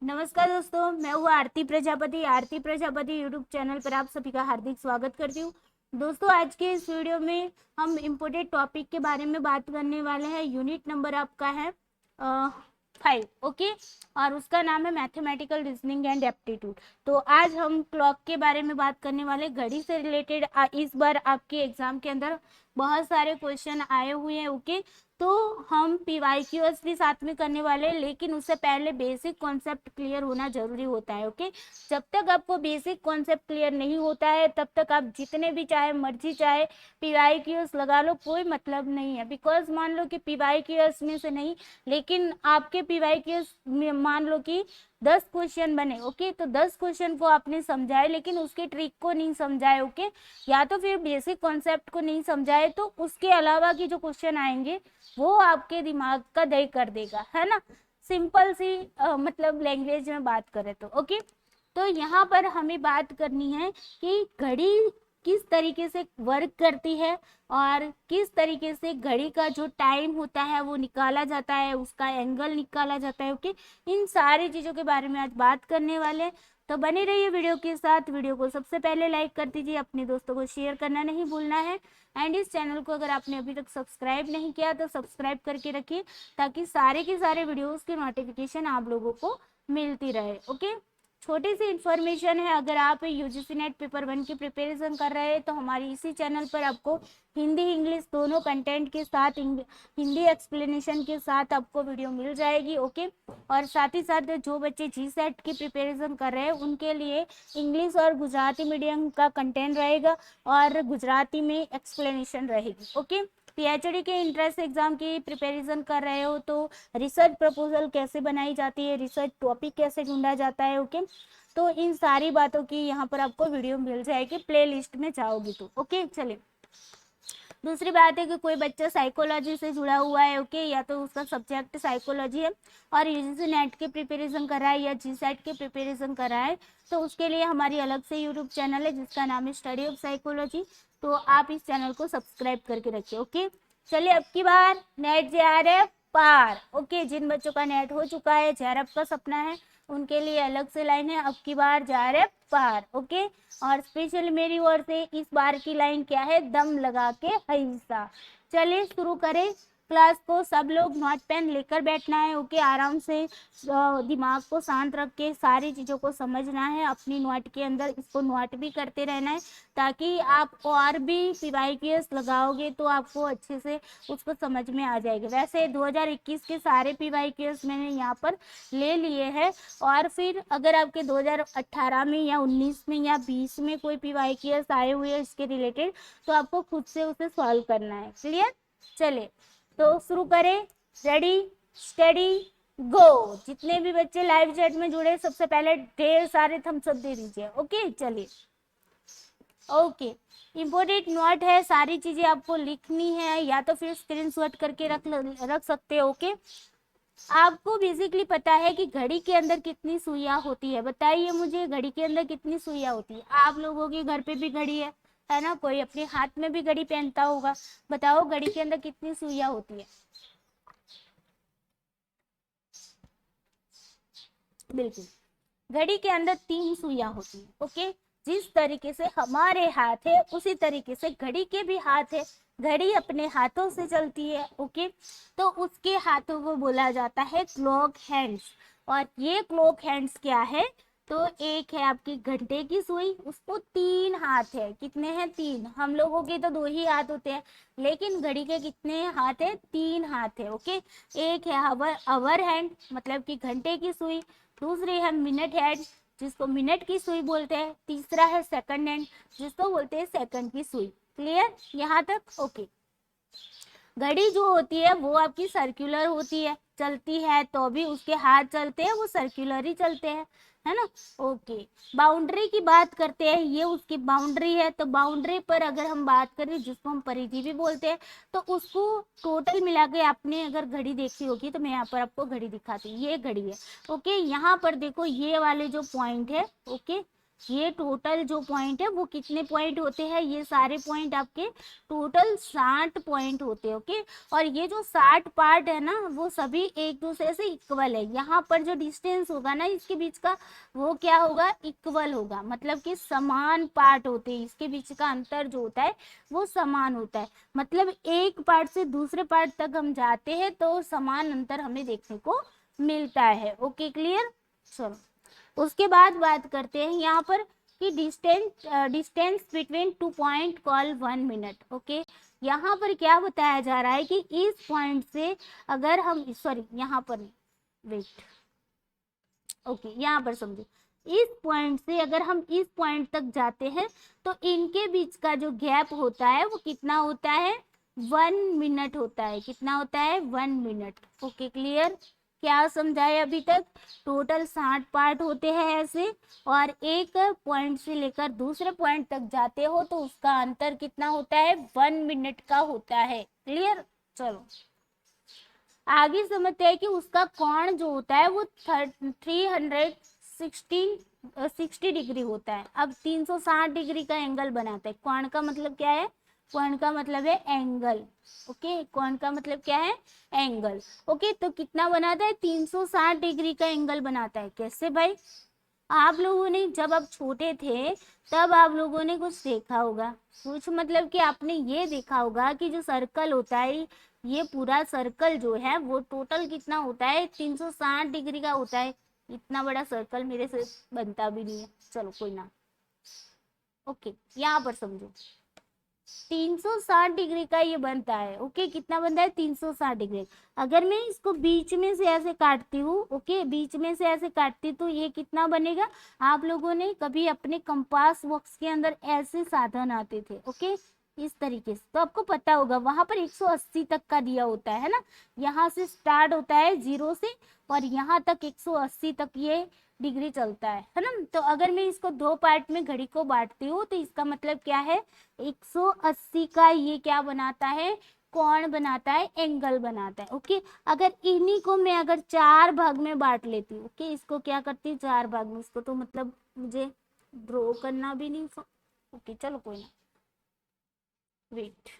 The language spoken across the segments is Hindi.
नमस्कार दोस्तों, मैं हूँ आरती प्रजापति यूट्यूब चैनल पर आप सभी का हार्दिक स्वागत करती हूँ। दोस्तों, आज के इस वीडियो में हम इम्पोर्टेंट टॉपिक के बारे में बात करने वाले हैं। यूनिट नंबर आपका है 5, ओके, और उसका नाम है मैथमेटिकल रीजनिंग एंड एप्टीट्यूड। तो आज हम क्लॉक के बारे में बात करने वाले, घड़ी से रिलेटेड। इस बार आपके एग्जाम के अंदर बहुत सारे क्वेश्चन आए हुए हैं, ओके। तो हम पीवाईक्यूएस भी साथ में करने वाले हैं, लेकिन उससे पहले बेसिक कॉन्सेप्ट क्लियर होना जरूरी होता है, ओके। जब तक आपको बेसिक कॉन्सेप्ट क्लियर नहीं होता है तब तक आप जितने भी चाहे मर्जी चाहे पीवाईक्यूएस लगा लो, कोई मतलब नहीं है। बिकॉज मान लो कि पीवाईक्यूएस में से नहीं, लेकिन आपके पीवाईक्यूएस में मान लो कि 10 क्वेश्चन बने, ओके, तो 10 क्वेश्चन को आपने समझाए लेकिन उसके ट्रिक को नहीं समझाए, ओके, या तो फिर बेसिक कॉन्सेप्ट को नहीं समझाए, तो उसके अलावा की जो क्वेश्चन आएंगे वो आपके दिमाग का दही कर देगा, है ना। सिंपल सी मतलब लैंग्वेज में बात करें तो, ओके। तो यहाँ पर हमें बात करनी है कि घड़ी किस तरीके से वर्क करती है और किस तरीके से घड़ी का जो टाइम होता है वो निकाला जाता है, उसका एंगल निकाला जाता है, ओके। इन सारी चीजों के बारे में आज बात करने वाले हैं। तो बने रहिए वीडियो के साथ। वीडियो को सबसे पहले लाइक कर दीजिए, अपने दोस्तों को शेयर करना नहीं भूलना है। एंड इस चैनल को अगर आपने अभी तक सब्सक्राइब नहीं किया तो सब्सक्राइब करके रखिए, ताकि सारे के सारे वीडियोस की नोटिफिकेशन आप लोगों को मिलती रहे, ओके। छोटी सी इन्फॉर्मेशन है, अगर आप यूजीसी नेट पेपर 1 की प्रिपरेशन कर रहे हैं तो हमारी इसी चैनल पर आपको हिंदी इंग्लिश दोनों कंटेंट के साथ, हिंदी एक्सप्लेनेशन के साथ आपको वीडियो मिल जाएगी, ओके। और साथ ही साथ जो बच्चे जी सेट की प्रिपरेशन कर रहे हैं उनके लिए इंग्लिश और गुजराती मीडियम का कंटेंट रहेगा और गुजराती में एक्सप्लेनेशन रहेगी, ओके। पीएचडी के इंट्रेंस एग्जाम की प्रिपरेशन कर रहे हो तो रिसर्च प्रपोजल कैसे बनाई जाती है, रिसर्च टॉपिक कैसे ढूंढा जाता है, ओके। तो इन सारी बातों की यहाँ पर आपको वीडियो मिल जाएगी प्ले लिस्ट में जाओगी तो, ओके। चलिए, दूसरी बात है कि कोई बच्चा साइकोलॉजी से जुड़ा हुआ है, ओके, या तो उसका सब्जेक्ट साइकोलॉजी है और यूजीसी नेट की प्रिपरेशन कर रहा है या जी सेट की प्रिपरेशन कर रहा है, तो उसके लिए हमारी अलग से यूट्यूब चैनल है जिसका नाम है स्टडी ऑफ साइकोलॉजी। तो आप इस चैनल को सब्सक्राइब करके रखिए, ओके। चलिए, अब की बार नेट जेआरएफ पार, ओके। जिन बच्चों का नेट हो चुका है, जेआरएफ का सपना है, उनके लिए अलग से लाइन है, अब की बार जेआरएफ पार, ओके। और स्पेशल मेरी ओर से इस बार की लाइन क्या है, दम लगा के हिस्सा। चलिए शुरू करें क्लास को। सब लोग नोट पेन लेकर बैठना है, ओके। आराम से दिमाग को शांत रख के सारी चीज़ों को समझना है, अपनी नोट के अंदर इसको नोट भी करते रहना है, ताकि आप और भी पीवाईक्यूएस लगाओगे तो आपको अच्छे से उसको समझ में आ जाएगी। वैसे 2021 के सारे पीवाईक्यूएस मैंने यहाँ पर ले लिए हैं, और फिर अगर आपके 2018 में या 19 में या 20 में कोई पीवाईक्यूएस आए हुए हैं इसके रिलेटेड, तो आपको खुद से उसे सॉल्व करना है, क्लियर। चले तो शुरू करें। रेडी स्टडी गो। जितने भी बच्चे लाइव चैट में जुड़े सबसे पहले ढेर सारे थम्स अप दे दीजिए, ओके। चलिए, ओके। इम्पोर्टेंट नोट है, सारी चीजें आपको लिखनी है या तो फिर स्क्रीनशॉट करके रख सकते हो, ओके। आपको बेसिकली पता है कि घड़ी के अंदर कितनी सुइयां होती है, बताइए मुझे, घड़ी के अंदर कितनी सुइयां होती है। आप लोगों के घर पे भी घड़ी है ना, कोई अपने हाथ में भी घड़ी पहनता होगा। बताओ घड़ी के अंदर कितनी सुइयां होती है। बिल्कुल, घड़ी के अंदर 3 सुइयां होती है, ओके। जिस तरीके से हमारे हाथ है उसी तरीके से घड़ी के भी हाथ है। घड़ी अपने हाथों से चलती है, ओके। तो उसके हाथों को बोला जाता है क्लॉक हैंड्स। और ये क्लॉक हैंड्स क्या है, तो एक है आपकी घंटे की सुई, उसको 3 हाथ है। कितने हैं, 3। हम लोगों के तो 2 ही हाथ होते हैं, लेकिन घड़ी के कितने हाथ है, 3 हाथ है, ओके। एक है आवर हैंड, मतलब कि घंटे की सुई। दूसरी है मिनट हैंड, जिसको मिनट की सुई बोलते हैं। तीसरा है सेकंड हैंड, जिसको बोलते हैं सेकंड की सुई। क्लियर यहाँ तक, ओके। घड़ी जो होती है वो आपकी सर्कुलर होती है, चलती है तो भी उसके हाथ चलते हैं, वो सर्कुलर ही चलते हैं, है ना, ओके। बाउंड्री की बात करते हैं, ये उसकी बाउंड्री है। तो बाउंड्री पर अगर हम बात करें, जिसको हम परिधि भी बोलते हैं, तो उसको टोटल मिला के आपने अगर घड़ी देखी होगी, तो मैं यहाँ पर आपको घड़ी दिखाती हूँ, ये घड़ी है, ओके। यहाँ पर देखो ये वाले जो पॉइंट है, ओके, ये टोटल जो पॉइंट है वो कितने पॉइंट होते हैं, ये सारे पॉइंट आपके टोटल 60 पॉइंट होते हैं। ओके, और ये जो 60 पार्ट है ना वो सभी एक दूसरे से इक्वल है। यहाँ पर जो डिस्टेंस होगा ना इसके बीच का वो क्या होगा, इक्वल होगा, मतलब कि समान पार्ट होते हैं, इसके बीच का अंतर जो होता है वो समान होता है। मतलब एक पार्ट से दूसरे पार्ट तक हम जाते हैं तो समान अंतर हमें देखने को मिलता है। Okay clear. चलो उसके बाद बात करते हैं यहाँ पर कि distance between 2 point call 1 minute. Okay, यहाँ पर क्या बताया जा रहा है कि इस पॉइंट से अगर हम यहाँ पर वेट, ओके यहाँ पर समझो, इस पॉइंट से अगर हम इस पॉइंट तक जाते हैं तो इनके बीच का जो गैप होता है वो कितना होता है, 1 मिनट होता है। कितना होता है, 1 मिनट। Okay clear. क्या समझाए अभी तक, टोटल 60 पार्ट होते हैं ऐसे, और एक पॉइंट से लेकर दूसरे पॉइंट तक जाते हो तो उसका अंतर कितना होता है, 1 मिनट का होता है। क्लियर। चलो आगे समझते हैं कि उसका कोण जो होता है वो 360 डिग्री होता है। अब 360 डिग्री का एंगल बनाता है। कोण का मतलब क्या है, कोण का मतलब है एंगल। ओके, कोण का मतलब क्या है, एंगल। ओके, तो कितना बनाता है, 360 डिग्री का एंगल बनाता है। कैसे भाई, आप लोगों ने जब आप छोटे थे तब आप लोगों ने कुछ देखा होगा, कुछ मतलब कि आपने ये देखा होगा कि जो सर्कल होता है, ये पूरा सर्कल जो है वो टोटल कितना होता है, 360 डिग्री का होता है। इतना बड़ा सर्कल मेरे से बनता भी नहीं है। चलो कोई ना। ओके, यहाँ पर समझो 360 डिग्री का ये बनता है। ओके, कितना बनता है, 360 डिग्री। अगर मैं इसको बीच में से ऐसे काटती हूँ, ओके बीच में से ऐसे काटती तो ये कितना बनेगा, आप लोगों ने कभी अपने कंपास बॉक्स के अंदर ऐसे साधन आते थे, ओके इस तरीके से, तो आपको पता होगा वहां पर 180 तक का दिया होता है ना। यहाँ से स्टार्ट होता है 0 से और यहाँ तक 180 तक ये डिग्री चलता है ना। तो अगर मैं इसको दो पार्ट में घड़ी को बांटती हूँ तो इसका मतलब क्या है, 180 का ये क्या बनाता है, कोण बनाता है, एंगल बनाता है। ओके, अगर इन्हीं को मैं अगर 4 भाग में बांट लेती हूँ, ओके इसको क्या करती हूँ 4 भाग में, इसको तो मतलब मुझे ड्रॉ करना भी नहीं। ओके चलो कोई ना, वेट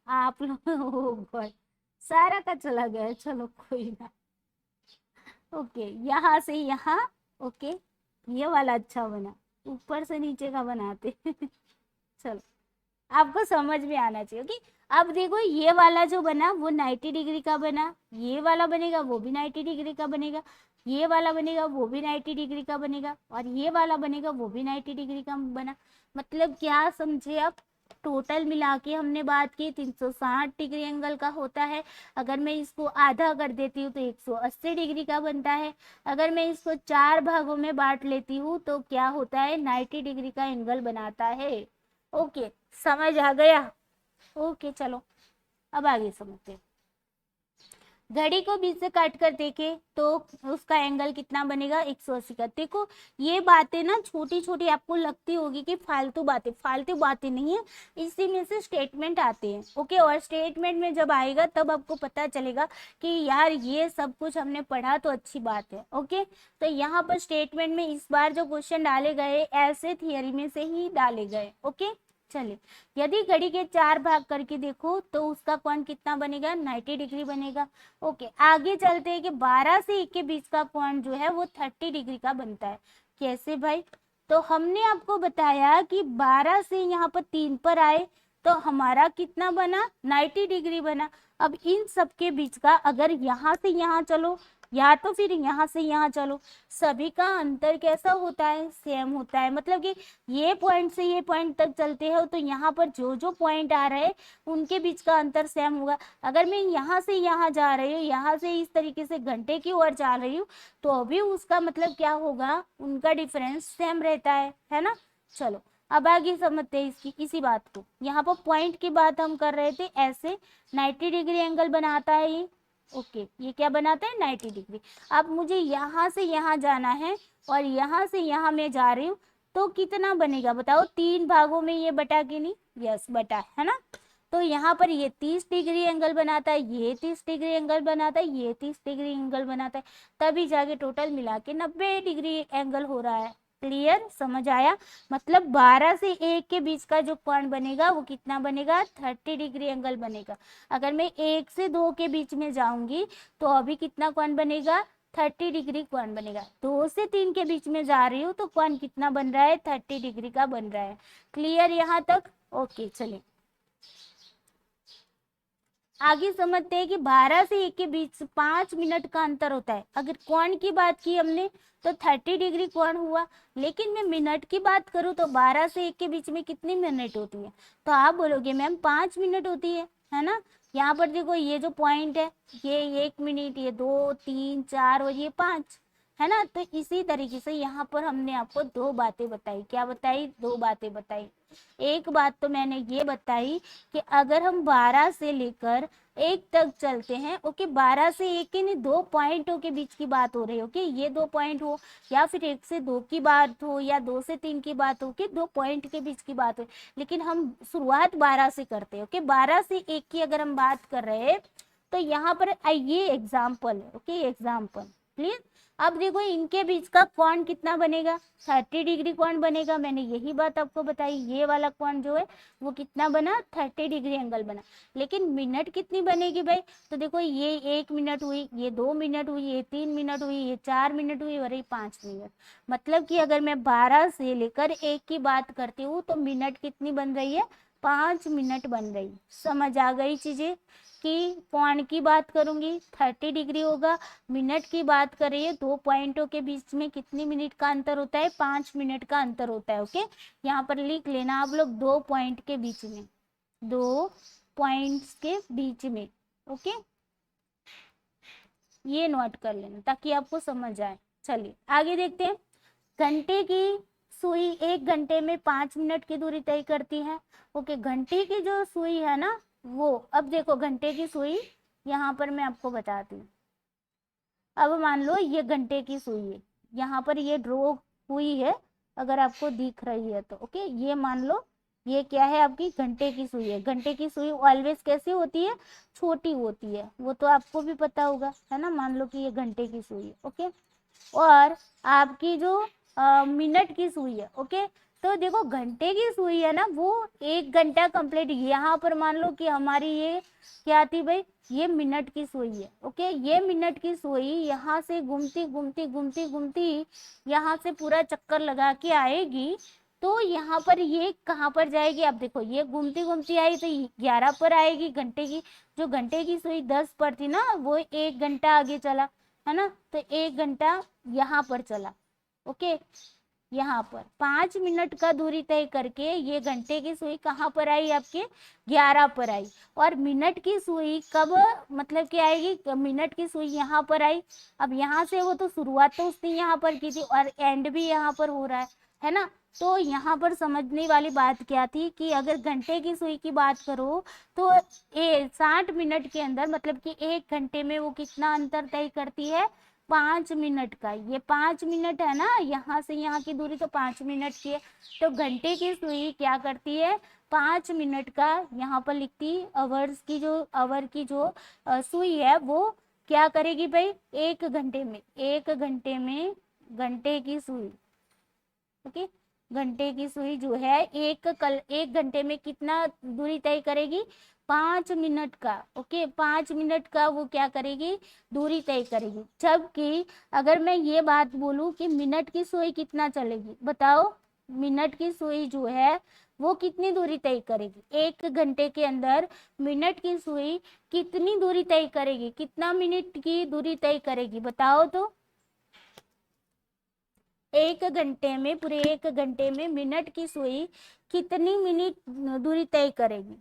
आप लोग सारा का चला गया, चलो कोई ना। ओके यहाँ से यहाँ, ओके ये वाला अच्छा बना, ऊपर से नीचे का बनाते चलो आपको समझ में आना चाहिए। ओके, अब देखो ये वाला जो बना वो 90 डिग्री का बना, ये वाला बनेगा वो भी 90 डिग्री का बनेगा, ये वाला बनेगा वो भी 90 डिग्री का बनेगा, और ये वाला बनेगा वो भी 90 डिग्री का बना। मतलब क्या समझे आप, टोटल मिला के हमने बात की 360 डिग्री एंगल का होता है। अगर मैं इसको आधा कर देती हूँ तो 180 डिग्री का बनता है। अगर मैं इसको 4 भागों में बांट लेती हूँ तो क्या होता है, 90 डिग्री का एंगल बनाता है। ओके समझ आ गया। ओके चलो अब आगे समझते हैं। घड़ी को बीच से काट कर देखे तो उसका एंगल कितना बनेगा, 180 का। देखो ये बातें ना छोटी छोटी आपको लगती होगी कि फालतू बातें, फालतू बातें नहीं है, इसी में से स्टेटमेंट आते हैं। ओके, और स्टेटमेंट में जब आएगा तब आपको पता चलेगा कि यार ये सब कुछ हमने पढ़ा तो अच्छी बात है। ओके, तो यहाँ पर स्टेटमेंट में इस बार जो क्वेश्चन डाले गए ऐसे थियरी में से ही डाले गए। ओके चलिए, यदि घड़ी के 4 भाग करके देखो तो उसका कोण कितना बनेगा, 90 डिग्री बनेगा। ओके आगे चलते हैं कि 12 से 1 के बीच का कोण जो है वो 30 डिग्री का बनता है। कैसे भाई, तो हमने आपको बताया कि 12 से यहाँ पर 3 पर आए तो हमारा कितना बना, 90 डिग्री बना। अब इन सब के बीच का अगर यहाँ से यहाँ चलो या तो फिर यहाँ से यहाँ चलो, सभी का अंतर कैसा होता है, सेम होता है। मतलब कि ये पॉइंट से ये पॉइंट तक चलते हो तो यहाँ पर जो जो पॉइंट आ रहे हैं उनके बीच का अंतर सेम होगा। अगर मैं यहाँ से यहाँ जा रही हूँ, यहाँ से इस तरीके से घंटे की ओर जा रही हूँ तो भी उसका मतलब क्या होगा, उनका डिफरेंस सेम रहता है ना। चलो अब आगे समझते हैं इसकी इसी बात को। यहाँ पर पॉइंट की बात हम कर रहे थे, ऐसे 90 डिग्री एंगल बनाता है ये। ओके ये क्या बनाता है, 90 डिग्री। अब मुझे यहाँ से यहाँ जाना है और यहाँ से यहाँ मैं जा रही हूँ तो कितना बनेगा बताओ, 3 भागों में ये बटा कि नहीं, यस बटा है ना। तो यहाँ पर ये 30 डिग्री एंगल बनाता है, ये 30 डिग्री एंगल बनाता है, ये 30 डिग्री एंगल बनाता है, तभी जाके टोटल मिला के 90 डिग्री एंगल हो रहा है। क्लियर, समझ आया? मतलब 12 से 1 के बीच का जो कोण बनेगा वो कितना बनेगा, 30 डिग्री एंगल बनेगा। अगर मैं 1 से 2 के बीच में जाऊंगी तो अभी कितना कोण बनेगा, 30 डिग्री कोण बनेगा। 2 से 3 के बीच में जा रही हूँ तो कोण कितना बन रहा है, 30 डिग्री का बन रहा है। क्लियर यहाँ तक? ओके, चलिए आगे समझते हैं कि 12 से 1 के बीच 5 मिनट का अंतर होता है। अगर कोण की बात की हमने तो 30 डिग्री कोण हुआ, लेकिन मैं मिनट की बात करूं तो 12 से 1 के बीच में कितनी मिनट होती है, तो आप बोलोगे मैम 5 मिनट होती है ना। यहाँ पर देखो ये जो पॉइंट है, ये 1 मिनट, ये 2, 3, 4 और ये 5 है ना। तो इसी तरीके से यहाँ पर हमने आपको दो बातें बताई। क्या बताई? दो बातें बताई। एक बात तो मैंने ये बताई कि अगर हम 12 से लेकर 1 तक चलते हैं, ओके, 12 से 1 के नहीं, 2 पॉइंटों के बीच की बात हो रही है, ओके, ये 2 पॉइंट हो या फिर 1 से 2 की बात हो या 2 से 3 की बात हो, ओके, 2 पॉइंट के बीच की बात हो, लेकिन हम शुरुआत 12 से करते हैं, ओके। 12 से 1 की अगर हम बात कर रहे हैं तो यहाँ पर ये एग्जाम्पल है, ओके, एग्जाम्पल। क्लियर? अब देखो इनके बीच का कोण कितना बनेगा, 30 डिग्री कोण बनेगा। मैंने यही बात आपको बताई, ये वाला कोण जो है वो कितना बना, 30 डिग्री एंगल बना। लेकिन मिनट कितनी बनेगी भाई, तो देखो ये 1 मिनट हुई, ये 2 मिनट हुई, ये 3 मिनट हुई, ये 4 मिनट हुई और ये 5 मिनट। मतलब कि अगर मैं 12 से लेकर 1 की बात करती हूँ तो मिनट कितनी बन रही है, 5 मिनट बन रही। समझ आ गई चीजें? कि कोण की बात करूंगी 30 डिग्री होगा, मिनट की बात करिए 2 पॉइंटों के बीच में कितनी मिनट का अंतर होता है, 5 मिनट का अंतर होता है, ओके। यहाँ पर लिख लेना आप लोग 2 पॉइंट के बीच में, 2 पॉइंट्स के बीच में, ओके, ये नोट कर लेना ताकि आपको समझ आए। चलिए आगे देखते हैं। घंटे की सुई 1 घंटे में 5 मिनट की दूरी तय करती है, ओके। घंटे की जो सुई है ना वो, अब देखो घंटे की सुई यहाँ पर मैं आपको बताती हूँ। अब मान लो ये घंटे की सुई है, यहाँ पर ये ड्रॉ हुई है, अगर आपको दिख रही है तो, ओके। ये मान लो ये क्या है, आपकी घंटे की सुई है। घंटे की सुई ऑलवेज कैसी होती है, छोटी होती है, वो तो आपको भी पता होगा, है ना। मान लो कि ये घंटे की सुई है, ओके। और आपकी जो मिनट की सुई है, ओके, तो देखो घंटे की सुई है ना वो 1 घंटा कंप्लीट। यहाँ पर मान लो कि हमारी ये क्या थी भाई, ये मिनट की सुई है, ओके। ये मिनट की सुई यहाँ से घूमती घूमती घूमती घूमती यहाँ से पूरा चक्कर लगा के आएगी, तो यहाँ पर ये कहाँ पर जाएगी, आप देखो ये घूमती घूमती आई तो 11 पर आएगी। घंटे की जो घंटे की सुई 10 पर थी ना, वो 1 घंटा आगे चला, है ना, तो 1 घंटा यहाँ पर चला, ओके। यहाँ पर 5 मिनट का दूरी तय करके ये घंटे की सुई कहाँ पर आई, आपके 11 पर आई। और मिनट की सुई कब मतलब क्या आएगी, मिनट की सुई यहाँ पर आई। अब यहाँ से वो तो शुरुआत तो उसने यहाँ पर की थी और एंड भी यहाँ पर हो रहा है ना। तो यहाँ पर समझने वाली बात क्या थी कि अगर घंटे की सुई की बात करो तो 60 मिनट के अंदर, मतलब कि 1 घंटे में वो कितना अंतर तय करती है, 5 मिनट का। ये 5 मिनट है ना, यहाँ से यहाँ की दूरी तो 5 मिनट की है। तो घंटे की सुई क्या करती है, 5 मिनट का, यहाँ पर लिखती अवर्स की जो अवर की जो सुई है वो क्या करेगी भाई, 1 घंटे में, 1 घंटे में घंटे की सुई, ओके, घंटे की सुई जो है 1 घंटे में कितना दूरी तय करेगी, 5 मिनट का, ओके। 5 मिनट का वो क्या करेगी, दूरी तय करेगी। जबकि अगर मैं ये बात बोलूं कि मिनट की सुई कितना चलेगी, बताओ, मिनट की सुई जो है वो कितनी दूरी तय करेगी, 1 घंटे के अंदर मिनट की सुई कितनी दूरी तय करेगी, कितना मिनट की दूरी तय करेगी, बताओ तो। 1 घंटे में, पूरे 1 घंटे में मिनट की सुई कितनी मिनट दूरी तय करेगी,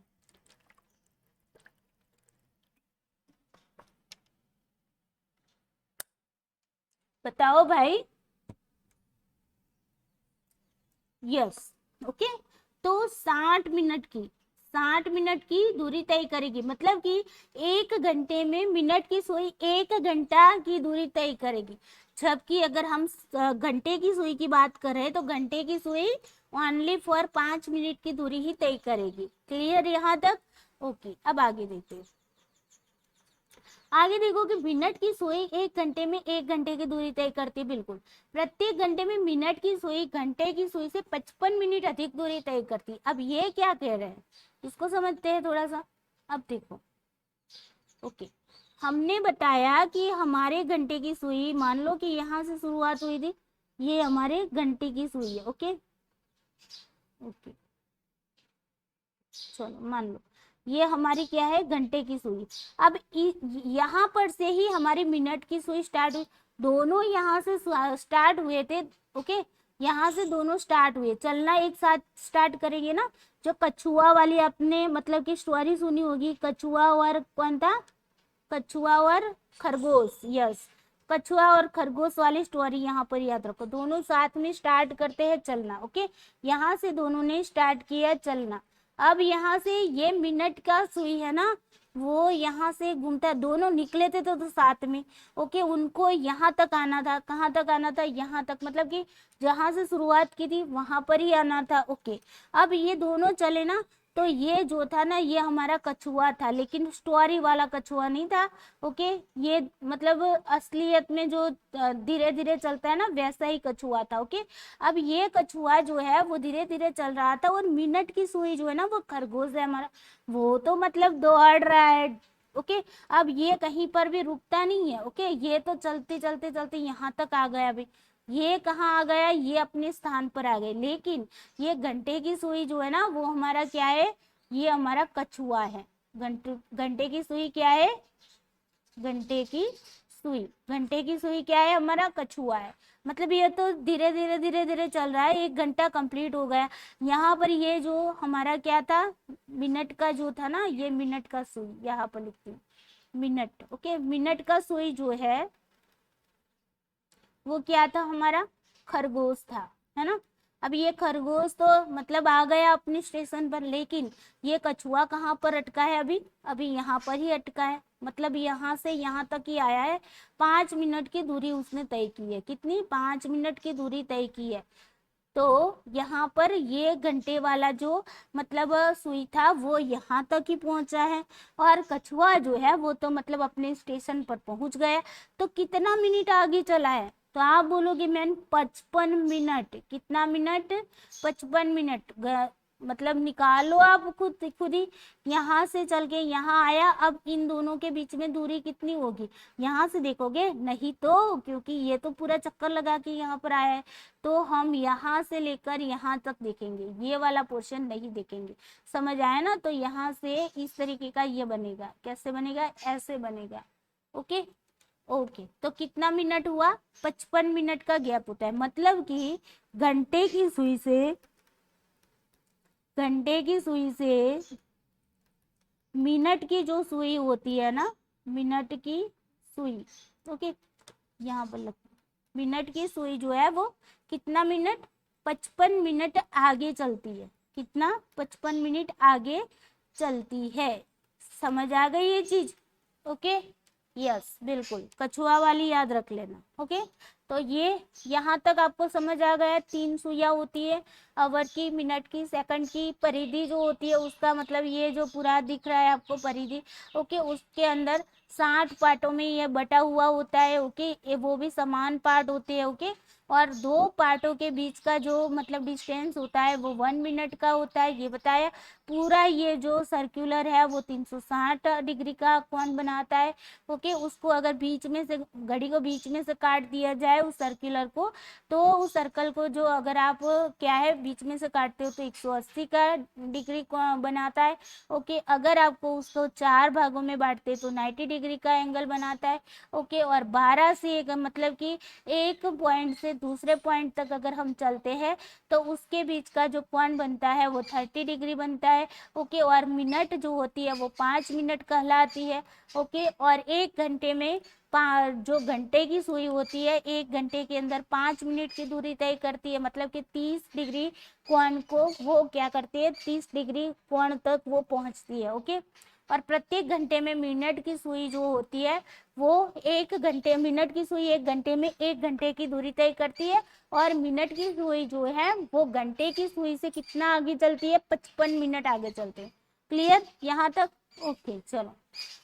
बताओ भाई। Yes, okay. तो 60 मिनट की दूरी तय करेगी, मतलब कि 1 घंटे में मिनट की सुई 1 घंटा की दूरी तय करेगी। जबकि अगर हम घंटे की सुई की बात करें तो घंटे की सुई ओनली फॉर 5 मिनट की दूरी ही तय करेगी। क्लियर यहाँ तक? ओके, अब आगे देखते हैं। आगे देखो कि मिनट की सुई 1 घंटे में 1 घंटे की दूरी तय करती है। बिल्कुल, प्रत्येक घंटे में मिनट की सुई घंटे की सुई से 55 मिनट अधिक दूरी तय करती है। अब ये क्या कह रहे हैं, इसको समझते हैं थोड़ा सा। अब देखो, ओके, हमने बताया कि हमारे घंटे की सुई, मान लो कि यहाँ से शुरुआत हुई थी, ये हमारे घंटे की सुई है। ओके ओके, चलो मान लो ये हमारी क्या है, घंटे की सुई। अब यहाँ पर से ही हमारी मिनट की सुई स्टार्ट हुई, दोनों यहाँ से स्टार्ट हुए थे। ओके, यहाँ से दोनों स्टार्ट हुए, चलना एक साथ स्टार्ट करेंगे ना। जो कछुआ वाली आपने मतलब कि स्टोरी सुनी होगी, कछुआ और कौन था, कछुआ और खरगोश, यस, कछुआ और खरगोश वाली स्टोरी यहाँ पर याद रखो। दोनों साथ में स्टार्ट करते हैं चलना। ओके, यहाँ से दोनों ने स्टार्ट किया चलना। अब यहाँ से ये मिनट का सुई है ना, वो यहाँ से घूमता, दोनों निकले थे तो साथ में। ओके, उनको यहाँ तक आना था, कहाँ तक आना था, यहाँ तक, मतलब कि जहाँ से शुरुआत की थी वहां पर ही आना था। ओके, अब ये दोनों चले ना, तो ये जो था ना, ये हमारा कछुआ था, लेकिन स्टोरी वाला कछुआ नहीं था। ओके, ये मतलब असलियत में जो धीरे धीरे चलता है ना, वैसा ही कछुआ था। ओके, अब ये कछुआ जो है वो धीरे धीरे चल रहा था, और मिनट की सुई जो है ना, वो खरगोश है हमारा, वो तो मतलब दौड़ रहा है। ओके, अब ये कहीं पर भी रुकता नहीं है। ओके, ये तो चलते चलते चलते यहाँ तक आ गया। अभी ये कहाँ आ गया, ये अपने स्थान पर आ गए, लेकिन ये घंटे की सुई जो है ना, वो हमारा क्या है, ये हमारा कछुआ है। घंटे की सुई क्या है, घंटे की सुई, घंटे की सुई क्या है, हमारा कछुआ है। मतलब ये तो धीरे धीरे धीरे धीरे चल रहा है, 1 घंटा कंप्लीट हो गया। यहाँ पर ये जो हमारा क्या था, मिनट का जो था ना, ये मिनट का सुई, यहाँ पर लिखती हूँ मिनट। ओके, मिनट का सुई जो है वो क्या था, हमारा खरगोश था, है ना। अब ये खरगोश तो मतलब आ गया अपने स्टेशन पर, लेकिन ये कछुआ कहाँ पर अटका है, अभी अभी यहाँ पर ही अटका है। मतलब यहाँ से यहाँ तक ही आया है, 5 मिनट की दूरी उसने तय की है। कितनी, 5 मिनट की दूरी तय की है। तो यहाँ पर ये घंटे वाला जो मतलब सुई था, वो यहाँ तक ही पहुंचा है, और कछुआ जो है वो तो मतलब अपने स्टेशन पर पहुंच गया। तो कितना मिनट आगे चला है, तो आप बोलोगे मैम 55 मिनट। कितना मिनट, 55 मिनट। मतलब निकालो आप खुद ही, यहाँ से चल के यहाँ आया। अब इन दोनों के बीच में दूरी कितनी होगी, यहाँ से देखोगे नहीं तो, क्योंकि ये तो पूरा चक्कर लगा के यहाँ पर आया है, तो हम यहाँ से लेकर यहाँ तक देखेंगे, ये वाला पोर्शन नहीं देखेंगे। समझ आया ना। तो यहाँ से इस तरीके का ये बनेगा, कैसे बनेगा, ऐसे बनेगा। ओके ओके, तो कितना मिनट हुआ, 55 मिनट का गैप होता है। मतलब कि घंटे की सुई से, घंटे की सुई से मिनट की जो सुई होती है ना, मिनट की सुई, ओके, यहाँ पर लगता है मिनट की सुई जो है वो कितना मिनट, 55 मिनट आगे चलती है। कितना, 55 मिनट आगे चलती है। समझ आ गई ये चीज, ओके, यस बिल्कुल, कछुआ वाली याद रख लेना। ओके, तो ये यहाँ तक आपको समझ आ गया। 3 सुइयां होती है, आवर की, मिनट की, सेकंड की। परिधि जो होती है उसका मतलब ये जो पूरा दिख रहा है आपको परिधि, ओके, उसके अंदर 60 पार्टों में ये बटा हुआ होता है। ओके, ये वो भी समान पार्ट होते हैं। ओके, और 2 पार्टों के बीच का जो मतलब डिस्टेंस होता है वो 1 मिनट का होता है, ये बताया। पूरा ये जो सर्कुलर है वो 360 डिग्री का कोण बनाता है। ओके, उसको अगर बीच में से, घड़ी को बीच में से काट दिया जाए उस सर्कुलर को, तो उस सर्कल को जो अगर आप क्या है बीच में से काटते हो तो 180 का डिग्री बनाता है। ओके, अगर आपको उसको 4 भागों में बांटते तो 90 डिग्री का एंगल बनाता है। ओके, और 12 से एक मतलब कि एक पॉइंट से दूसरे पॉइंट तक अगर हम चलते हैं तो उसके बीच का जो कोण बनता है वो 30 डिग्री बनता है। ओके, और मिनट जो होती है वो 5 मिनट कहलाती है। ओके, और 1 घंटे में जो घंटे की सुई होती है 1 घंटे के अंदर 5 मिनट की दूरी तय करती है। मतलब कि 30 डिग्री कोण को वो क्या करती है, 30 डिग्री कोण तक वो पहुंचती है। ओके, और प्रत्येक घंटे में मिनट की सुई जो होती है वो 1 घंटे, मिनट की सुई 1 घंटे में 1 घंटे की दूरी तय करती है, और मिनट की सुई जो है वो घंटे की सुई से कितना आगे चलती है, 55 मिनट आगे चलते हैं। क्लियर यहाँ तक? ओके चलो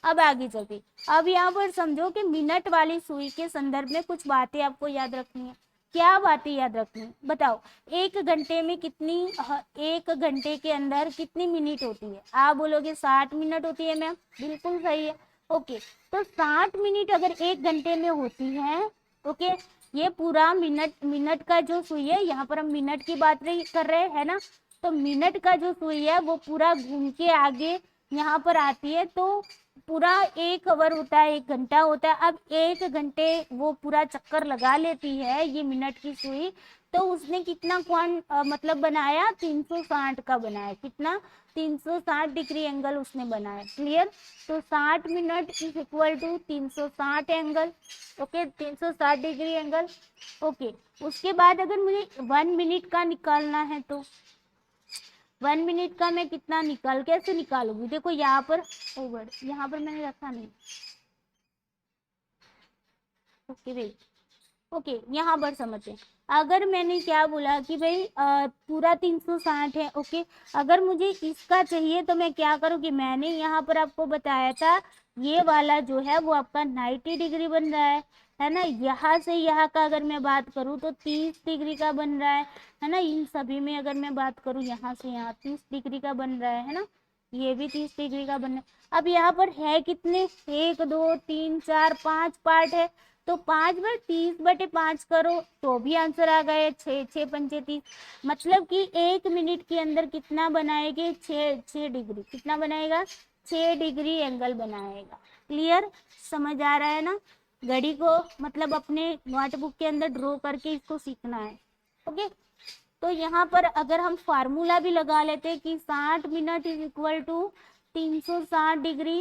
अब आगे चलते। अब यहाँ पर समझो कि मिनट वाली सुई के संदर्भ में कुछ बातें आपको याद रखनी है। क्या बातें याद रखनी है बताओ? एक घंटे में कितनी एक घंटे के अंदर कितनी मिनट होती है? आप बोलोगे 60 मिनट होती है मैम, बिल्कुल सही है। ओके, तो 60 मिनट अगर एक घंटे में होती है, ओके, ये पूरा मिनट का जो सुई है, यहाँ पर हम मिनट की बात कर रहे हैं ना, तो मिनट का जो सुई है वो पूरा घूम के आगे यहाँ पर आती है, तो पूरा 1 आवर होता है, 1 घंटा होता है। अब 1 घंटे वो पूरा चक्कर लगा लेती है ये मिनट की सुई, तो उसने कितना कोण मतलब बनाया? 360 का बनाया। कितना? 360 डिग्री एंगल उसने बनाया। क्लियर? तो 60 minute is equal to 360 angle. Okay, 360 degree angle. Okay, उसके बाद अगर मुझे 1 मिनट का निकालना है तो 1 मिनट का मैं कितना कैसे निकालूंगी? देखो यहाँ पर ओवर, यहाँ पर मैंने रखा नहीं। ओके वेट, ओके यहाँ पर समझते हैं। अगर मैंने क्या बोला कि भाई पूरा 360 है, ओके, अगर मुझे इसका चाहिए तो मैं क्या करूँगी? मैंने यहाँ पर आपको बताया था ये वाला जो है वो आपका 90 डिग्री बन रहा है ना। यहाँ से यहाँ का अगर मैं बात करूँ तो 30 डिग्री का बन रहा है ना। इन सभी में अगर मैं बात करूँ यहाँ से यहाँ 30 डिग्री का बन रहा है ना, ये भी 30 डिग्री का बन रहा है। अब यहाँ पर है कितने? 1 2 3 4 5 पार्ट है, तो 5/30/5 करो तो भी आंसर आ गए 6 6 पंचे 30। मतलब कि 1 मिनट के अंदर कितना बनाएंगे? 6 डिग्री। कितना बनाएगा? 6 डिग्री एंगल बनाएगा। क्लियर? समझ आ रहा है ना? घड़ी को मतलब अपने नोटबुक के अंदर ड्रॉ करके इसको सीखना है। ओके, तो यहाँ पर अगर हम फार्मूला भी लगा लेते कि 60 minute is equal to 360 degree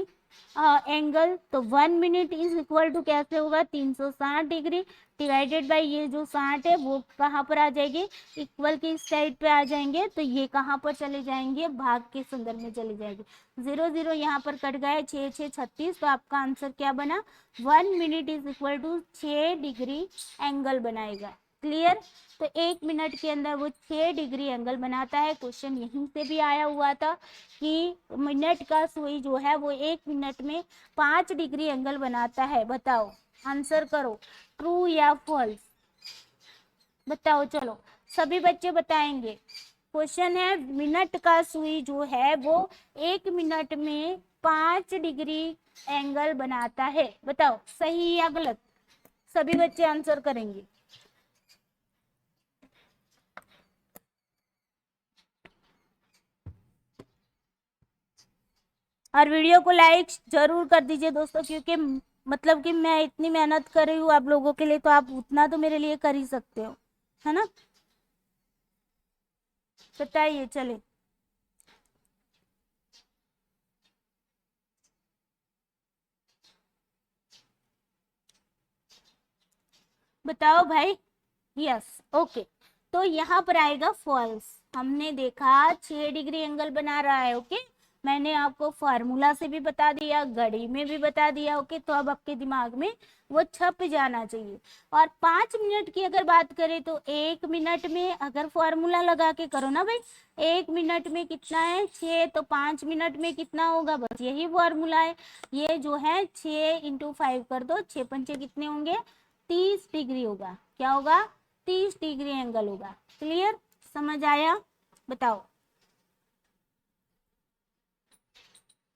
angle, तो 1 मिनट इज इक्वल टू कैसे होगा? 360 डिग्री डिवाइडेड बाय ये जो 60 है वो कहाँ पर आ जाएगी? इक्वल की साइड पे आ जाएंगे, तो ये कहाँ पर चले जाएंगे? भाग के संदर्भ में चले जाएंगे। 0 0 यहाँ पर कट गए, 6 6 36, तो आपका आंसर क्या बना? 1 minute is equal to 6 degree angle बनाएगा। क्लियर? तो 1 मिनट के अंदर वो 6 डिग्री एंगल बनाता है। क्वेश्चन यहीं से भी आया हुआ था कि मिनट का सुई जो है वो 1 मिनट में 5 डिग्री एंगल बनाता है। बताओ, आंसर करो, ट्रू या फॉल्स? बताओ, चलो सभी बच्चे बताएंगे। क्वेश्चन है मिनट का सुई जो है वो 1 मिनट में 5 डिग्री एंगल बनाता है। बताओ सही या गलत? सभी बच्चे आंसर करेंगे। और वीडियो को लाइक जरूर कर दीजिए दोस्तों, क्योंकि मतलब कि मैं इतनी मेहनत कर रही हूँ आप लोगों के लिए, तो आप उतना तो मेरे लिए कर ही सकते हो, है ना? बताइए, चले बताओ भाई। यस, ओके, तो यहाँ पर आएगा फॉल्स। हमने देखा 6 डिग्री एंगल बना रहा है। ओके, मैंने आपको फार्मूला से भी बता दिया, घड़ी में भी बता दिया। ओके, तो अब आपके दिमाग में वो छप जाना चाहिए। और 5 मिनट की अगर बात करें तो 1 मिनट में अगर फार्मूला लगा के करो ना भाई, 1 मिनट में कितना है? 6, तो 5 मिनट में कितना होगा? बस यही फार्मूला है। ये जो है 6 × 5 कर दो, 6 पंचे कितने होंगे? 30 डिग्री होगा। क्या होगा? 30 डिग्री एंगल होगा। क्लियर? समझ आया? बताओ,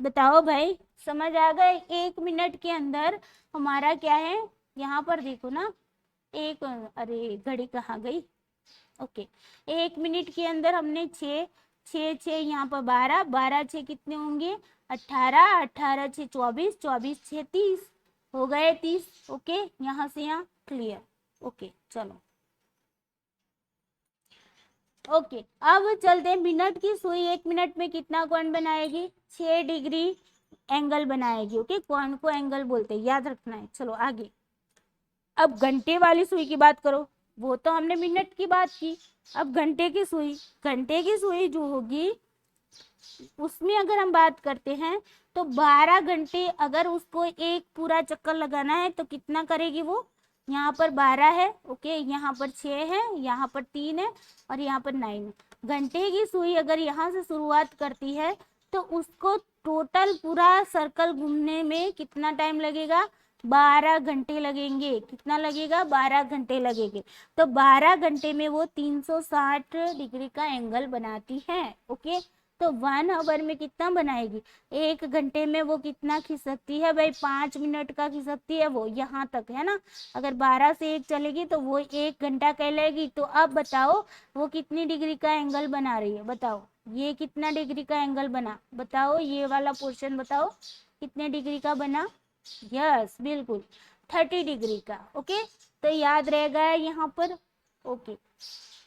बताओ भाई, समझ आ गए? 1 मिनट के अंदर हमारा क्या है? यहाँ पर देखो ना, एक, अरे घड़ी कहाँ गई? ओके, 1 मिनट के अंदर हमने 6 6 6 यहाँ पर 12 12 6 कितने होंगे? 18 18 6 24 24 6 30 हो गए 30। ओके, यहाँ से यहाँ क्लियर? ओके चलो, ओके, अब चलते हैं। मिनट की सुई 1 मिनट में कितना कोण बनाएगी? 6 डिग्री एंगल बनाएगी। ओके, कोण को एंगल बोलते हैं, याद रखना है। चलो आगे। अब घंटे वाली सुई की बात करो, वो तो हमने मिनट की बात की। अब घंटे की सुई, घंटे की सुई जो होगी उसमें अगर हम बात करते हैं तो 12 घंटे अगर उसको एक पूरा चक्कर लगाना है तो कितना करेगी वो? यहाँ पर 12 है, ओके, यहाँ पर 6 है, यहाँ पर 3 है और यहाँ पर 9 है। घंटे की सुई अगर यहाँ से शुरुआत करती है तो उसको टोटल पूरा सर्कल घूमने में कितना टाइम लगेगा? 12 घंटे लगेंगे। कितना लगेगा? 12 घंटे लगेंगे। तो 12 घंटे में वो 360 डिग्री का एंगल बनाती है। ओके, तो 1 आवर में कितना बनाएगी? 1 घंटे में वो कितना खींच सकती है भाई? 5 मिनट का खींच सकती है वो, यहाँ तक है ना। अगर 12 से 1 चलेगी तो वो 1 घंटा कहलाएगी। तो अब बताओ वो कितनी डिग्री का एंगल बना रही है? बताओ ये कितना डिग्री का एंगल बना? बताओ ये वाला पोर्शन बताओ कितने डिग्री का बना? यस बिल्कुल 30 डिग्री का। ओके, तो याद रहेगा यहाँ पर। ओके,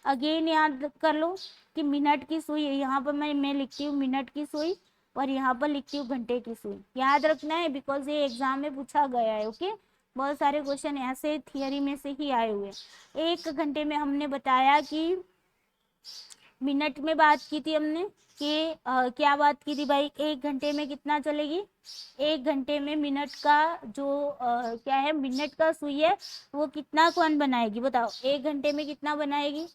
अगेन याद कर लो कि मिनट की सुई, यहाँ पर मैं लिखती हूँ मिनट की सुई और यहाँ पर लिखती हूँ घंटे की सुई। याद रखना है बिकॉज ये एग्जाम में पूछा गया है। ओके, बहुत सारे क्वेश्चन ऐसे थियरी में से ही आए हुए। 1 घंटे में हमने बताया कि मिनट में बात की थी हमने कि क्या बात की थी भाई? 1 घंटे में कितना चलेगी? 1 घंटे में मिनट का जो क्या है, मिनट का सुई है वो कितना कोण बनाएगी? बताओ 1 घंटे में कितना बनाएगी?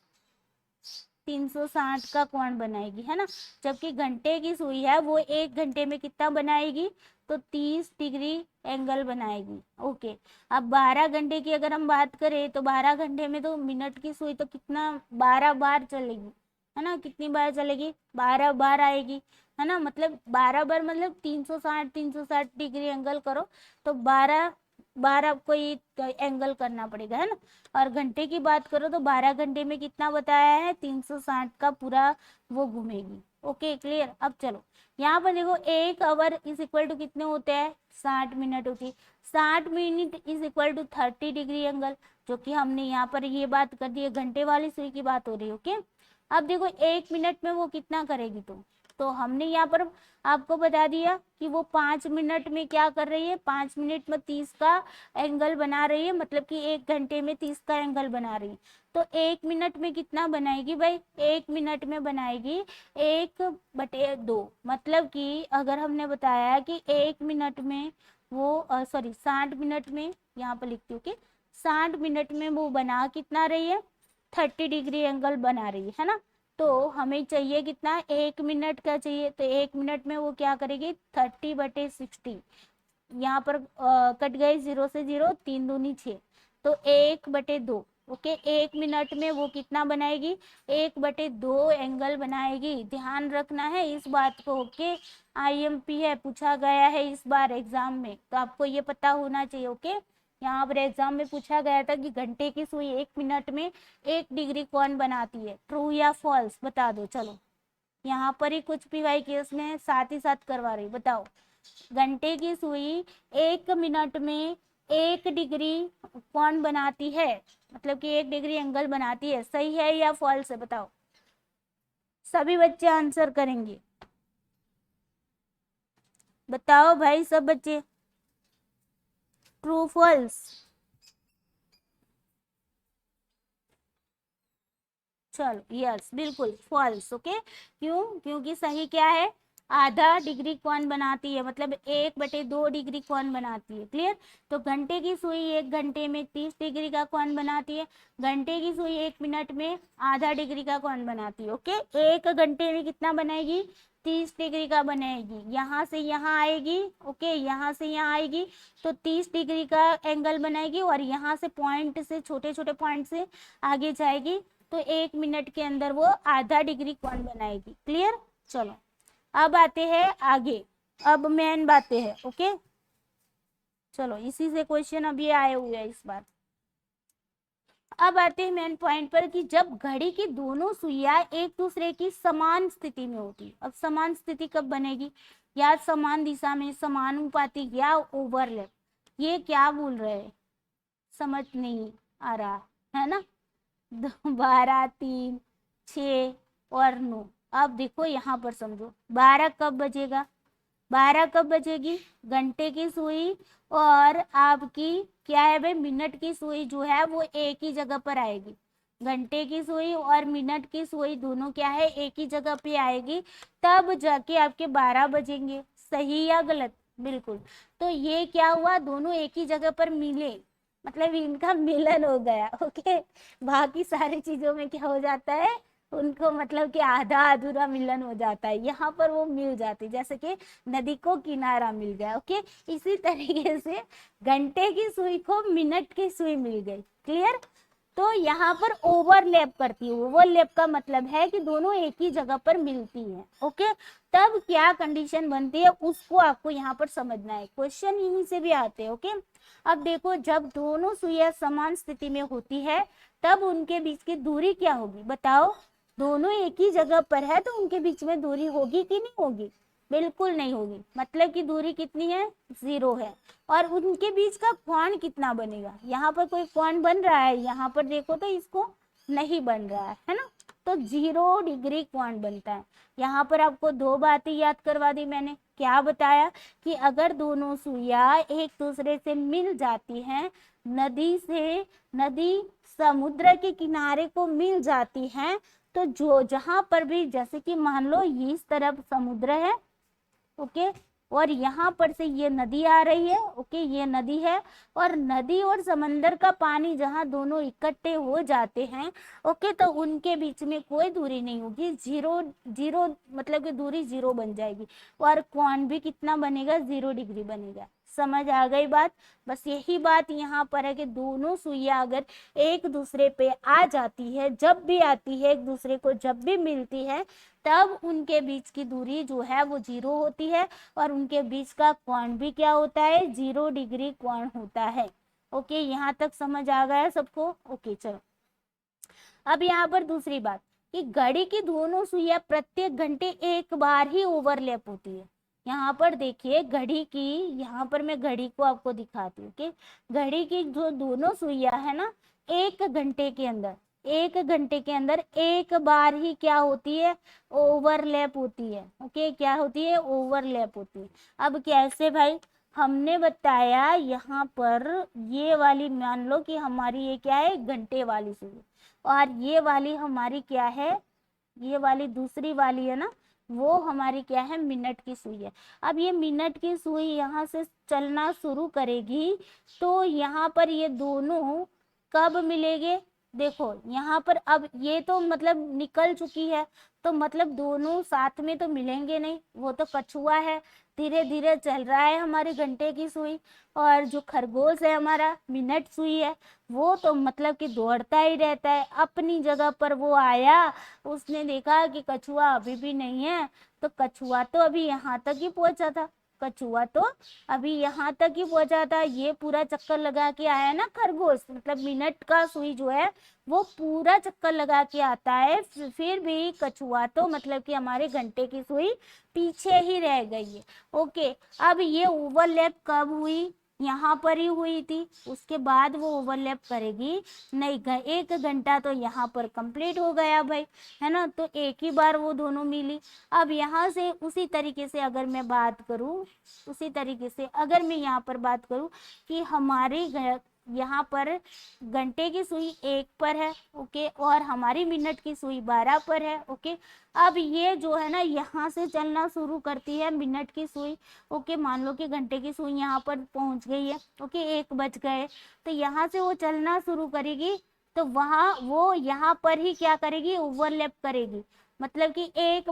360 का कोण बनाएगी, है ना। जबकि घंटे की सुई है वो 1 घंटे में कितना बनाएगी? तो 30 डिग्री एंगल बनाएगी। ओके, अब 12 घंटे की अगर हम बात करें तो 12 घंटे में तो मिनट की सुई तो कितना 12 बार चलेगी, है ना। कितनी बार चलेगी? 12 बार आएगी, है ना। मतलब 12 बार मतलब 360 डिग्री एंगल करो तो 12 बार आपको ये एंगल करना पड़ेगा, है ना। और घंटे की बात करो तो 12 घंटे में कितना बताया है? 360 का पूरा वो घूमेगी। Okay clear. अब चलो यहाँ पर देखो 1 आवर इज इक्वल टू कितने होते हैं? 60 मिनट होती है। 60 minute is equal to 30 degree angle, जो कि हमने यहाँ पर ये बात कर दी है, घंटे वाली सुई की बात हो रही है। ओके, अब देखो 1 मिनट में वो कितना करेगी? तो हमने यहाँ पर आपको बता दिया कि वो 5 मिनट में क्या कर रही है? 5 मिनट में 30 का एंगल बना रही है, मतलब कि 1 घंटे में 30 का एंगल बना रही है। तो 1 मिनट में कितना बनाएगी भाई? 1 मिनट में बनाएगी 1/2। मतलब कि अगर हमने बताया कि 1 मिनट में वो 60 मिनट में, यहाँ पर लिखती हूँ कि 60 मिनट में वो बना कितना रही है? 30 डिग्री एंगल बना रही है ना। तो हमें चाहिए कितना? 1 मिनट का चाहिए। तो 1 मिनट में वो क्या करेगी? 30/60। यहाँ पर कट गए 0 से 0, 3 दूनी 6, तो 1/2। ओके, 1 मिनट में वो कितना बनाएगी? 1/2 एंगल बनाएगी। ध्यान रखना है इस बात को। ओके, IMP है, पूछा गया है इस बार एग्जाम में, तो आपको ये पता होना चाहिए। ओके, यहाँ पर एग्जाम में पूछा गया था कि घंटे की सुई 1 मिनट में 1 डिग्री कौन बनाती है? ट्रू या फॉल्स बता दो। चलो यहाँ पर ही कुछ PY केस में साथ ही साथ करवा रही, बताओ घंटे की सुई 1 मिनट में 1 डिग्री कौन बनाती है? मतलब कि 1 डिग्री एंगल बनाती है। सही है या फॉल्स है? बताओ, सभी बच्चे आंसर करेंगे। बताओ भाई सब बच्चे, ट्रू फॉल्स? चलो यस बिल्कुल फॉल्स। ओके, क्यों? क्योंकि सही क्या है? आधा डिग्री कौन बनाती है, मतलब 1/2 डिग्री कौन बनाती है। क्लियर। तो घंटे की सुई 1 घंटे में 30 डिग्री का कौन बनाती है? घंटे की सुई 1 मिनट में आधा डिग्री का कौन बनाती है? ओके, 1 घंटे में कितना बनाएगी? 30 डिग्री का बनाएगी। यहाँ से यहाँ आएगी, ओके, यहाँ से यहाँ आएगी तो 30 डिग्री का एंगल बनाएगी, और यहाँ से पॉइंट से, छोटे छोटे पॉइंट से आगे जाएगी तो 1 मिनट के अंदर वो आधा डिग्री कौन बनाएगी। क्लियर। चलो अब आते हैं आगे, अब मेन बातें हैं। ओके, चलो इसी से क्वेश्चन अब ये आए हुए हैं इस बार। अब आते हैं मेन पॉइंट पर कि जब घड़ी की दोनों सुइयां एक दूसरे की समान स्थिति में होती, अब समान स्थिति कब बनेगी? या समान दिशा में, समानुपाती या ओवरलैप। ये क्या बोल रहे हैं? समझ नहीं आ रहा है ना। 12, 3, 6 और 9। अब देखो यहाँ पर समझो 12 कब बजेगा? 12 कब बजेगी? घंटे की सुई और आपकी क्या है भाई, मिनट की सुई जो है वो एक ही जगह पर आएगी। घंटे की सुई और मिनट की सुई दोनों क्या है, एक ही जगह पे आएगी, तब जाके आपके 12 बजेंगे। सही या गलत? बिल्कुल। तो ये क्या हुआ, दोनों एक ही जगह पर मिले, मतलब इनका मिलन हो गया। ओके, बाकी सारी चीजों में क्या हो जाता है, उनको मतलब कि आधा अधूरा मिलन हो जाता है, यहाँ पर वो मिल जाती, जैसे कि नदी को किनारा मिल गया। ओके, इसी तरीके से घंटे की सुई को मिनट की सुई मिल गई। क्लियर? तो यहाँ पर ओवरलैप करती है। ओवरलैप का मतलब है कि दोनों एक ही जगह पर मिलती है। ओके, तब क्या कंडीशन बनती है उसको आपको यहाँ पर समझना है, क्वेश्चन यहीं से भी आते हैं। ओके, अब देखो, जब दोनों सुइयां समान स्थिति में होती है तब उनके बीच की दूरी क्या होगी, बताओ। दोनों एक ही जगह पर है तो उनके बीच में दूरी होगी कि नहीं होगी? बिल्कुल नहीं होगी। मतलब कि दूरी कितनी है? 0 है। और उनके बीच का कोण कितना बनेगा? यहाँ पर कोई कोण बन रहा है? यहाँ पर देखो तो इसको नहीं बन रहा है ना, तो 0 डिग्री कोण बनता है। यहाँ पर आपको 2 बातें याद करवा दी मैंने। क्या बताया कि अगर दोनों सुइयां एक दूसरे से मिल जाती हैं, नदी समुद्र के किनारे को मिल जाती हैं, तो जो जहां पर भी, जैसे कि मान लो इस तरफ समुद्र है, ओके, और यहाँ पर से ये नदी आ रही है, ओके, ये नदी है, और नदी और समंदर का पानी जहाँ दोनों इकट्ठे हो जाते हैं, ओके, तो उनके बीच में कोई दूरी नहीं होगी। 0 मतलब कि दूरी 0 बन जाएगी, और कोण भी कितना बनेगा? 0 डिग्री बनेगा। समझ आ गई बात? बस यही बात यहाँ पर है कि दोनों सुइयां अगर एक दूसरे पे आ जाती है, जब भी आती है एक दूसरे को, जब भी मिलती है, तब उनके बीच की दूरी जो है वो 0 होती है, और उनके बीच का कोण भी क्या होता है? 0 डिग्री कोण होता है। ओके, यहाँ तक समझ आ गया सबको? ओके, चलो अब यहाँ पर दूसरी बात कि घड़ी की दोनों सुइयां प्रत्येक घंटे एक बार ही ओवरलैप होती है। यहाँ पर देखिए घड़ी की, यहाँ पर मैं घड़ी को आपको दिखाती हूँ कि घड़ी की जो दोनों सुइयां है ना, एक घंटे के अंदर एक बार ही क्या होती है? ओवरलैप होती है। ओके, क्या होती है? ओवरलैप होती है। अब कैसे भाई? हमने बताया यहाँ पर ये वाली, मान लो कि हमारी ये क्या है? घंटे वाली सुई, और ये वाली हमारी क्या है? ये वाली दूसरी वाली है ना, वो हमारी क्या है? मिनट की सुई है। अब ये मिनट की सुई यहाँ से चलना शुरू करेगी, तो यहाँ पर ये दोनों कब मिलेंगे? देखो यहाँ पर अब ये तो मतलब निकल चुकी है, तो मतलब दोनों साथ में तो मिलेंगे नहीं, वो तो कछुआ है, धीरे धीरे चल रहा है हमारे घंटे की सुई, और जो खरगोश है हमारा मिनट सुई है, वो तो मतलब कि दौड़ता ही रहता है अपनी जगह पर। वो आया, उसने देखा कि कछुआ अभी भी नहीं है, तो कछुआ तो अभी यहाँ तक ही पहुंचा था, कछुआ तो अभी यहाँ तक ही पहुंचा था, ये पूरा चक्कर लगा के आया ना खरगोश, मतलब मिनट का सुई जो है वो पूरा चक्कर लगा के आता है, फिर भी कछुआ तो मतलब कि हमारे घंटे की सुई पीछे ही रह गई है। ओके, अब ये ओवरलैप कब हुई? यहाँ पर ही हुई थी, उसके बाद वो ओवरलैप करेगी नहीं। 1 घंटा तो यहाँ पर कंप्लीट हो गया भाई, है ना, तो एक ही बार वो दोनों मिली। अब यहाँ से उसी तरीके से अगर मैं बात करूँ, यहाँ पर बात करूँ कि हमारे यहाँ पर घंटे की सुई 1 पर है, ओके, और हमारी मिनट की सुई 12 पर है। ओके, अब ये जो है ना यहाँ से चलना शुरू करती है मिनट की सुई। ओके, मान लो कि घंटे की सुई यहाँ पर पहुंच गई है, ओके, 1 बज गए, तो यहाँ से वो चलना शुरू करेगी, तो वहाँ वो यहाँ पर ही क्या करेगी? ओवरलैप करेगी। मतलब कि 1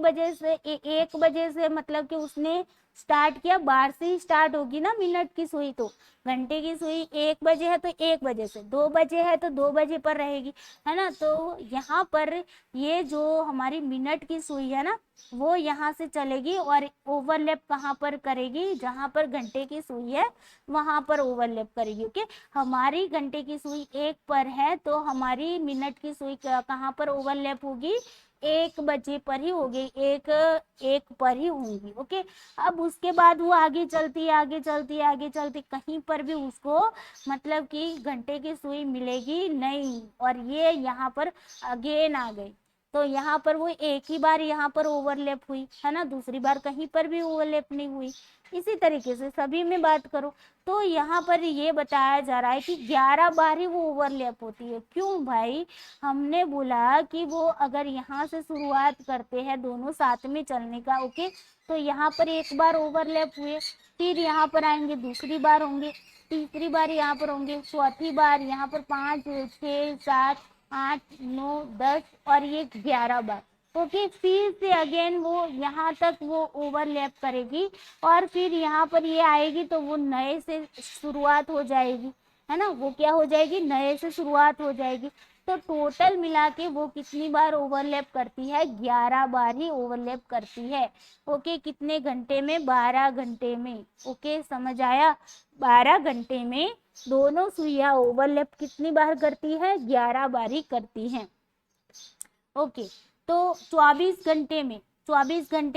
बजे से मतलब कि उसने स्टार्ट किया, 12 से ही स्टार्ट होगी ना मिनट की सुई, तो घंटे की सुई 1 बजे है तो 1 बजे से, 2 बजे है तो 2 बजे पर रहेगी, है ना। तो यहाँ पर ये जो हमारी मिनट की सुई है ना, वो यहाँ से चलेगी और ओवरलैप कहाँ पर करेगी? जहाँ पर घंटे की सुई है वहां पर ओवरलैप करेगी। ओके, हमारी घंटे की सुई 1 पर है तो हमारी मिनट की सुई कहाँ पर ओवरलैप होगी? 1 बजे पर ही होगी, एक पर ही होंगी। ओके, अब उसके बाद वो आगे चलती, कहीं पर भी उसको मतलब कि घंटे की सुई मिलेगी नहीं, और ये यहाँ पर अगेन आ गई, तो यहाँ पर वो एक ही बार यहाँ पर ओवरलैप हुई, है ना, दूसरी बार कहीं पर भी ओवरलैप नहीं हुई। इसी तरीके से सभी में बात करो तो यहाँ पर ये बताया जा रहा है कि 11 बार ही वो ओवरलैप होती है। क्यों भाई? हमने बोला कि वो अगर यहाँ से शुरुआत करते हैं दोनों साथ में चलने का, ओके, तो यहाँ पर 1 बार ओवरलैप हुए, फिर यहाँ पर आएंगे, दूसरी बार होंगे, तीसरी बार यहाँ पर होंगे, चौथी बार यहाँ पर 5, 6, 7, 8, 9, 10 और ये 11 बार। ओके, फिर से अगेन वो यहाँ तक वो ओवरलैप करेगी और फिर यहाँ पर ये आएगी तो वो नए से शुरुआत हो जाएगी, है ना, वो क्या हो जाएगी, नए से शुरुआत हो जाएगी। तो टोटल मिला के वो कितनी बार ओवरलैप करती है, 11 बार ही ओवरलैप करती है। ओके, कितने घंटे में, 12 घंटे में। ओके, समझ आया, 12 घंटे में दोनों सुइयां ओवरलैप कितनी बार करती है, 11 बार ही करती हैं। ओके, तो 24 घंटे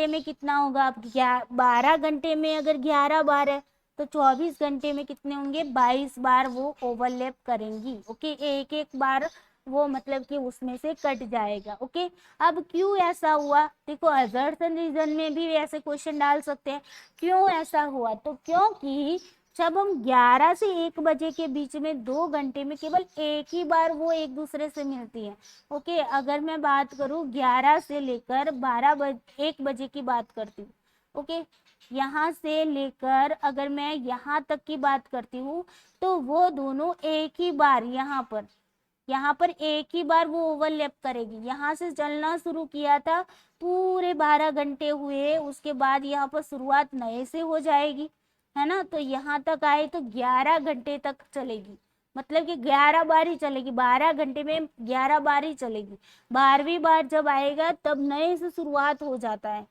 में कितना होगा, आप 12 घंटे में अगर 11 बार है तो 24 घंटे में कितने होंगे, 22 बार वो ओवरलैप करेंगी। ओके, एक एक बार वो मतलब कि उसमें से कट जाएगा। ओके, अब क्यों ऐसा हुआ, देखो असर्शन रीजन में भी ऐसे क्वेश्चन डाल सकते हैं, क्यों ऐसा हुआ, तो क्योंकि जब हम 11 से 1 बजे के बीच में 2 घंटे में केवल एक ही बार वो एक दूसरे से मिलती है। ओके, अगर मैं बात करूं 11 से लेकर 1 बजे की बात करती हूँ। ओके, यहाँ से लेकर अगर मैं यहाँ तक की बात करती हूँ तो वो दोनों एक ही बार यहाँ पर एक ही बार वो ओवरलैप करेगी। यहाँ से चलना शुरू किया था, पूरे 12 घंटे हुए, उसके बाद यहाँ पर शुरुआत नए से हो जाएगी, है ना, तो यहाँ तक आए तो 11 घंटे तक चलेगी, मतलब कि 11 बार ही चलेगी, 12 घंटे में 11 बार ही चलेगी। 12वीं बार जब आएगा तब नए से शुरुआत हो जाता है,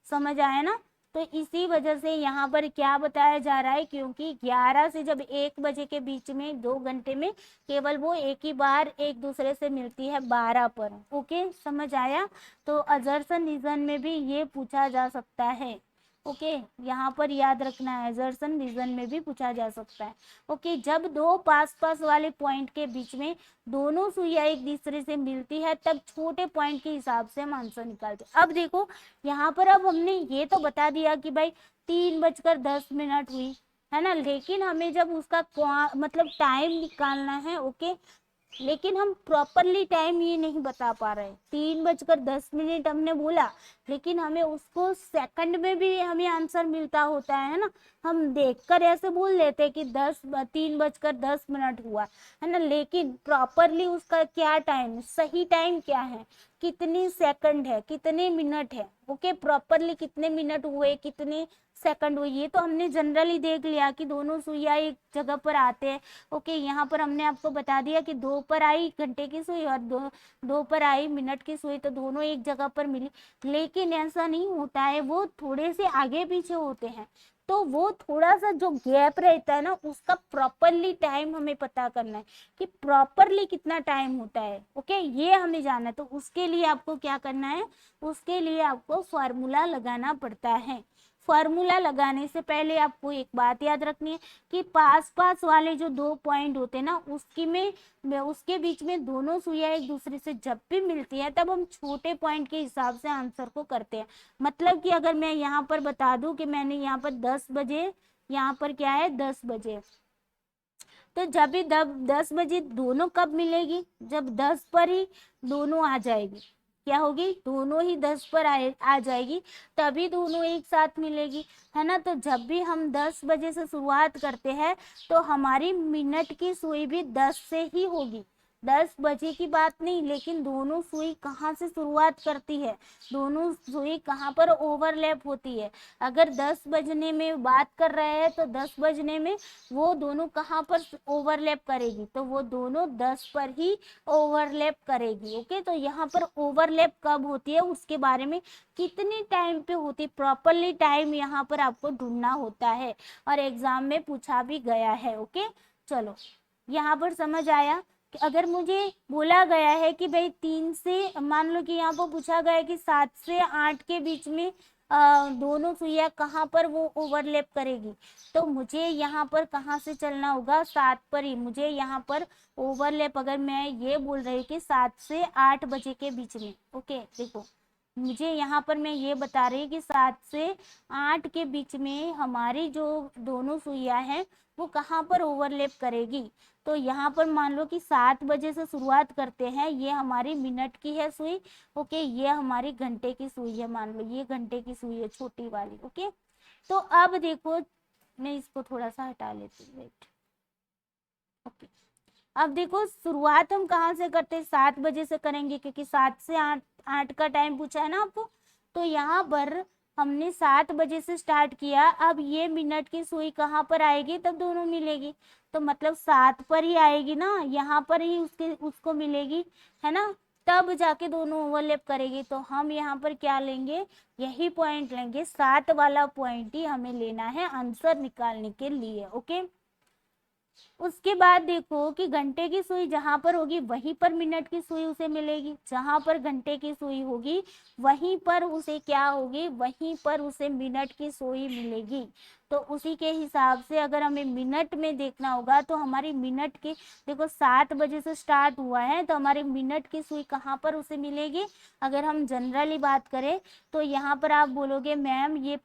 समझ आया ना। तो इसी वजह से यहाँ पर क्या बताया जा रहा है, क्योंकि 11 से जब 1 बजे के बीच में 2 घंटे में केवल वो एक ही बार एक दूसरे से मिलती है 12 पर। ओके, समझ आया, तो असर्शन रीजन में भी ये पूछा जा सकता है। ओके, यहाँ पर याद रखना है, असर्शन रीजन में भी पूछा जा सकता है। ओके, जब दो पास पास वाले पॉइंट के बीच में दोनों सुइयां एक दूसरे से मिलती है तब छोटे पॉइंट के हिसाब से हम आंसर निकालते हैं। अब देखो यहाँ पर अब हमने ये तो बता दिया कि भाई 3:10 हुई, है ना, लेकिन हमें जब उसका मतलब टाइम निकालना है। ओके, लेकिन हम प्रॉपरली टाइम ये नहीं बता पा रहे, 3:10 हमने बोला, लेकिन हमें उसको सेकंड में भी हमें आंसर मिलता होता है ना। हम देखकर ऐसे बोल देते कि 3:10 हुआ, है ना, लेकिन प्रॉपरली उसका क्या टाइम, सही टाइम क्या है, कितनी सेकंड है, कितने मिनट है। ओके, प्रॉपरली कितने मिनट हुए, कितने सेकंड हुए, ये तो हमने जनरली देख लिया कि दोनों सुइया एक जगह पर आते हैं। ओके, यहाँ पर हमने आपको बता दिया कि 2 पर आई घंटे की सुई और 2 पर आई मिनट की सुई, तो दोनों एक जगह पर मिली। लेकिन ऐसा नहीं होता है, वो थोड़े से आगे पीछे होते हैं, तो वो थोड़ा सा जो गैप रहता है ना, उसका प्रॉपरली टाइम हमें पता करना है कि प्रॉपरली कितना टाइम होता है। ओके, ये हमें जानना है, तो उसके लिए आपको क्या करना है, उसके लिए आपको फॉर्मूला लगाना पड़ता है। फॉर्मूला लगाने से पहले आपको एक बात याद रखनी है कि पास पास वाले जो 2 पॉइंट होते हैं ना, उसके बीच में दोनों सुइयां एक दूसरे से जब भी मिलती है तब हम छोटे पॉइंट के हिसाब से आंसर को करते हैं। मतलब कि अगर मैं यहाँ पर बता दूं कि मैंने यहाँ पर 10 बजे, यहाँ पर क्या है 10 बजे, तो जब भी 10 बजे दोनों कब मिलेगी, जब 10 पर ही दोनों आ जाएगी, क्या होगी, दोनों ही 10 पर आ जाएगी, तभी दोनों एक साथ मिलेगी, है ना। तो जब भी हम 10 बजे से शुरुआत करते हैं तो हमारी मिनट की सुई भी 10 से ही होगी, 10 बजे की बात नहीं, लेकिन दोनों सुई कहाँ से शुरुआत करती है, दोनों सुई कहाँ पर ओवरलैप होती है। अगर 10 बजने में बात कर रहे हैं तो 10 बजने में वो दोनों कहाँ पर ओवरलैप करेगी, तो वो दोनों 10 पर ही ओवरलैप करेगी। ओके, तो यहाँ पर ओवरलैप कब होती है, उसके बारे में कितनी टाइम पे होती है, प्रॉपरली टाइम यहाँ पर आपको ढूंढना होता है और एग्जाम में पूछा भी गया है। ओके, चलो यहाँ पर समझ आया कि अगर मुझे बोला गया है कि भाई 3 से, मान लो कि यहाँ पर पूछा गया है कि 7 से 8 के बीच में दोनों सुइयां कहाँ पर वो ओवरलैप करेगी, तो मुझे यहाँ पर कहाँ से चलना होगा, 7 पर ही मुझे यहाँ पर ओवरलैप, अगर मैं ये बोल रही कि 7 से 8 बजे के बीच में। ओके, देखो मुझे यहाँ पर मैं ये बता रही कि 7 से 8 के बीच में हमारी जो दोनों सुइयां हैं वो कहाँ पर ओवरलैप करेगी, तो यहाँ पर मान लो कि 7 बजे से शुरुआत करते हैं, ये हमारी मिनट की है सुई। ओके, ये हमारी घंटे की सुई है, मान लो ये घंटे की सुई है छोटी वाली। ओके, तो अब देखो मैं इसको थोड़ा सा हटा लेती हूँ, वेट। ओके, अब देखो शुरुआत हम कहाँ से करते हैं, 7 बजे से करेंगे क्योंकि 7 से 8 का टाइम पूछा है ना आपको। तो यहाँ पर हमने 7 बजे से स्टार्ट किया। अब ये मिनट की सुई कहाँ पर आएगी, तब दोनों मिलेगी। तो मतलब 7 पर ही आएगी ना, यहाँ पर ही उसको मिलेगी, है ना, तब जाके दोनों ओवरलैप करेगी। तो हम यहाँ पर क्या लेंगे, यही पॉइंट लेंगे, 7 वाला पॉइंट ही हमें लेना है आंसर निकालने के लिए। ओके, उसके बाद देखो कि घंटे की सुई जहां पर होगी वहीं पर मिनट की सुई उसे मिलेगी, जहां पर घंटे की सुई होगी वहीं पर उसे क्या होगी, वहीं पर उसे मिनट की सुई मिलेगी। तो उसी के हिसाब से अगर हमें मिनट में देखना होगा तो हमारी मिनट की, देखो 7 बजे से स्टार्ट हुआ है तो हमारी मिनट की सुई कहाँ पर उसे मिलेगी। अगर हम जनरली बात करें तो यहाँ पर आप बोलोगे मैम ये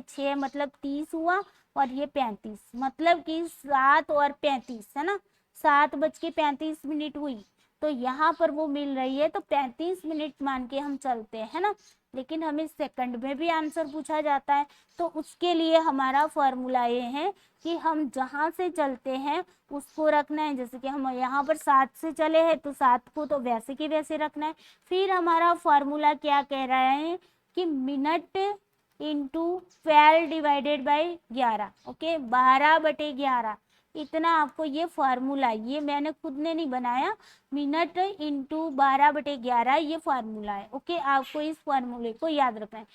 6 मतलब 30 हुआ और ये 35, मतलब कि 7 और 35, है ना, 7:35 हुई। तो यहाँ पर वो मिल रही है, तो 35 मिनट मान के हम चलते हैं, है ना। लेकिन हमें सेकंड में भी आंसर पूछा जाता है, तो उसके लिए हमारा फॉर्मूला ये है कि हम जहाँ से चलते हैं उसको रखना है। जैसे कि हम यहाँ पर 7 से चले हैं तो 7 को तो वैसे की वैसे रखना है। फिर हमारा फॉर्मूला क्या कह रहा है कि minute into 12 divided by 11। Okay, 12/11, इतना आपको ये फार्मूला, ये मैंने खुद ने नहीं बनाया, मिनट इंटू 12/11 ये फार्मूला है। ओके, आपको इस फार्मूले को याद रखना है।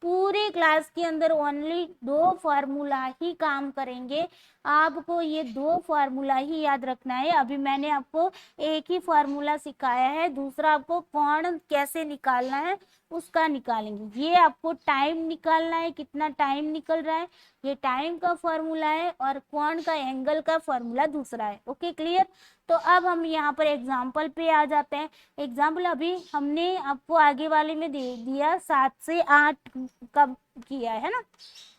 पूरे क्लास के अंदर ओनली 2 फार्मूला ही काम करेंगे, आपको ये 2 फार्मूला ही याद रखना है। अभी मैंने आपको एक ही फार्मूला सिखाया है, दूसरा आपको कोण कैसे निकालना है उसका निकालेंगे। ये आपको टाइम निकालना है, कितना टाइम निकल रहा है, ये टाइम का फॉर्मूला है, और कोण का, एंगल का फॉर्मूला दूसरा है। Okay, clear. तो अब हम यहाँ पर एग्जाम्पल पे आ जाते हैं। एग्जाम्पल अभी हमने आपको आगे वाले में दे दिया, 7 से 8 कब किया है ना,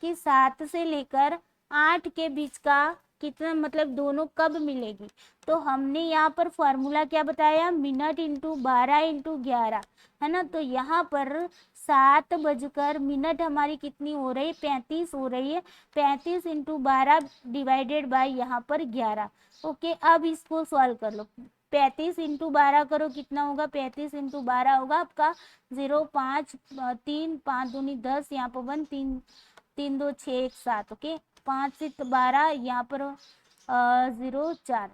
कि 7 से लेकर 8 के बीच का कितना, मतलब दोनों कब मिलेगी। तो हमने यहाँ पर फॉर्मूला क्या बताया, मिनट इंटू 12/11, है ना। तो यहाँ पर 7 बजकर मिनट हमारी कितनी हो रही, 35 हो रही है। 35 इंटू 12 डिवाइडेड बाई यहाँ पर 11। ओके, अब इसको सॉल्व कर लो। 35 इंटू 12 करो, कितना होगा, 35 इंटू 12 होगा आपका 0, 5, 3, 5 दूनी 10, यहाँ पर 1, 3, 3, 2, 6, 1, 7। ओके, 5 से 12 यहाँ पर 0, 4,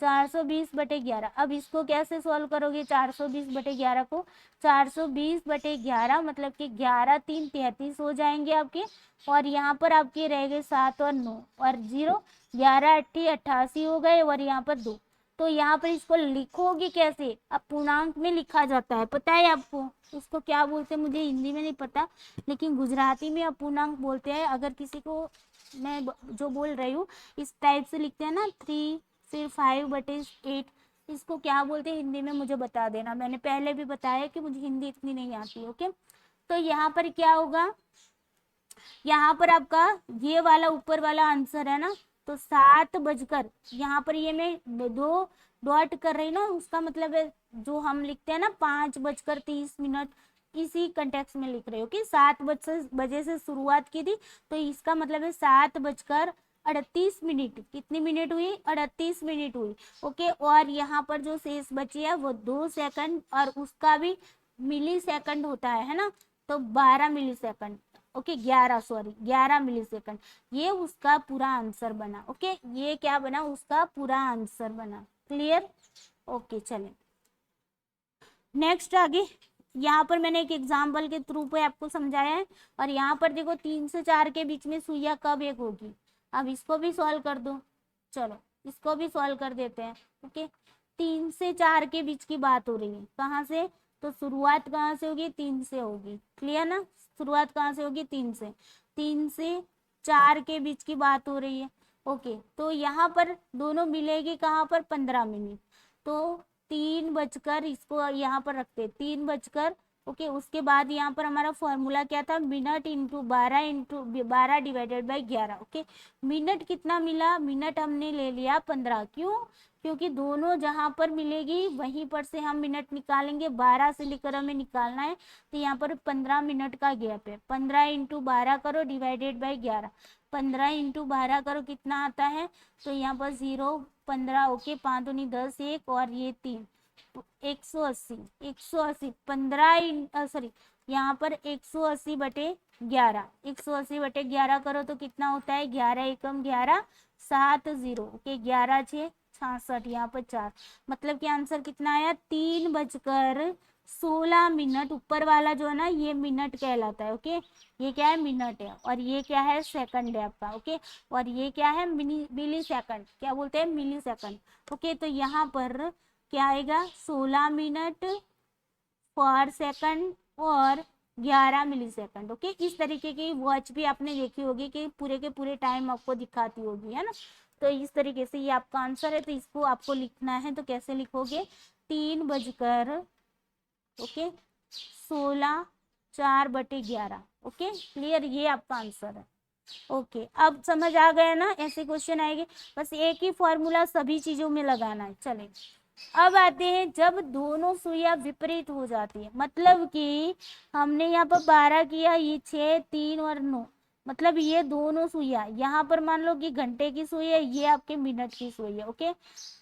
420/11। अब इसको कैसे सॉल्व करोगे, 420/11 को, 420/11 मतलब कि 11 3 33 हो जाएंगे आपके, और यहाँ पर आपके रह गए 7 और 9 और 0, 11 8 88 हो गए, और यहाँ पर 2। तो यहाँ पर इसको लिखोगे कैसे, अब पूर्णांक में लिखा जाता है, पता है आपको उसको क्या बोलते हैं, मुझे हिंदी में नहीं पता, लेकिन गुजराती में अपूर्णांक बोलते हैं। अगर किसी को मैं जो बोल रही हूँ इस टाइप से लिखते हैं ना, 3 फिर 5/8, इसको क्या बोलते हैं हिंदी में मुझे बता देना। मैंने पहले भी बताया कि मुझे हिंदी इतनी नहीं आती। ओके, तो यहाँ पर क्या होगा, यहाँ पर आपका ये वाला ऊपर वाला आंसर है ना, तो 7 बजकर, यहाँ पर ये मैं 2 डॉट कर रही ना, उसका मतलब है जो हम लिखते हैं ना 5:30, इसी कंटेक्स्ट में लिख रहे हो कि 7 बजे से शुरुआत की थी, तो इसका मतलब है 7:38। कितनी मिनट हुई, 38 मिनट हुई। ओके, और यहाँ पर जो शेष बची है वो 2 सेकंड, और उसका भी मिली सेकंड होता है ना, तो 12 मिली सेकंड। ओके, 11 मिली सेकंड, ये उसका पूरा आंसर बना। ओके, ये क्या बना, उसका पूरा आंसर बना। क्लियर। ओके, चलें नेक्स्ट आगे। यहाँ पर मैंने एक एग्जाम्पल के थ्रू पे आपको समझाया है, और यहाँ पर देखो 3 से 4 के बीच में सुइया कब एक होगी। अब इसको भी सॉल्व कर दो, चलो इसको भी सॉल्व कर देते हैं। ओके, 3 से 4 के बीच की बात हो रही है, कहाँ से, तो शुरुआत कहाँ से होगी, 3 से होगी। क्लियर ना, शुरुआत कहाँ से होगी, 3 से। 3 से 4 के बीच की बात हो रही है। ओके, तो यहाँ पर दोनों मिलेगी कहाँ पर, 15 मिनट। तो 3 बजकर, इसको यहाँ पर रखते 3 बजकर। ओके, उसके बाद यहाँ पर हमारा फॉर्मूला क्या था, minute into 12 divided by 11। Okay, minute कितना मिला, मिनट हमने ले लिया 15। क्यों, क्योंकि दोनों जहां पर मिलेगी वहीं पर से हम मिनट निकालेंगे, 12 से लेकर हमें निकालना है, तो यहाँ पर 15 मिनट का गैप है। 15 इंटू 12 करो डिवाइडेड बाई 11, 15 इंटू 12 करो, कितना आता है, तो यहाँ पर 0, 15, ओके 5 दूनी 10, 1 और ये 3, 180, 180 15 सॉरी यहाँ पर 180/11, 180/11 करो तो कितना होता है, 11 एकम 11, 7 0, ओके 11 6 66, यहाँ पर 4, मतलब कि आंसर कितना आया, 3:16। ऊपर वाला जो है ना ये मिनट कहलाता है, ओके ये क्या है, मिनट है, और ये क्या है, सेकंड है आपका, ओके और ये क्या है, मिली सेकंड, क्या बोलते हैं, मिली सेकंड, ओके तो यहाँ पर क्या आएगा, 16 मिनट पर सेकंड और 11 मिली सेकंड, ओके इस तरीके की वॉच भी आपने देखी होगी कि पूरे के पूरे टाइम आपको दिखाती होगी, है ना। तो इस तरीके से ये आपका आंसर है, तो इसको आपको लिखना है, तो कैसे लिखोगे, 3 ओके 16 4/11, ओके क्लियर, ये आपका आंसर है। ओके अब समझ आ गया ना, ऐसे क्वेश्चन आएंगे, बस एक ही फॉर्मूला सभी चीजों में लगाना है। चले अब आते हैं जब दोनों सुइयां विपरीत हो जाती है, मतलब कि हमने यहाँ पर 12 किया, ये 6 3 और 9, मतलब ये दोनों सुइयां, यहाँ पर मान लो कि घंटे की सुई है, ये आपके मिनट की सुई है, ओके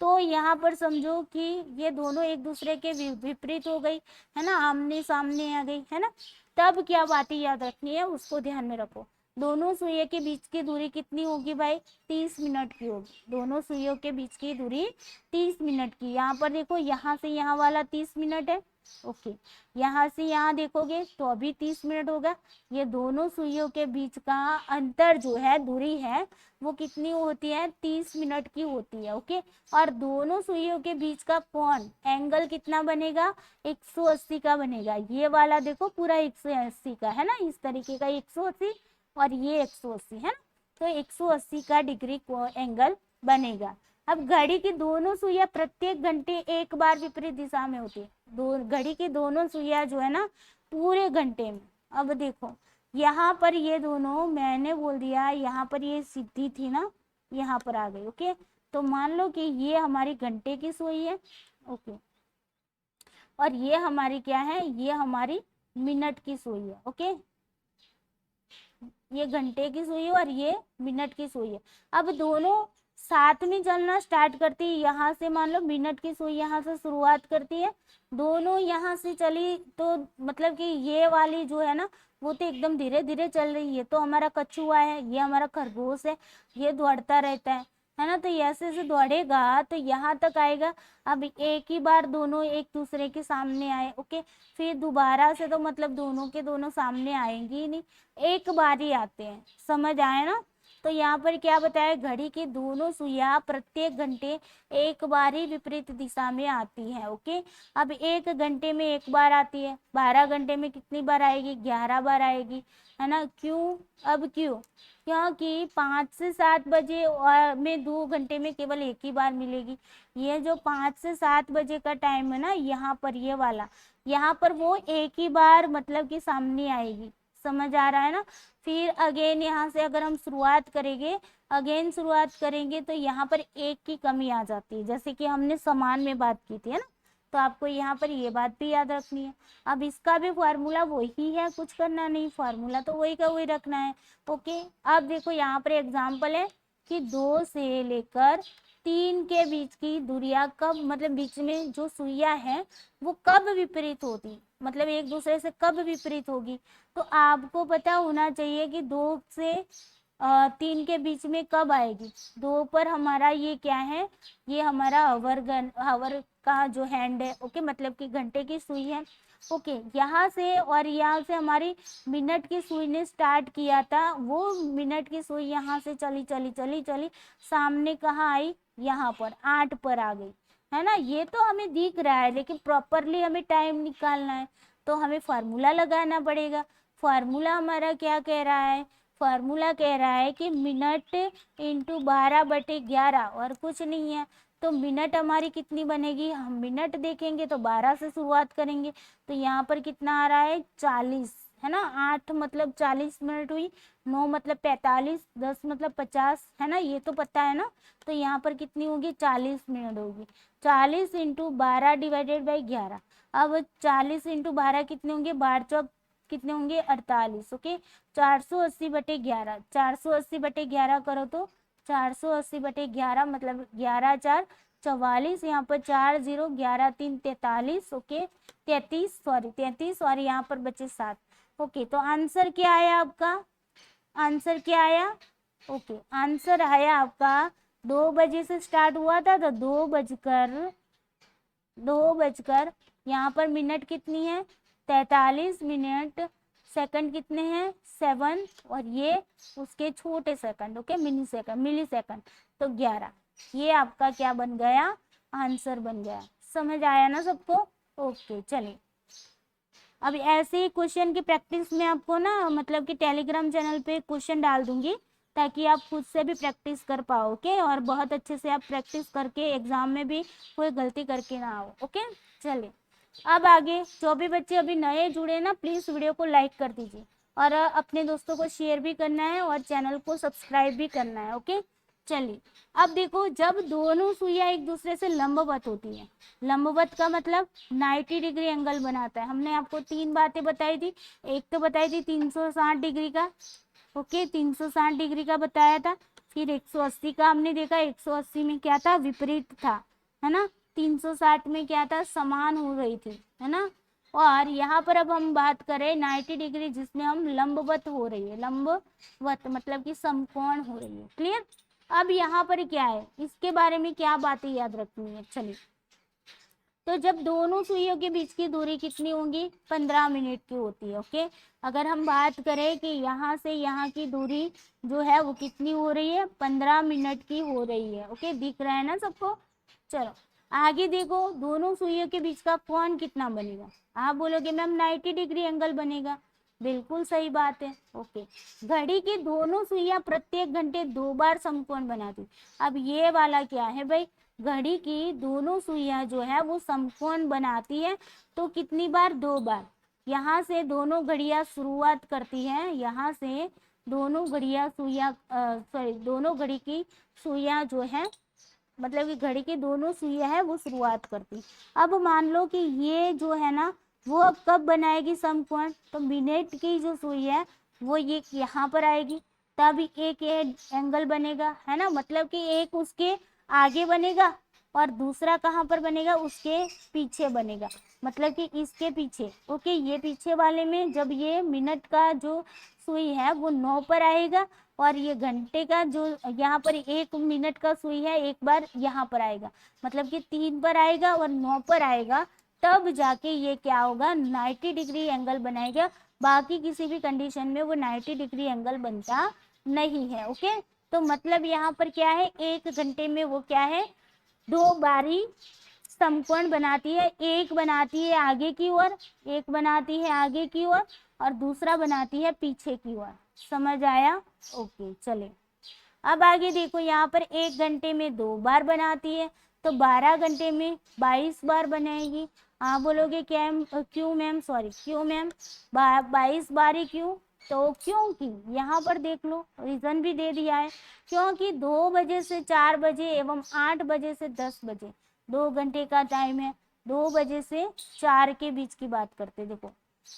तो यहाँ पर समझो कि ये दोनों एक दूसरे के विपरीत हो गई, है ना, आमने सामने आ गई, है ना। तब क्या बातें याद रखनी है उसको ध्यान में रखो, दोनों सुइयों के बीच की दूरी कितनी होगी भाई, 30 मिनट की होगी, दोनों सुइयों के बीच की दूरी 30 मिनट की। यहाँ पर देखो, यहाँ से यहाँ वाला 30 मिनट है, ओके यहाँ से यहाँ देखोगे तो अभी 30 मिनट होगा। ये दोनों सुइयों के बीच का अंतर जो है, दूरी है, वो कितनी होती है, 30 मिनट की होती है, ओके और दोनों सुइयों के बीच का कोण, एंगल कितना बनेगा, 180 का बनेगा। ये वाला देखो पूरा 180 का है ना, इस तरीके का 180 और ये 180 है ना, तो 180 का डिग्री एंगल बनेगा। अब घड़ी की दोनों सुइयां प्रत्येक घंटे एक बार विपरीत दिशा में होती है, घड़ी की दोनों सुइयां जो है ना पूरे घंटे में। अब देखो यहाँ पर ये दोनों मैंने बोल दिया, यहाँ पर ये सीधी थी ना, यहाँ पर आ गई, ओके तो मान लो कि ये हमारी घंटे की सुई है, ओके और ये हमारी क्या है, ये हमारी मिनट की सुई है, ओके ये घंटे की सुई है और ये मिनट की सुई है। अब दोनों साथ में चलना स्टार्ट करती है, यहाँ से मान लो मिनट की सुई यहाँ से शुरुआत करती है, दोनों यहाँ से चली तो मतलब कि ये वाली जो है ना वो तो एकदम धीरे धीरे चल रही है, तो हमारा कछुआ है, ये हमारा खरगोश है, ये दौड़ता रहता है ना, तो ऐसे ऐसे दौड़ेगा तो यहाँ तक आएगा। अब एक ही बार दोनों एक दूसरे के सामने आए, ओके फिर दोबारा से तो मतलब दोनों के दोनों सामने आएंगे ही नहीं, एक बार ही आते हैं, समझ आए ना। तो यहाँ पर क्या बताया, घड़ी की दोनों सुइयां प्रत्येक घंटे एक बार ही विपरीत दिशा में आती है, ओके अब एक घंटे में एक बार आती है, 12 घंटे में कितनी बार आएगी, 11 बार आएगी, है ना। क्यों, अब क्यों, क्योंकि 5 से 7 बजे और में 2 घंटे में केवल एक ही बार मिलेगी। ये जो 5 से 7 बजे का टाइम है ना, यहाँ पर ये वाला, यहाँ पर वो एक ही बार मतलब कि सामने आएगी, समझ आ रहा है ना। फिर अगेन यहाँ से अगर हम शुरुआत करेंगे, अगेन शुरुआत करेंगे तो यहाँ पर एक की कमी आ जाती है, जैसे कि हमने समान में बात की थी, है ना, तो आपको यहाँ पर ये बात भी याद रखनी है। अब इसका भी फार्मूला वही है, कुछ करना नहीं, फार्मूला तो वही का वही रखना है, ओके। अब देखो यहाँ पर एग्जाम्पल है कि 2 से लेकर 3 के बीच की दूरियां कब, मतलब बीच में जो सुइयां है वो कब विपरीत होती, मतलब एक दूसरे से कब विपरीत होगी। तो आपको पता होना चाहिए कि 2 से 3 के बीच में कब आएगी, 2 पर हमारा ये क्या है, ये हमारा हवर का जो हैंड है, ओके मतलब कि घंटे की सुई है, ओके यहाँ से और यहाँ से हमारी मिनट की सुई ने स्टार्ट किया था, वो मिनट की सुई यहाँ से चली चली चली चली सामने कहाँ आई, यहाँ पर 8 पर आ गई, है ना। ये तो हमें दिख रहा है, लेकिन प्रॉपरली हमें टाइम निकालना है तो हमें फार्मूला लगाना पड़ेगा। फार्मूला हमारा क्या कह रहा है, फार्मूला कह रहा है कि मिनट इंटू 12/11 और कुछ नहीं है। तो मिनट हमारी कितनी बनेगी, हम मिनट देखेंगे तो 12 से शुरुआत करेंगे, तो यहाँ पर कितना आ रहा है 40, है ना। 8 मतलब 40 मिनट हुई, 9 मतलब 45, 10 मतलब 50, है ना, ये तो पता है ना। तो यहाँ पर कितनी होगी 40 मिनट होगी, 40 इंटू 12 डिवाइडेड बाई 11। अब 40 इंटू 12 कितने होंगे, 12 चौक कितने होंगे 48, ओके 480/11, 480/11 करो तो 480/11 मतलब 11 4 44, यहाँ पर 4 0 11 3 43, ओके 33 और यहाँ पर बचे 7। ओके, तो आंसर क्या आया आपका? आंसर क्या आया? ओके, आंसर आया आपका 2 बजे से स्टार्ट हुआ था तो 2 बजकर यहाँ पर मिनट कितनी है? 43 मिनट। सेकंड कितने हैं? 7 और ये उसके छोटे सेकंड, ओके मिली सेकंड तो 11। ये आपका क्या बन गया? आंसर बन गया। समझ आया ना सबको? ओके चलिए, अब ऐसे ही क्वेश्चन की प्रैक्टिस में आपको ना मतलब कि टेलीग्राम चैनल पे क्वेश्चन डाल दूंगी ताकि आप खुद से भी प्रैक्टिस कर पाओ, ओके, और बहुत अच्छे से आप प्रैक्टिस करके एग्जाम में भी कोई गलती करके ना आओ, ओके। चलिए, अब आगे जो भी बच्चे अभी नए जुड़े ना प्लीज वीडियो को लाइक कर दीजिए और अपने दोस्तों को शेयर भी करना है और चैनल को सब्सक्राइब भी करना है, ओके। चलिए, अब देखो, जब दोनों सुइयां एक दूसरे से लंबवत होती हैं, लंबवत का मतलब 90 डिग्री एंगल बनाता है। हमने आपको 3 बातें बताई थी। एक तो बताई थी 360 डिग्री का, ओके 360 डिग्री का बताया था। फिर 180 का हमने देखा, 180 में क्या था? विपरीत था, है ना। 360 में क्या था? समान हो रही थी, है ना। और यहाँ पर अब हम बात करें 90 डिग्री जिसमें हम लंबवत हो रही है, लंबवत मतलब कि समकोण हो रही है। क्लियर? अब यहाँ पर क्या है, इसके बारे में क्या बातें याद रखनी है? चलिए, तो जब दोनों सुइयों के बीच की दूरी कितनी होगी? 15 मिनट की होती है, ओके। अगर हम बात करें कि यहाँ से यहाँ की दूरी जो है वो कितनी हो रही है? 15 मिनट की हो रही है, ओके। दिख रहा है ना सबको? चलो आगे देखो, दोनों सुइयों के बीच का कोण कितना बनेगा? आप बोलोगे मैम 90 डिग्री एंगल बनेगा। बिल्कुल सही बात है, ओके। घड़ी की दोनों सुइयां प्रत्येक घंटे 2 बार समकोण बनाती। अब ये वाला क्या है भाई? घड़ी की दोनों सुइयां जो है वो समकोण बनाती है तो कितनी बार? 2 बार। यहाँ से दोनों घड़ियां शुरुआत करती हैं, यहाँ से दोनों घड़ियां सुइयां दोनों घड़ी की सुइयां जो है मतलब कि घड़ी की दोनों सुइयां है वो शुरुआत करती। अब मान लो कि ये जो है ना वो अब कब बनाएगी समकोण? तो मिनट की जो सुई है वो ये यहाँ पर आएगी, तब एक एंगल बनेगा, है ना। मतलब कि एक उसके आगे बनेगा और दूसरा कहाँ पर बनेगा? उसके पीछे बनेगा, मतलब कि इसके पीछे, ओके। ये पीछे वाले में जब ये मिनट का जो सुई है वो 9 पर आएगा और ये घंटे का जो यहाँ पर 1 मिनट का सुई है एक बार यहाँ पर आएगा, मतलब कि 3 पर आएगा और 9 पर आएगा, तब जाके ये क्या होगा? 90 डिग्री एंगल बनाएगा। बाकी किसी भी कंडीशन में वो 90 डिग्री एंगल बनता नहीं है, ओके। तो मतलब यहाँ पर क्या है? 1 घंटे में वो क्या है? 2 बारी समकोण बनाती है। एक बनाती है आगे की ओर, एक बनाती है आगे की ओर और दूसरा बनाती है पीछे की ओर। समझ आया? ओके चले, अब आगे देखो, यहाँ पर 1 घंटे में 2 बार बनाती है तो 12 घंटे में 22 बार बनाएगी। हाँ बोलोगे क्या क्यों मैम? सॉरी क्यों मैम 22 बार ही क्यों? तो क्योंकि यहाँ पर देख लो, रीजन भी दे दिया है, क्योंकि 2 बजे से 4 बजे एवं 8 बजे से 10 बजे 2 घंटे का टाइम है। 2 बजे से 4 के बीच की बात करते, देखो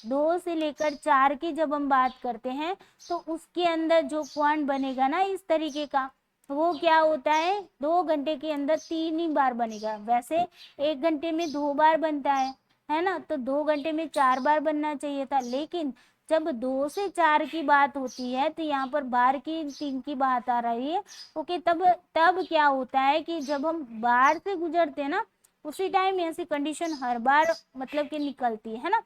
2 से लेकर 4 की जब हम बात करते हैं तो उसके अंदर जो कोण बनेगा ना इस तरीके का, वो क्या होता है? 2 घंटे के अंदर 3 ही बार बनेगा। वैसे 1 घंटे में 2 बार बनता है ना, तो 2 घंटे में 4 बार बनना चाहिए था, लेकिन जब 2 से 4 की बात होती है तो यहाँ पर बार की 3 की बात आ रही है, ओके। तब क्या होता है कि जब हम बाहर से गुजरते हैं ना उसी टाइम ऐसी कंडीशन हर बार मतलब कि निकलती है ना।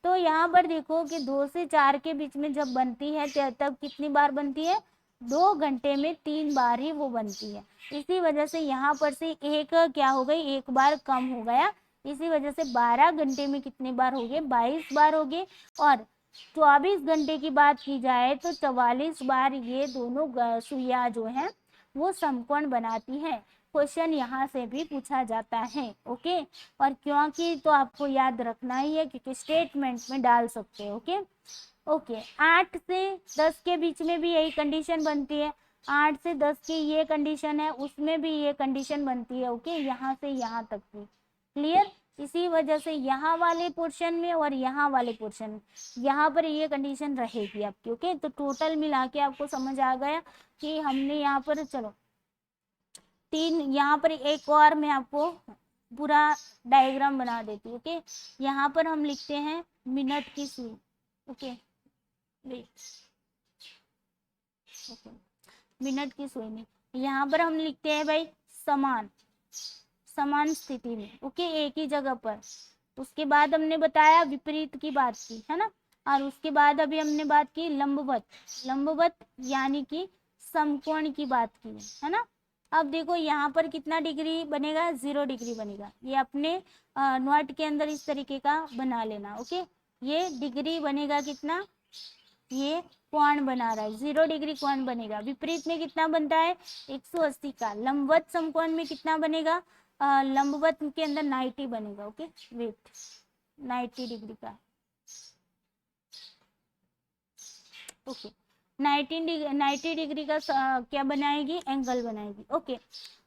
तो यहाँ पर देखो कि 2 से 4 के बीच में जब बनती है तब कितनी बार बनती है? 2 घंटे में 3 बार ही वो बनती है। इसी वजह से यहाँ पर से एक क्या हो गई? 1 बार कम हो गया। इसी वजह से 12 घंटे में कितने बार हो गए? 22 बार हो गए। और 24 घंटे की बात की जाए तो 44 बार ये दोनों सुइयां जो है वो समकोण बनाती है। क्वेश्चन यहाँ से भी पूछा जाता है, ओके। और क्योंकि तो आपको याद रखना ही है क्योंकि स्टेटमेंट में डाल सकते हैं, ओके। ओके 8 से 10 के बीच में भी यही कंडीशन बनती है। 8 से 10 की ये कंडीशन है, उसमें भी ये कंडीशन बनती है, ओके। यहाँ से यहाँ तक की क्लियर। इसी वजह से यहाँ वाले पोर्शन में और यहाँ वाले पोर्शन में यहाँ पर ये कंडीशन रहेगी आपकी, ओके। तो टोटल मिला के आपको समझ आ गया कि हमने यहाँ पर, चलो 3 यहाँ पर एक और मैं आपको पूरा डायग्राम बना देती हूँ। ओके, यहाँ पर हम लिखते हैं मिनट की सुई। ओके, ओके, मिनट की सुई में यहाँ पर हम लिखते हैं भाई समान, समान स्थिति में। ओके, एक ही जगह पर। उसके बाद हमने बताया विपरीत की बात की है ना, और उसके बाद अभी हमने बात की लंबवत, लंबवत यानी कि समकोण की बात की है ना। अब देखो यहाँ पर कितना डिग्री बनेगा, 0 डिग्री बनेगा। ये अपने नोट के अंदर इस तरीके का बना लेना। ओके, ये डिग्री बनेगा कितना, ये कोण बना रहा है 0 डिग्री कोण बनेगा। विपरीत में कितना बनता है 180 का। लंबवत समकोण में कितना बनेगा, लंबवत के अंदर 90 बनेगा। ओके, वेट 90 डिग्री का। ओके, 90 डिग्री का क्या बनाएगी, एंगल बनाएगी। ओके,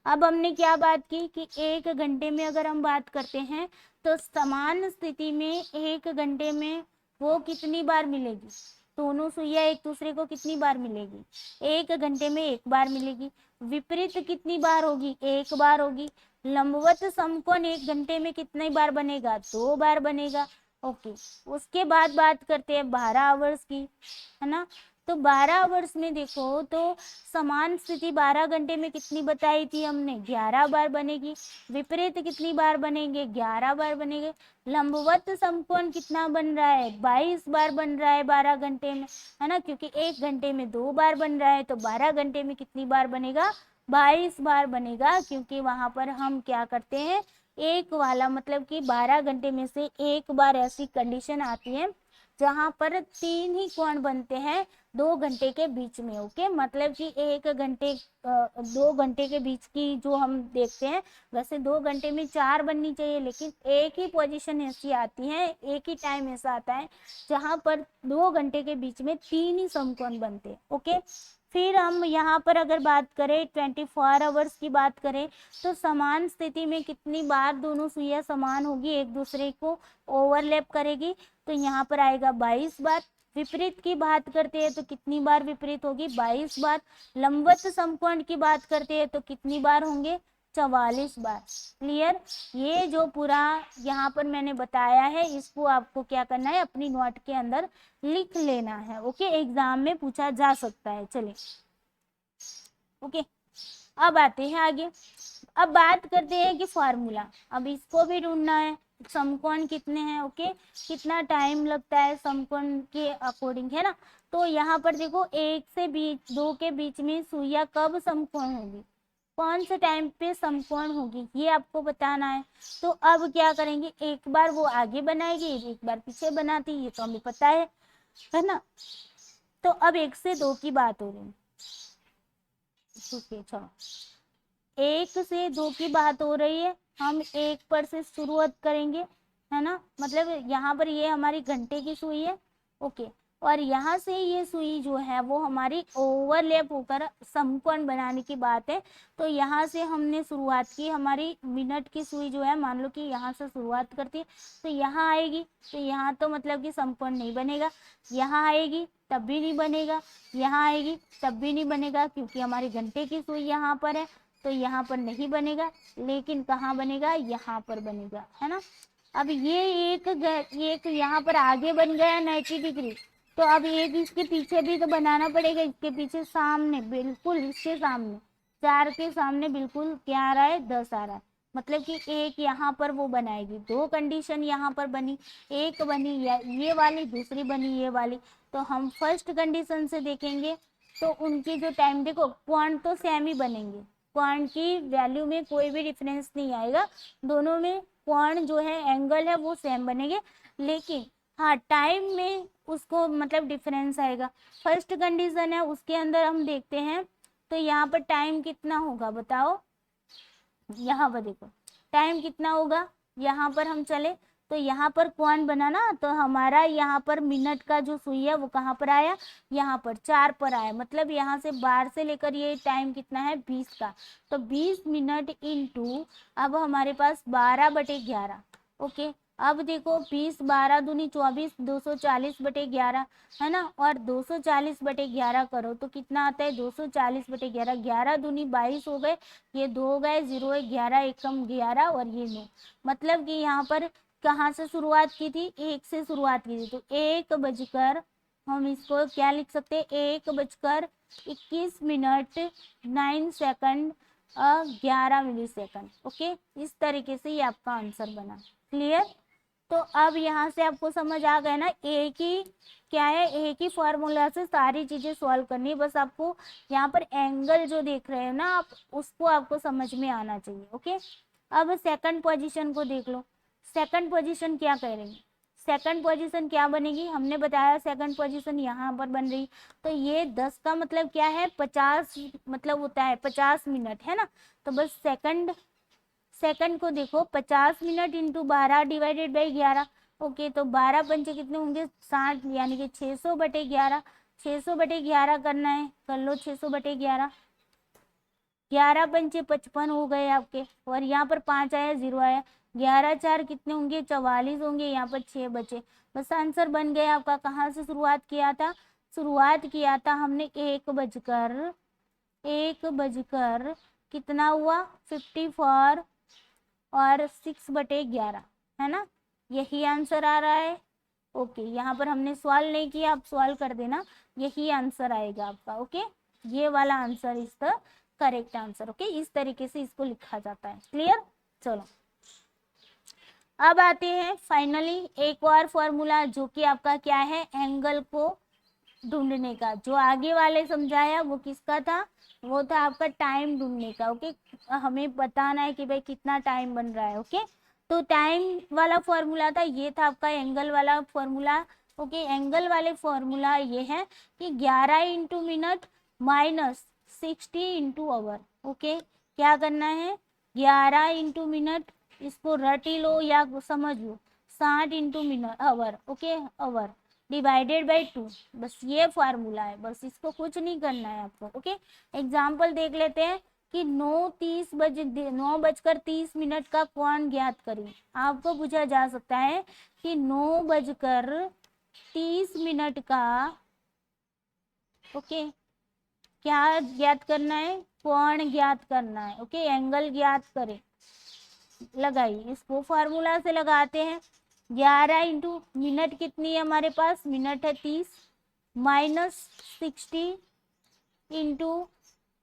अब हमने क्या बात की कि 1 घंटे में अगर हम बात करते हैं तो समान स्थिति में 1 घंटे में वो कितनी बार मिलेगी, दोनों सुइयां एक दूसरे को कितनी बार मिलेगी, 1 घंटे में 1 बार मिलेगी। विपरीत कितनी बार होगी, 1 बार होगी। लंबवत समकोण 1 घंटे में कितनी बार बनेगा, 2 बार बनेगा। ओके, उसके बाद बात करते हैं 12 आवर्स की, है ना। तो 12 आवर्स में देखो तो समान स्थिति 12 घंटे में कितनी बताई थी हमने, 11 बार बनेगी। विपरीत कितनी बार बनेंगे, 11 बार बनेंगे। लंबवत समकोण कितना बन रहा है, 22 बार बन रहा है 12 घंटे में, है ना, क्योंकि 1 घंटे में 2 बार बन रहा है। तो 12 घंटे में कितनी बार बनेगा, 22 बार बनेगा, क्योंकि वहां पर हम क्या करते हैं, एक वाला मतलब कि 12 घंटे में से एक बार ऐसी कंडीशन आती है जहां पर 3 ही कोण बनते हैं 2 घंटे के बीच में। ओके, मतलब कि 1 घंटे 2 घंटे के बीच की जो हम देखते हैं, वैसे 2 घंटे में 4 बननी चाहिए, लेकिन एक ही पोजीशन ऐसी आती है, एक ही टाइम ऐसा आता है जहां पर 2 घंटे के बीच में 3 ही समकोण बनते हैं। ओके, फिर हम यहाँ पर अगर बात करें 24 आवर्स की बात करें तो समान स्थिति में कितनी बार दोनों सुइयां समान होगी, एक दूसरे को ओवरलैप करेगी, तो यहाँ पर आएगा 22 बार। विपरीत की बात करते हैं तो कितनी बार विपरीत होगी, 22 बार। लंबवत समकोण की बात करते हैं तो कितनी बार होंगे, 44 बार। क्लियर, ये जो पूरा यहाँ पर मैंने बताया है इसको आपको क्या करना है, अपनी नोट के अंदर लिख लेना है। ओके, एग्जाम में पूछा जा सकता है। चलिए, ओके, अब आते हैं आगे। अब बात करते हैं कि फॉर्मूला, अब इसको भी ढूंढना है, समकोण कितने हैं। ओके, कितना टाइम लगता है समकोण के अकॉर्डिंग, है ना। तो यहाँ पर देखो 1 से 2 के बीच में सुइयां कब समकोण होगी, कौन से टाइम पे समकोण होगी, ये आपको बताना है। तो अब क्या करेंगे, एक बार वो आगे बनाएगी, एक बार पीछे बनाती, ये तो हमें पता है ना। तो अब 1 से 2 की बात हो रही है। चलो, 1 से 2 की बात हो रही है, हम 1 पर से शुरुआत करेंगे, है ना। मतलब यहाँ पर ये हमारी घंटे की सुई है। ओके, और यहाँ से ये सुई जो है वो हमारी ओवरलैप होकर समकोण बनाने की बात है। तो यहाँ से हमने शुरुआत की, हमारी मिनट की सुई जो है, मान लो कि यहाँ से शुरुआत करती है तो यहाँ आएगी, तो यहाँ तो मतलब कि समकोण नहीं बनेगा। यहाँ आएगी तब भी नहीं बनेगा, यहाँ आएगी तब भी नहीं बनेगा, क्योंकि हमारी घंटे की सुई यहाँ पर है, तो यहाँ पर नहीं बनेगा। लेकिन कहाँ बनेगा, यहाँ पर बनेगा, है ना। अब ये एक यहाँ पर आगे बन गया 90 डिग्री, तो अब एक इसके पीछे भी तो बनाना पड़ेगा, इसके पीछे सामने, बिल्कुल इसके सामने, 4 के सामने बिल्कुल क्या आ रहा है, 10 आ रहा है। मतलब कि एक यहाँ पर वो बनाएगी, 2 कंडीशन यहाँ पर बनी, एक बनी ये वाली, दूसरी बनी ये वाली। तो हम फर्स्ट कंडीशन से देखेंगे तो उनकी जो टाइम, देखो कोण तो सेम ही बनेंगे, कोण की वैल्यू में कोई भी डिफरेंस नहीं आएगा, दोनों में कोण जो है, एंगल है, वो सेम बनेंगे। लेकिन हाँ, टाइम में उसको मतलब डिफरेंस आएगा। फर्स्ट कंडीशन है उसके अंदर हम देखते हैं तो यहाँ पर टाइम कितना होगा बताओ, यहाँ पर देखो टाइम कितना होगा, यहाँ पर हम चले तो यहाँ पर कोण बना ना, तो हमारा यहाँ पर मिनट का जो सुई है वो कहाँ पर आया, यहाँ पर 4 पर आया। मतलब यहाँ से 12 से लेकर ये टाइम कितना है, 20 का। तो 20 मिनट इंटू, अब हमारे पास 12/11। ओके, अब देखो 20 12 दूनी 24, 240/11 है ना, और 240/11 करो तो कितना आता है 240/11, 11 दूनी 22 हो गए, ये 2 हो गए, 0 है, 11 एक कम 11 और ये 9। मतलब कि यहाँ पर कहाँ से शुरुआत की थी, 1 से शुरुआत की थी, तो 1 बजकर, हम इसको क्या लिख सकते हैं, 1 बजकर 21 मिनट 9 सेकंड 11 मिली सेकंड। ओके, इस तरीके से ये आपका आंसर बना। क्लियर? तो अब यहाँ से आपको समझ आ गया ना, एक ही क्या है, एक ही फॉर्मूला से सारी चीजें सॉल्व करनी है। बस आपको यहाँ पर एंगल जो देख रहे हो ना आप, उसको आपको समझ में आना चाहिए। ओके, अब सेकंड पोजीशन को देख लो। सेकंड पोजीशन क्या करेंगे, सेकंड पोजीशन क्या बनेगी, हमने बताया सेकंड पोजीशन यहाँ पर बन रही। तो ये 10 का मतलब क्या है, 50 मतलब होता है 50 मिनट, है ना। तो बस सेकंड को देखो, 50 minute into 12 divided by 11। Okay, तो 12 पंचे कितने होंगे, 60, यानी कि 600/11। 600/11 करना है, कर लो 600/11। 11 पंचे 55 हो गए आपके, और यहाँ पर 5 आया, 0 आया। 11 4 कितने होंगे, 44 होंगे, यहाँ पर 6 बचे। बस आंसर बन गया आपका। कहाँ से शुरुआत किया था, शुरुआत किया था हमने 1 बजकर कितना हुआ, 54 और 6/11, है ना, यही आंसर आ रहा है। ओके, यहाँ पर हमने सवाल नहीं किया, आप सवाल कर देना, यही आंसर आएगा आपका। ओके, ये वाला answer is the correct answer. Okay, इस तरीके से इसको लिखा जाता है। क्लियर? चलो, अब आते हैं फाइनली एक और फॉर्मूला, जो कि आपका क्या है, एंगल को ढूंढने का। जो आगे वाले समझाया वो किसका था, वो था आपका टाइम ढूंढने का। ओके, हमें बताना है कि भाई कितना टाइम बन रहा है। ओके, तो टाइम वाला फॉर्मूला था, ये था आपका एंगल वाला फॉर्मूला। ओके, एंगल वाले फॉर्मूला ये है कि 11 into minute minus 60 into hour. Okay, क्या करना है, 11 इंटू मिनट, इसको रट ही लो या समझ लो, 60 इंटू minute hour. Okay, hour divided by 2। बस ये फार्मूला है, बस इसको कुछ नहीं करना है आपको। ओके, एग्जाम्पल देख लेते हैं कि 9:30 का कोण ज्ञात करें। आपको पूछा जा सकता है कि 9:30 का, ओके, क्या ज्ञात करना है, कोण ज्ञात करना है। ओके, एंगल ज्ञात करें, लगाइए, इसको फार्मूला से लगाते हैं। 11 इंटू मिनट कितनी है हमारे पास, मिनट है 30, माइनस 60 इंटू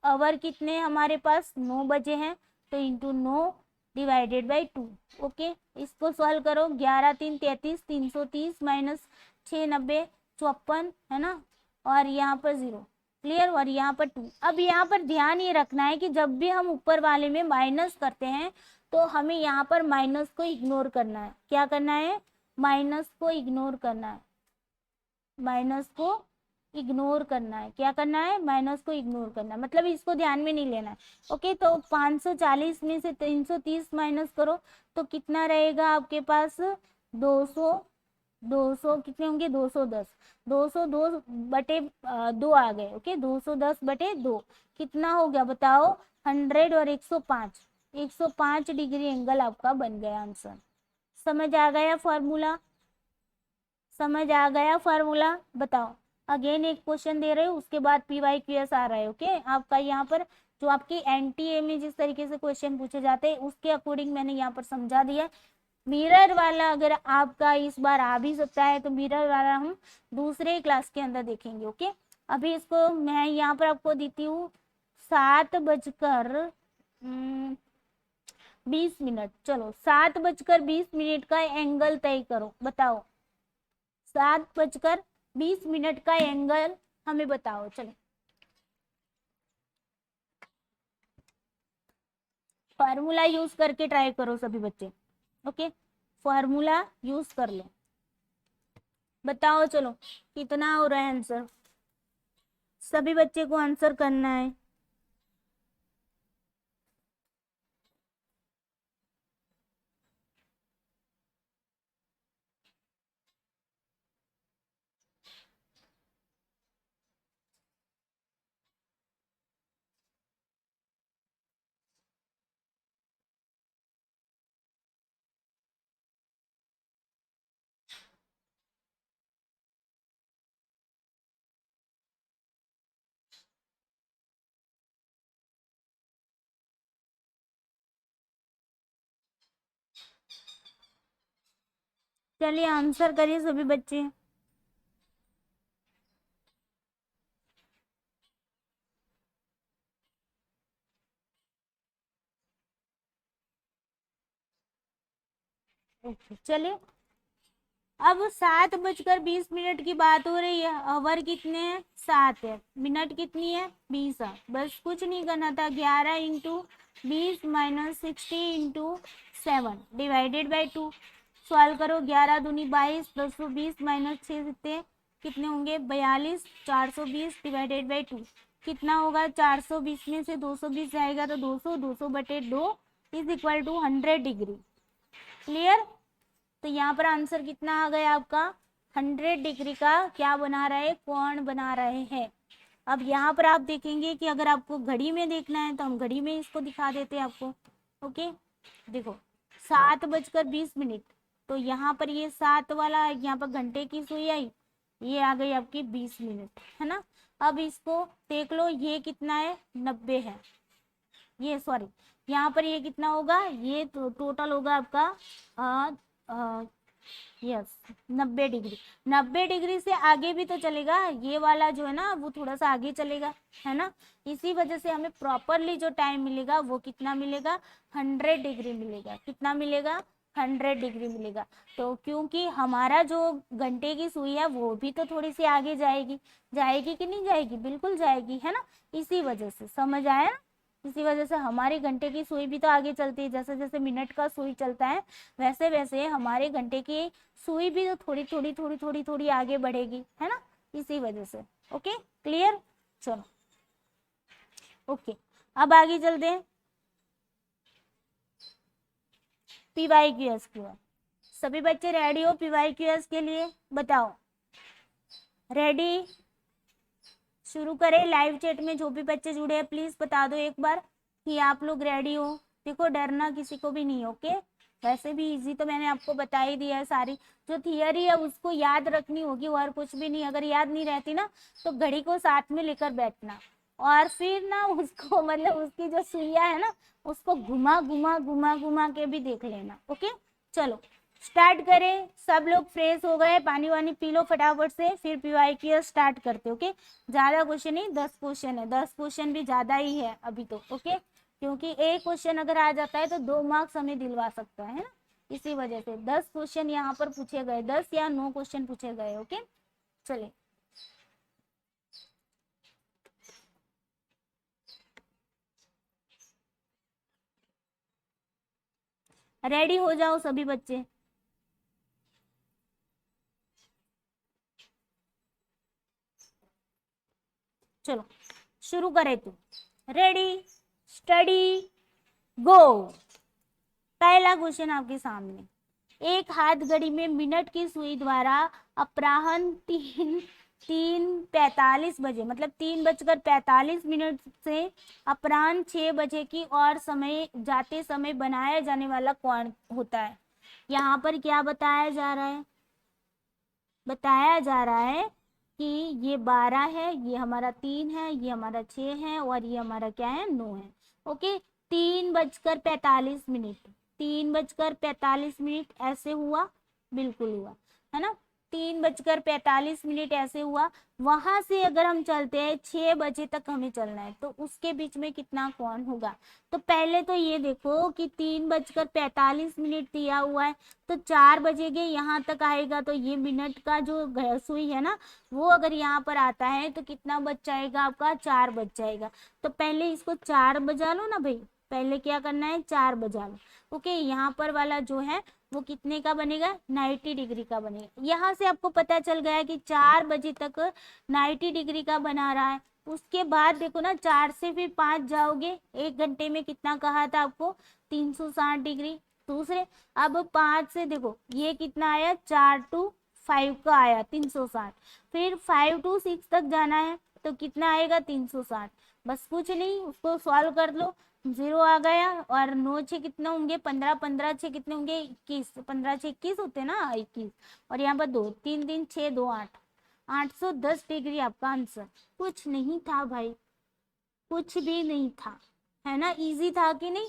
आवर कितने हमारे पास, 9 बजे हैं, तो इंटू 9 डिवाइडेड बाई 2। ओके, इसको सॉल्व करो, 11 3 33, 330 माइनस 6 90 54, है ना, और यहाँ पर 0। क्लियर? और यहाँ पर 2। अब यहाँ पर ध्यान ये रखना है कि जब भी हम ऊपर वाले में माइनस करते हैं तो हमें यहाँ पर माइनस को इग्नोर करना है। क्या करना है, माइनस को इग्नोर करना है, माइनस को इग्नोर करना है। क्या करना है, माइनस को इग्नोर करना है, मतलब इसको ध्यान में नहीं लेना है। ओके, तो 540 में से 330 माइनस करो तो कितना रहेगा आपके पास, 200, 200 कितने होंगे, 210, 202/2 आ गए। ओके, 210/2 कितना हो गया बताओ, 100 और 105, 105 डिग्री एंगल आपका बन गया आंसर। समझ आ गया फॉर्मूला, समझ आ गया फॉर्मूला, बताओ। अगेन एक क्वेश्चन दे रहे हो, उसके बाद PYQS आ रहा है। ओके, आपका यहाँ पर जो आपकी NTA में जिस तरीके से क्वेश्चन पूछे जाते हैं उसके अकॉर्डिंग मैंने यहाँ पर समझा दिया। मिरर वाला अगर आपका इस बार आ भी सकता है तो मिरर वाला हम दूसरे क्लास के अंदर देखेंगे। ओके, अभी इसको मैं यहाँ पर आपको देती हूँ 7:20। चलो, 7:20 का एंगल तय करो, बताओ, 7:20 का एंगल हमें बताओ। चलो, फार्मूला यूज करके ट्राई करो सभी बच्चे। ओके, फार्मूला यूज कर लो, बताओ। चलो, कितना हो रहा है आंसर, सभी बच्चे को आंसर करना है। चलिए आंसर करिए सभी बच्चे। ओके चलिए, अब 7:20 की बात हो रही है। आवर कितने हैं? 7 है। मिनट कितनी है? 20 है। बस कुछ नहीं करना था, 11 into 20 minus 60 into 7 divided by 2। Solve करो, 11 दूनी 22, 220 माइनस 6 कितने होंगे? 42। 420 डिवाइडेड बाई 2 कितना होगा? 420 में से 220 जाएगा तो 200, 200/2 is equal to 100 degree. Clear? तो यहाँ पर आंसर कितना आ गया आपका? 100 डिग्री का क्या बना रहे? कोण बना रहे हैं। अब यहाँ पर आप देखेंगे कि अगर आपको घड़ी में देखना है तो हम घड़ी में इसको दिखा देते हैं आपको। ओके देखो, 7:20, तो यहाँ पर ये 7 वाला, यहाँ पर घंटे की सुई आई, ये आ गई आपकी 20 मिनट, है ना। अब इसको देख लो, ये कितना है? 90 है। ये सॉरी, यहाँ पर ये कितना होगा? ये तो टोटल होगा आपका यस 90 डिग्री। 90 डिग्री से आगे भी तो चलेगा, ये वाला जो है ना वो थोड़ा सा आगे चलेगा, है ना। इसी वजह से हमें प्रॉपरली जो टाइम मिलेगा वो कितना मिलेगा? 100 डिग्री मिलेगा। कितना मिलेगा? 100 डिग्री मिलेगा। तो क्योंकि हमारा जो घंटे की सुई है वो भी तो थोड़ी सी आगे जाएगी, जाएगी कि नहीं जाएगी? बिल्कुल जाएगी, है ना। इसी वजह से, समझ आया? इसी वजह से हमारे घंटे की सुई भी तो आगे चलती है। जैसे जैसे मिनट का सुई चलता है वैसे वैसे हमारे घंटे की सुई भी तो थोड़ी थोड़ी थोड़ी थोड़ी थोड़ी आगे बढ़ेगी, है ना। इसी वजह से। Okay clear? चलो ओके, अब आगे चलते हैं। PYQS की ओर। सभी बच्चे रेडी हो PYQS के लिए? बताओ, रेडी? शुरू करें। लाइव चैट में जो भी बच्चे जुड़े हैं प्लीज बता दो एक बार कि आप लोग रेडी हो। देखो डरना किसी को भी नहीं, ओके। वैसे भी इजी तो मैंने आपको बता ही दिया है। सारी जो थियरी है उसको याद रखनी होगी और कुछ भी नहीं। अगर याद नहीं रहती ना तो घड़ी को साथ में लेकर बैठना और फिर ना उसको मतलब उसकी जो सुइया है ना उसको घुमा घुमा घुमा घुमा के भी देख लेना। ओके चलो स्टार्ट करें। सब लोग फ्रेश हो गए, पानी वानी पी लो फटाफट से, फिर PYQS स्टार्ट करते। ओके ज्यादा क्वेश्चन नहीं, 10 क्वेश्चन है। 10 क्वेश्चन भी ज्यादा ही है अभी तो। ओके क्योंकि एक क्वेश्चन अगर आ जाता है तो 2 मार्क्स हमें दिलवा सकता है ना। इसी वजह से 10 क्वेश्चन यहाँ पर पूछे गए, 10 या 9 क्वेश्चन पूछे गए। ओके चलिए रेडी हो जाओ सभी बच्चे। चलो शुरू करें। तो रेडी स्टडी गो। पहला क्वेश्चन आपके सामने। एक हाथ घड़ी में मिनट की सुई द्वारा अपराह्न 3:45 मतलब 3:45 से अपराह्न 6 की और समय जाते समय बनाया जाने वाला कौन होता है? यहाँ पर क्या बताया जा रहा है? बताया जा रहा है कि ये 12 है, ये हमारा 3 है, ये हमारा 6 है और ये हमारा क्या है? 9 है। ओके 3:45, 3:45 ऐसे हुआ, बिल्कुल हुआ, है ना। 3:45 ऐसे हुआ। वहां से अगर हम चलते हैं 6 बजे तक हमें चलना है तो उसके बीच में कितना कौन होगा? तो पहले तो ये देखो कि 3:45 दिया हुआ है तो 4 बजे के यहाँ तक आएगा तो ये मिनट का जो सुई है ना वो अगर यहाँ पर आता है तो कितना बच जाएगा आपका? 4 बच जाएगा। तो पहले इसको 4 बजा लो ना भाई, पहले क्या करना है? 4 बजा लो। ओके यहाँ पर वाला जो है वो कितने का बनेगा? 90 डिग्री का बनेगा। यहाँ से आपको पता चल गया कि 4 बजे तक 90 डिग्री का बना रहा है। उसके बाद देखो ना 4 से फिर 5 जाओगे, 1 घंटे में कितना कहा था आपको? 360 डिग्री। दूसरे अब 5 से देखो ये कितना आया? 4 to 5 का आया 360। फिर 5 to 6 तक जाना है तो कितना आएगा? 360। बस कुछ नहीं, उसको सॉल्व कर लो, 0 आ गया। और 9 6 कितने होंगे? 15, 15 6 कितने होंगे? 21। 15 6 21 होते ना, 21। और यहाँ पर 2 3 3 6 2 8, 810 डिग्री आपका आंसर। कुछ नहीं था भाई, कुछ भी नहीं था, है ना। इजी था कि नहीं?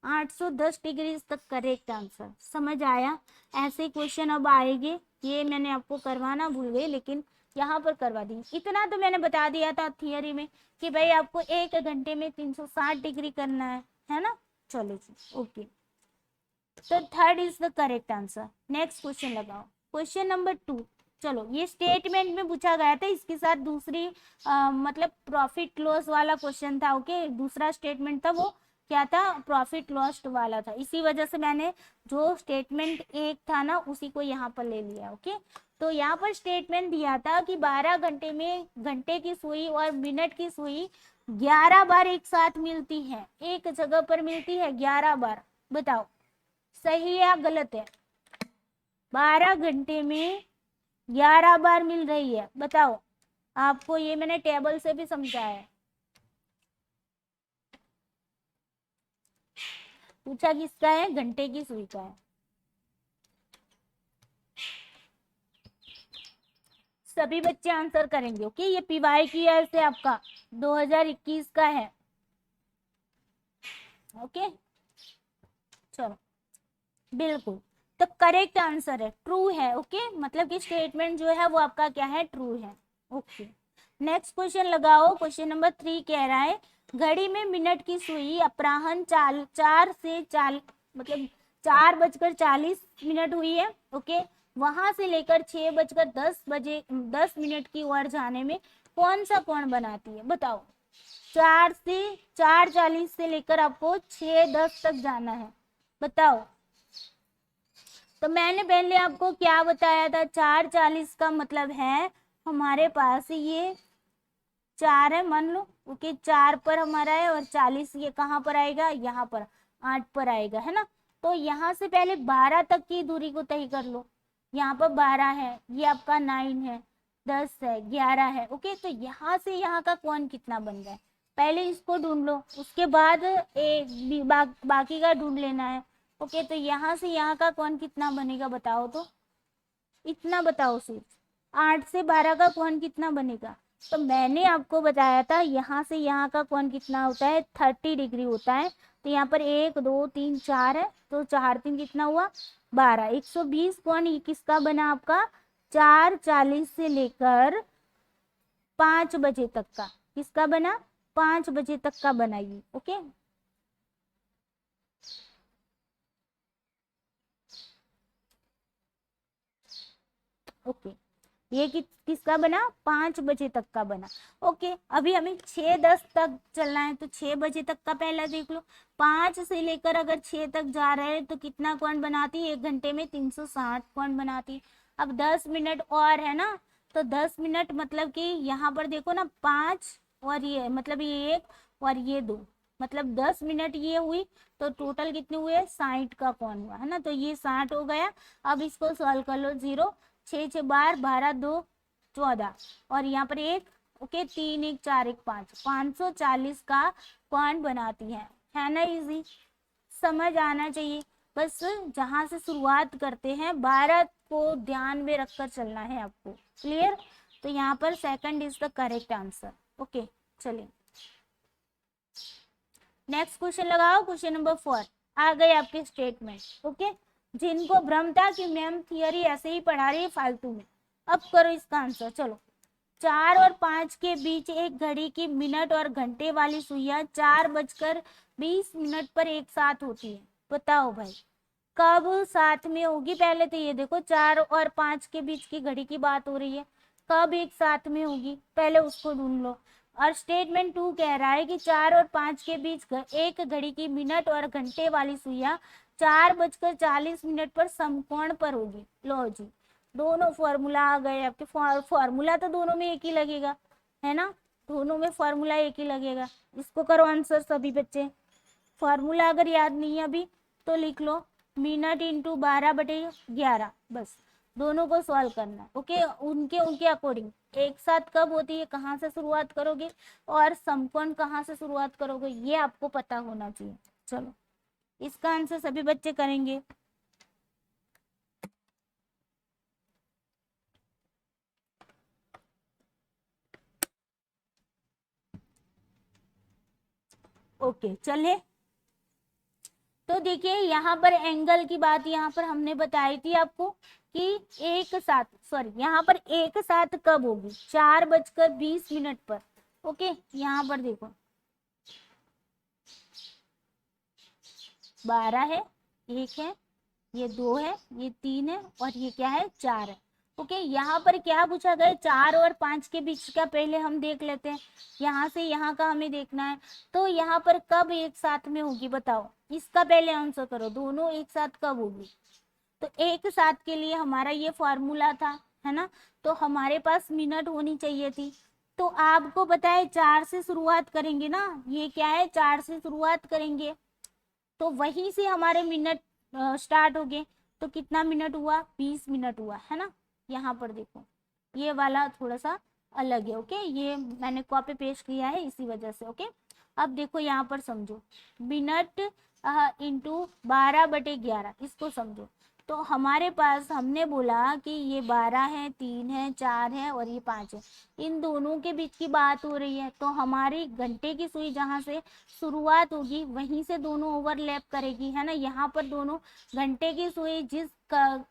810 degree is the correct answer. समझ आया? ऐसे क्वेश्चन अब आएंगे, ये मैंने आपको करवाना भूल गई लेकिन यहाँ पर करवा दी। इतना तो मैंने बता दिया था थियरी में कि भाई आपको 1 घंटे में 360 डिग्री करना है ना। चलो जी, ओके। तो third is the correct answer. Next question लगाओ, क्वेश्चन नंबर 2। चलो, ये स्टेटमेंट में पूछा गया था, इसके साथ दूसरी मतलब प्रॉफिट लॉस वाला क्वेश्चन था। ओके, दूसरा स्टेटमेंट था वो क्या था, प्रॉफिट लॉस वाला था। इसी वजह से मैंने जो स्टेटमेंट एक था ना उसी को यहाँ पर ले लिया। ओके, तो यहाँ पर स्टेटमेंट दिया था कि 12 घंटे में घंटे की सुई और मिनट की सुई 11 बार एक साथ मिलती है, एक जगह पर मिलती है 11 बार। बताओ सही है या गलत है? 12 घंटे में 11 बार मिल रही है, बताओ। आपको ये मैंने टेबल से भी समझाया है। पूछा किसका है? घंटे की सुई का है। सभी बच्चे आंसर करेंगे। ओके, ये पीवाई की है से आपका 2021 का है। ओके, चलो, बिल्कुल तो करेक्ट आंसर है, ट्रू है। ओके, मतलब कि स्टेटमेंट जो है वो आपका क्या है, ट्रू है। ओके, नेक्स्ट क्वेश्चन लगाओ। क्वेश्चन नंबर 3 कह रहा है घड़ी में मिनट की सुई अपराह्न 4 मतलब 4:40 हुई है। ओके, वहां से लेकर 6:10 की ओर जाने में कौन सा कोण बनाती है? बताओ। 4:40 से लेकर आपको 6:10 तक जाना है, बताओ। तो मैंने पहले आपको क्या बताया था, 4:40 का मतलब है हमारे पास ये 4 है, मान लो। ओके, 4 पर हमारा है और 40 ये कहाँ पर आएगा, यहाँ पर 8 पर आएगा, है ना। तो यहाँ से पहले 12 तक की दूरी को तय कर लो। यहाँ पर 12 है, ये आपका 9 है, 10 है, 11 है। ओके, तो यहाँ से यहाँ का कोण कितना बन रहा है, पहले इसको ढूंढ लो, उसके बाद बाकी का ढूंढ लेना है। ओके, तो यहाँ से यहाँ का कोण कितना बनेगा बताओ तो। इतना बताओ सिर्फ, 8 से 12 का कोण कितना बनेगा? तो मैंने आपको बताया था यहाँ से यहाँ का कोण कितना होता है, 30 डिग्री होता है। तो यहाँ पर 1 2 3 4 है, तो 4 3 कितना हुआ, 12। 120 कोण ये किसका बना आपका, 4:40 से लेकर 5 बजे तक का। किसका बना, 5 बजे तक का बनाइए। ओके, ओके, ये किसका बना, 5 बजे तक का बना। ओके, अभी हमें 6:10 तक चलना है, तो 6 बजे तक का पहला देख लो। 5 से लेकर अगर 6 तक जा रहे हैं तो कितना कोण बनाती है, 1 घंटे में 360 कोण बनाती। अब 10 मिनट और है ना, तो 10 मिनट मतलब कि यहाँ पर देखो ना, 5 और ये मतलब ये 1 और ये 2, मतलब 10 मिनट ये हुई, तो टोटल कितने हुए, 60 का कोण हुआ, है ना। तो ये 60 हो गया। अब इसको सॉल्व कर लो। 0 6 6 12 12 2 14 और यहाँ पर 1। ओके, 3 1 4 1 5, 540 का कोण बनाती है ना। इजी, समझ आना चाहिए। बस जहां से शुरुआत करते हैं 12 को ध्यान में रखकर चलना है आपको। क्लियर? तो यहाँ पर second is the correct answer. Okay, चलिए नेक्स्ट क्वेश्चन लगाओ। क्वेश्चन नंबर 4 आ गए आपके स्टेटमेंट। ओके, जिनको भ्रम था कि मैम थियरी ऐसे ही पढ़ा रही है फालतू में, अब करो इसका आंसर। चलो, 4 और 5 के बीच एक घड़ी की मिनट और घंटे वाली सुइयां 4:20 पर एक साथ होती है। बताओ भाई कब साथ में होगी? पहले तो ये देखो, 4 और 5 के बीच की घड़ी की बात हो रही है, कब एक साथ में होगी पहले उसको ढूंढ लो। और स्टेटमेंट 2 कह रहा है कि 4 और 5 के बीच एक घड़ी की मिनट और घंटे वाली सुइयां 4:40 पर समकोण पर होगी। लो जी, दोनों फॉर्मूला आ गए आपके। फॉर्मूला तो दोनों में एक ही लगेगा, है ना, दोनों में फॉर्मूला एक ही लगेगा। इसको करो आंसर सभी बच्चे। फॉर्मूला अगर याद नहीं है अभी तो लिख लो, मिनट इंटू 12/11, बस दोनों को सॉल्व करना है। ओके, उनके उनके अकॉर्डिंग एक साथ कब होती है, कहाँ से शुरुआत करोगे और समकोण कहाँ से शुरुआत करोगे, ये आपको पता होना चाहिए। चलो, इसका आंसर सभी बच्चे करेंगे। ओके, चलिए तो देखिए यहाँ पर एंगल की बात यहाँ पर हमने बताई थी आपको कि एक साथ, सॉरी यहाँ पर एक साथ कब होगी, 4:20 पर। ओके, यहाँ पर देखो 12 है, 1 है, ये 2 है, ये 3 है और ये क्या है, 4 है। ओके, यहाँ पर क्या पूछा गया, 4 और 5 के बीच का पहले हम देख लेते हैं, यहाँ से यहाँ का हमें देखना है। तो यहाँ पर कब एक साथ में होगी बताओ, इसका पहले आंसर करो, दोनों एक साथ कब होगी। तो एक साथ के लिए हमारा ये फॉर्मूला था, है ना, तो हमारे पास मिनट होनी चाहिए थी। तो आपको पता है 4 से शुरुआत करेंगे ना, ये क्या है, 4 से शुरुआत करेंगे तो वहीं से हमारे मिनट स्टार्ट हो गए। तो कितना मिनट हुआ, 20 मिनट हुआ, है ना। यहाँ पर देखो ये वाला थोड़ा सा अलग है। ओके, ये मैंने कॉपी पेस्ट किया है इसी वजह से। ओके, अब देखो यहाँ पर समझो, मिनट इंटू 12/11, इसको समझो। तो हमारे पास हमने बोला कि ये 12 है, 3 है, 4 है और ये 5 है, इन दोनों के बीच की बात हो रही है। तो हमारी घंटे की सुई जहाँ से शुरुआत होगी वहीं से दोनों ओवरलैप करेगी, है ना। यहाँ पर दोनों घंटे की सुई जिस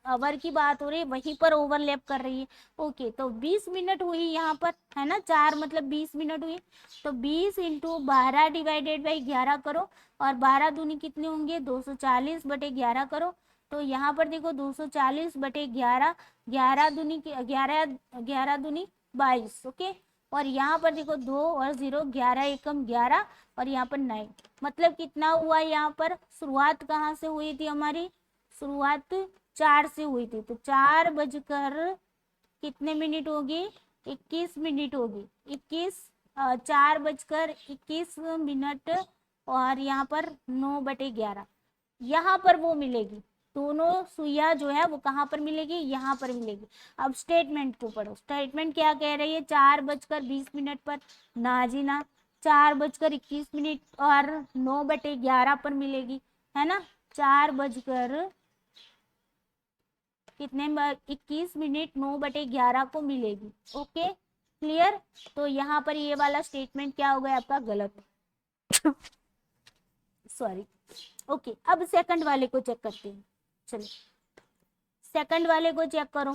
आवर की बात हो रही है वहीं पर ओवरलैप कर रही है। ओके, तो 20 मिनट हुई यहाँ पर, है ना, 4 मतलब 20 मिनट हुई। तो 20 इंटू 12/11 करो और 12 दूनी कितने होंगे, 240/11 करो। तो यहाँ पर देखो 240/11, 11 दूनी 11 दूनी 22। ओके, और यहाँ पर देखो 2 और 0, 11 एकम 11 और यहाँ पर 9, मतलब कितना हुआ, यहाँ पर शुरुआत कहाँ से हुई थी, हमारी शुरुआत 4 से हुई थी। तो 4 बजकर कितने मिनट होगी, 21 मिनट होगी, 4:21 और यहाँ पर 9/11, यहाँ पर वो मिलेगी। दोनों सुइया जो है वो कहाँ पर मिलेगी, यहाँ पर मिलेगी। अब स्टेटमेंट को पढ़ो, स्टेटमेंट क्या कह रही है, 4:20 पर, ना जी ना, 4:21 और 9/11 पर मिलेगी, है ना। 4 बजकर कितने 21 मिनट 9/11 को मिलेगी। Okay, clear. तो यहाँ पर ये वाला स्टेटमेंट क्या हो गया आपका, गलत सॉरी। ओके, अब सेकंड वाले को चेक करते हैं। चलो सेकंड वाले को चेक करो।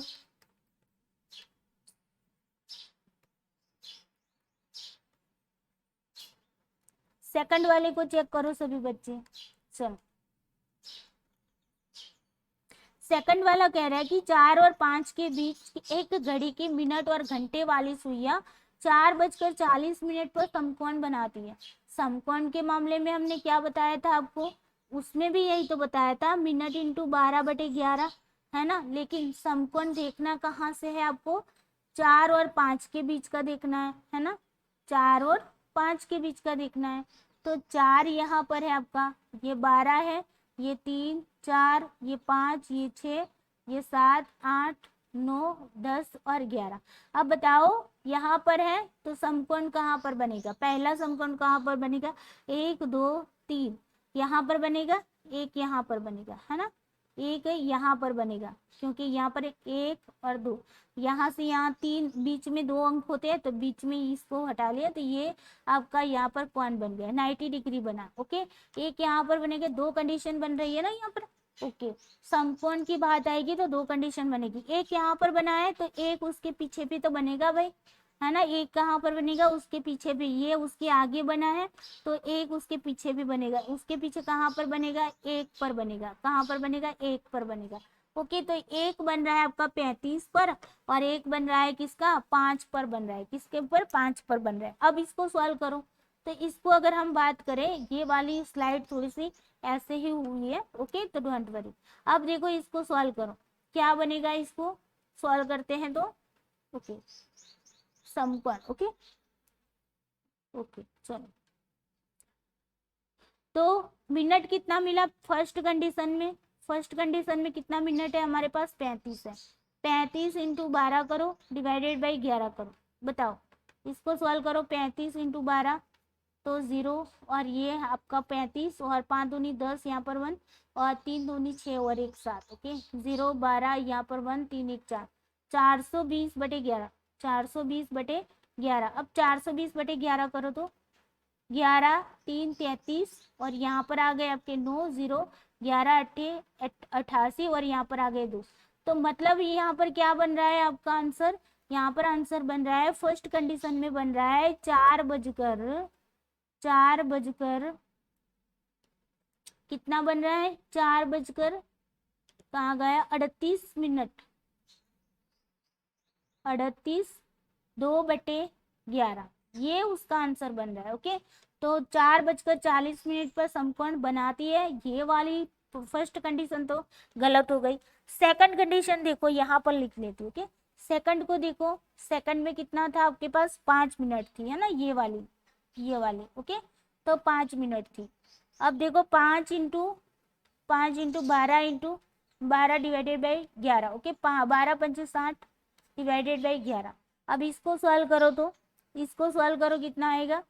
सेकंड वाले को चेक करो सभी बच्चे। चलो सेकंड वाला कह रहा है कि 4 और 5 के बीच एक घड़ी की मिनट और घंटे वाली सुइयां 4:40 पर समकोण बनाती है। समकोण के मामले में हमने क्या बताया था आपको, उसमें भी यही तो बताया था, मिनट इंटू 12/11, है ना। लेकिन समकोण देखना कहाँ से है आपको, 4 और 5 के बीच का देखना है ना, 4 और 5 के बीच का देखना है। तो 4 यहाँ पर है आपका, ये 12 है, ये 3, 4, ये 5, ये 6, ये 7, 8, 9, 10 और 11। अब बताओ यहाँ पर है तो समकोण कहाँ पर बनेगा, पहला समकोण कहाँ पर बनेगा, 1 2 3 यहाँ पर बनेगा, एक यहाँ पर बनेगा, है ना, एक यहाँ पर बनेगा, क्योंकि यहाँ पर 1 और 2, यहाँ से यहाँ 3, बीच में 2 अंक होते हैं तो बीच में इसको हटा लिया, तो ये आपका यहाँ पर कोण बन गया, 90 डिग्री बना। ओके, एक यहाँ पर बनेगा, 2 कंडीशन बन रही है ना यहाँ पर। ओके, समकोण की बात आएगी तो 2 कंडीशन बनेगी, एक यहाँ पर बना है तो एक उसके पीछे भी तो बनेगा भाई, है ना। एक कहाँ पर बनेगा, उसके पीछे भी, ये उसके आगे बना है तो एक उसके पीछे भी बनेगा, उसके पीछे कहाँ पर बनेगा, 1 पर बनेगा, कहाँ पर बनेगा, 1 पर बनेगा। ओके, तो एक बन रहा है आपका 35 पर और एक बन रहा है किसका, 5 पर बन रहा है, किसके ऊपर, 5 पर बन रहा है। अब इसको सॉल्व करो। तो इसको अगर हम बात करें, ये वाली स्लाइड थोड़ी सी ऐसे ही हुई है। ओके, तो डोंट वरी। अब देखो इसको सॉल्व करो, क्या बनेगा, इसको सॉल्व करते हैं तो ओके, समकोण। ओके ओके, चलो तो मिनट कितना मिला फर्स्ट कंडीशन में, फर्स्ट कंडीशन में कितना मिनट है हमारे पास, 35 है। 35 इंटू 12 करो, डिवाइडेड बाई 11 करो, बताओ इसको सॉल्व करो। 35 इंटू 12 तो 0 और ये आपका 35 और 5 दूनी 10, यहाँ पर 1 और 3 दूनी 6 और 1 7। ओके, 0 12 यहाँ पर 1 3 1 4, 420/11, 420/11। अब 420/11 करो तो 11 3 33 और यहाँ पर आ गए आपके 9 0 11 88 और यहाँ पर आ गए 2। तो मतलब यहाँ पर क्या बन रहा है आपका आंसर, यहाँ पर आंसर बन रहा है फर्स्ट कंडीशन में बन रहा है 4 बजकर कितना बन रहा है, 4 बजकर कहाँ गया 38 मिनट, 38 2/11 ये उसका आंसर बन रहा है। ओके, तो 4:40 पर समकोण बनाती है, ये वाली फर्स्ट कंडीशन तो गलत हो गई। सेकंड कंडीशन देखो, यहाँ पर लिख लेती हूँ। ओके, सेकंड को देखो, सेकंड में कितना था आपके पास 5 मिनट थी, है ना, ये वाली। ओके, तो 5 मिनट थी। अब देखो 5 इंटू 12 डिवाइडेड बाई 11। ओके, 12 पंचे 60 डिवाइडेड बाई 11। अब इसको सॉल्व करो तो कितना आएगा,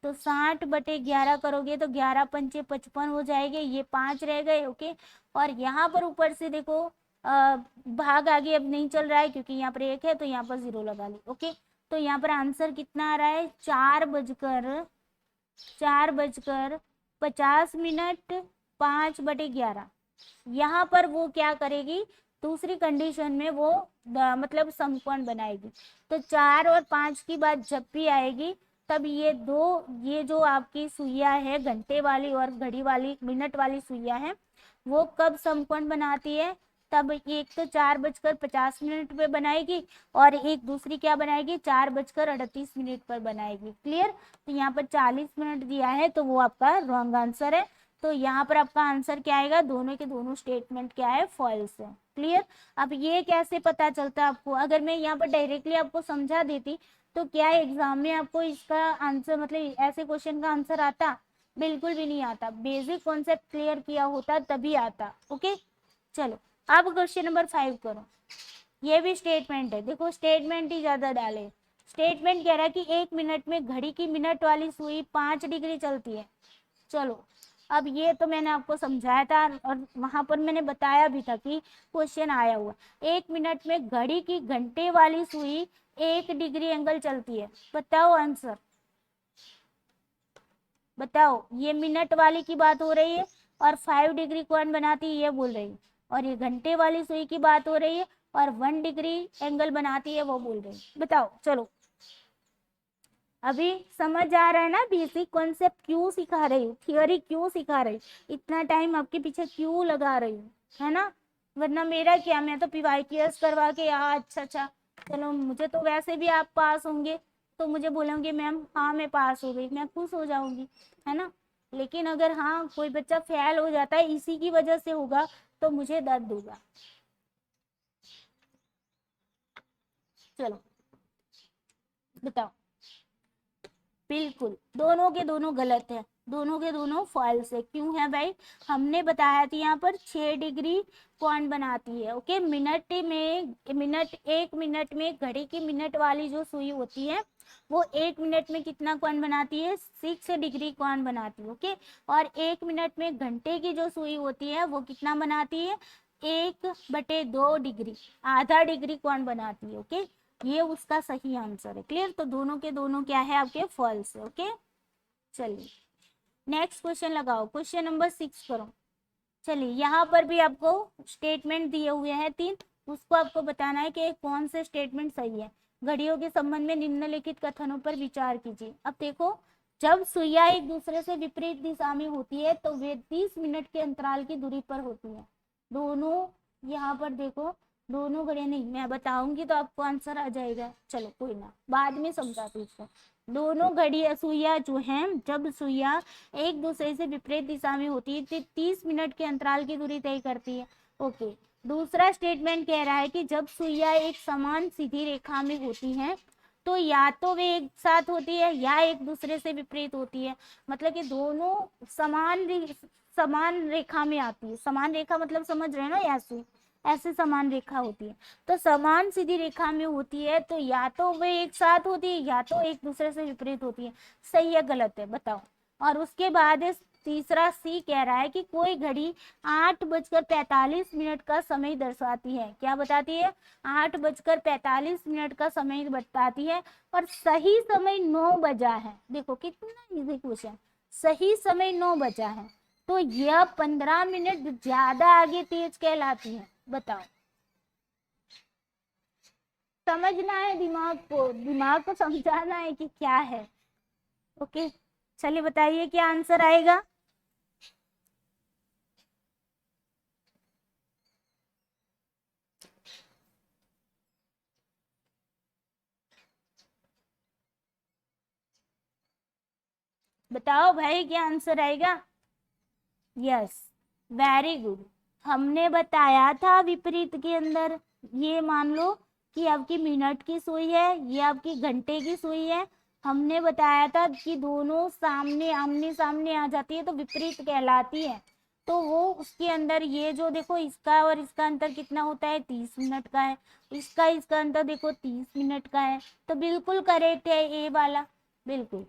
तो 60/11 करोगे तो 11 पंचे 55 हो जाएंगे, ये 5 रह गए। ओके, और यहाँ पर ऊपर से देखो भाग आगे अब नहीं चल रहा है क्योंकि यहाँ पर 1 है तो यहाँ पर 0 लगा ली। ओके, तो यहाँ पर आंसर कितना आ रहा है 4:50 5/11। यहाँ पर वो क्या करेगी, दूसरी कंडीशन में वो मतलब समकोण बनाएगी। तो 4 और 5 की बात जब भी आएगी तब ये जो आपकी सुइया है घंटे वाली और घड़ी वाली मिनट वाली सुइया है, वो कब समकोण बनाती है, तब एक तो 4:50 पे बनाएगी और एक दूसरी क्या बनाएगी 4:38 पर बनाएगी। क्लियर, तो यहाँ पर 40 मिनट दिया है तो वो आपका रॉन्ग आंसर है। तो यहाँ पर आपका आंसर क्या आएगा, दोनों के दोनों स्टेटमेंट क्या है, फॉल्स है। क्लियर, अब ये कैसे पता चलता है आपको, अगर मैं यहाँ पर डायरेक्टली आपको समझा देती तो क्या एग्जाम में आपको इसका आंसर मतलब ऐसे क्वेश्चन का आंसर आता, बिल्कुल भी नहीं आता। बेसिक कॉन्सेप्ट क्लियर किया होता तभी आता। ओके, चलो अब क्वेश्चन नंबर 5 करो। ये भी स्टेटमेंट है, देखो स्टेटमेंट ही ज्यादा डाले। स्टेटमेंट कह रहा है कि 1 मिनट में घड़ी की मिनट वाली सुई 5 डिग्री चलती है। चलो, अब ये तो मैंने आपको समझाया था और वहां पर मैंने बताया भी था कि क्वेश्चन आया हुआ 1 मिनट में घड़ी की घंटे वाली सुई 1 डिग्री एंगल चलती है। बताओ आंसर, बताओ। ये मिनट वाली की बात हो रही है और 5 डिग्री कौन बनाती है ये बोल रही है, और ये घंटे वाली सुई की बात हो रही है और 1 डिग्री एंगल बनाती है वो बोल रही है। बताओ, चलो अभी समझ आ रहा है ना, बेसिक कॉन्सेप्ट क्यों सिखा रही हूँ, थियोरी क्यों सिखा रही हूँ, इतना टाइम आपके पीछे क्यों लगा रही हूँ, है ना। वरना मेरा क्या, मैं तो PYQS करवा के अच्छा चलो, मुझे तो वैसे भी आप पास होंगे तो मुझे बोलोगे मैम हाँ मैं पास हो गई, मैं खुश हो जाऊंगी, है ना। लेकिन अगर हाँ कोई बच्चा फेल हो जाता है इसी की वजह से होगा तो मुझे दर्द होगा। चलो बताओ, बिल्कुल दोनों के दोनों गलत है, दोनों के दोनों फॉल्स है। क्यों है भाई, हमने बताया था यहाँ पर 6 डिग्री कौन बनाती है। ओके, मिनट 1 मिनट में घड़ी की मिनट वाली जो सुई होती है वो 1 मिनट में कितना कौन बनाती है 6 डिग्री कौन बनाती है। ओके, और 1 मिनट में घंटे की जो सुई होती है वो कितना बनाती है 1/2 डिग्री, आधा डिग्री कौन बनाती है। ओके, ये उसका सही आंसर है। क्लियर, तो दोनों के दोनों क्या है आपके फॉल्स है। ओके, चलिए नेक्स्ट क्वेश्चन लगाओ, क्वेश्चन नंबर 6 करो। चलिए यहाँ पर भी आपको स्टेटमेंट दिए हुए हैं 3, उसको आपको बताना है कि कौन से स्टेटमेंट सही है। घड़ियों के संबंध में निम्नलिखित कथनों पर विचार कीजिए। अब देखो, जब सुइयां एक दूसरे से विपरीत दिशा में होती है तो वे 30 मिनट के अंतराल की दूरी पर होती है। दोनों, यहाँ पर देखो दोनों घड़ियां, नहीं मैं बताऊंगी तो आपको आंसर आ जाएगा, चलो कोई ना बाद में समझाती हूँ इसको। दोनों घड़ियां सुइयां जो हैं, जब सुइयां एक दूसरे से विपरीत दिशा में होती है तो 30 मिनट के अंतराल की दूरी तय करती है। ओके, दूसरा स्टेटमेंट कह रहा है कि जब सुइयां एक समान सीधी रेखा में होती हैं तो या तो वे एक साथ होती है या एक दूसरे से विपरीत होती है। मतलब कि दोनों समान रेखा में आती है। समान रेखा मतलब समझ रहे हैं ना, ऐसे ऐसे समान रेखा होती है। तो समान सीधी रेखा में होती है तो या तो वे एक साथ होती है या तो एक दूसरे से विपरीत होती है। सही है गलत है बताओ। और उसके बाद तीसरा सी कह रहा है कि कोई घड़ी 8:45 का समय दर्शाती है। क्या बताती है? 8:45 का समय बताती है और सही समय 9 बजा है। देखो कितना इजी क्वेश्चन, सही समय 9 बजा है तो यह 15 मिनट ज्यादा आगे तेज कहलाती है। बताओ, समझना है दिमाग को, दिमाग को समझाना है कि क्या है। ओके, चलिए बताइए क्या आंसर आएगा। बताओ भाई क्या आंसर आएगा। Yes, very good. हमने बताया था विपरीत के अंदर, ये मान लो कि आपकी मिनट की सुई है, ये आपकी घंटे की सुई है। हमने बताया था कि दोनों सामने आमने सामने आ जाती है तो विपरीत कहलाती है। तो वो उसके अंदर ये जो देखो इसका और इसका अंतर कितना होता है, 30 मिनट का है। इसका अंतर देखो 30 मिनट का है। तो बिल्कुल करेक्ट है ए वाला, बिल्कुल।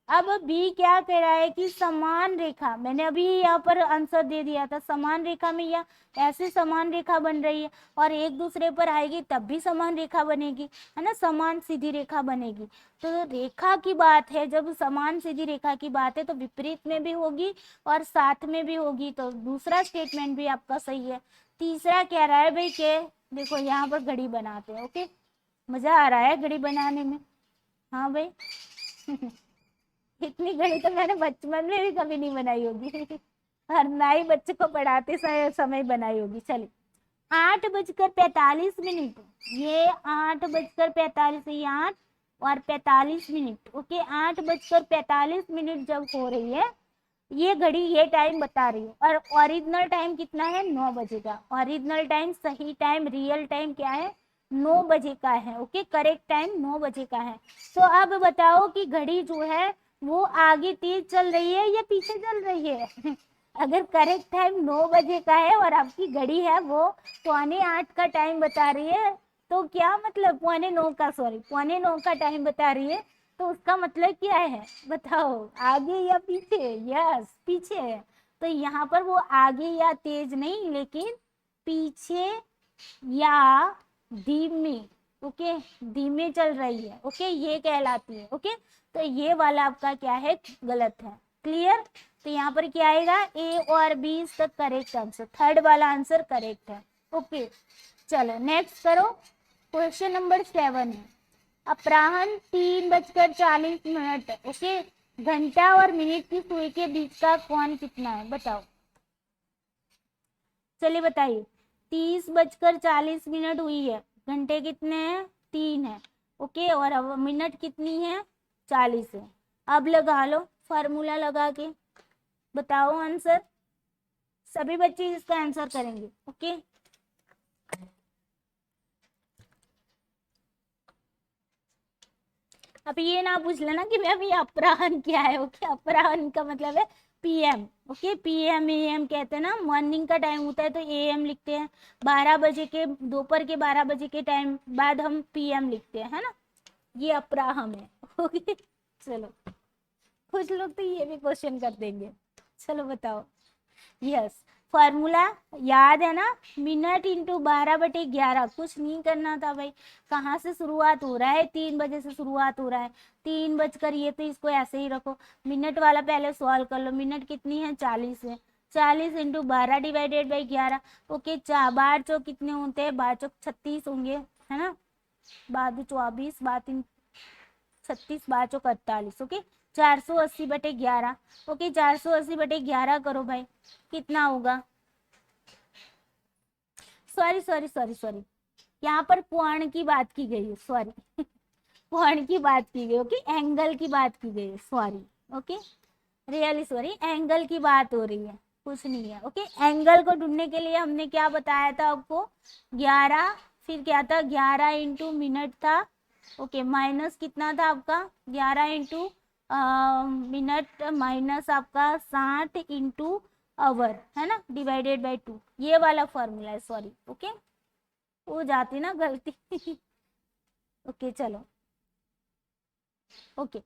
अब बी क्या कह रहा है कि समान रेखा, मैंने अभी यहाँ पर आंसर दे दिया था, समान रेखा में या ऐसे समान रेखा बन रही है और एक दूसरे पर आएगी तब भी समान रेखा बनेगी, है ना, समान सीधी रेखा बनेगी। तो रेखा की बात है, जब समान सीधी रेखा की बात है तो विपरीत में भी होगी और साथ में भी होगी। तो दूसरा स्टेटमेंट भी आपका सही है। तीसरा कह रहा है भाई के देखो यहाँ पर घड़ी बनाते हैं। ओके, मजा आ रहा है घड़ी बनाने में। हाँ भाई इतनी घड़ी तो मैंने बचपन में भी कभी नहीं बनाई होगी और ना ही बच्चे को पढ़ाते समय बनाई होगी। चलिए, 8:45, ये 8:45, ये 8 और 45 मिनट। ओके, 8:45 जब हो रही है ये घड़ी, ये टाइम बता रही है और ओरिजिनल टाइम कितना है, 9 बजे का। ओरिजिनल टाइम, सही टाइम, रियल टाइम क्या है, 9 बजे का है। ओके, करेक्ट टाइम 9 बजे का है। तो अब बताओ कि घड़ी जो है वो आगे तेज चल रही है या पीछे चल रही है अगर करेक्ट टाइम 9 बजे का है और आपकी घड़ी है वो 7:45 का टाइम बता रही है, तो क्या मतलब 8:45 का, सॉरी 8:45 का टाइम बता रही है, तो उसका मतलब क्या है बताओ, आगे या पीछे। यस, पीछे है। तो यहाँ पर वो आगे या तेज नहीं, लेकिन पीछे या धीमे। ओके, धीमे चल रही है। ओके, ये कहलाती है। ओके, तो ये वाला आपका क्या है, गलत है। क्लियर। तो यहाँ पर क्या आएगा, ए और B is the correct answer, third वाला आंसर करेक्ट है। ओके, चलो नेक्स्ट करो। क्वेश्चन नंबर 7 है, अपराह्न 3:40। ओके, घंटा और मिनट की सुई के बीच का कोण कितना है, बताओ। चलिए बताइए, 30:40 हुई है, घंटे कितने हैं, 3 है। ओके, और अब मिनट कितनी है, 40 है। अब लगा लो फार्मूला लगा के, बताओ आंसर। सभी बच्चे इसका आंसर करेंगे। ओके, अब ये ना पूछ लेना कि मैम ये अपराह्न क्या है। ओके, अपराह्न का मतलब है पीएम। ओके, पीएम एएम कहते हैं ना, मॉर्निंग का टाइम होता है तो एएम लिखते हैं, 12 बजे के, दोपहर के 12 बजे के टाइम बाद हम पीएम लिखते हैं, है ना, ये अपराह्न है। ओके, चलो कुछ लोग तो ये भी क्वेश्चन कर देंगे। चलो बताओ। यस, फॉर्मूला याद है ना, मिनट इंटू 12/11। कुछ नहीं करना था भाई, कहाँ से शुरुआत हो रहा है, 3 बजे से शुरुआत हो रहा है, 3 बजकर, ये तो इसको ऐसे ही रखो। मिनट वाला पहले सॉल्व कर लो, मिनट कितनी है, 40 है। 40 इंटू 12 डिवाइडेड बाई 11। ओके, 4 कितने होते हैं, 12 36 होंगे, है ना, 12 24, 12 36, 12 48। ओके, 480/11। ओके, 480/11 करो भाई, कितना होगा, सॉरी सॉरी सॉरी सॉरी, यहाँ पर कोण की बात की गई है, सॉरी कोण की बात की गई। ओके, एंगल की बात की गई है, sorry. Okay, really sorry, angle की बात हो रही है, कुछ नहीं है। ओके, एंगल को ढूंढने के लिए हमने क्या बताया था आपको, 11, फिर क्या था, 11 इंटू मिनट था। ओके, माइनस कितना था आपका, 11 इंटू मिनट माइनस आपका 60 इंटू आवर, है ना, डिवाइडेड बाय 2। ये वाला फॉर्मूला है, सॉरी। ओके, हो जाती ना गलती ओके, चलो। ओके,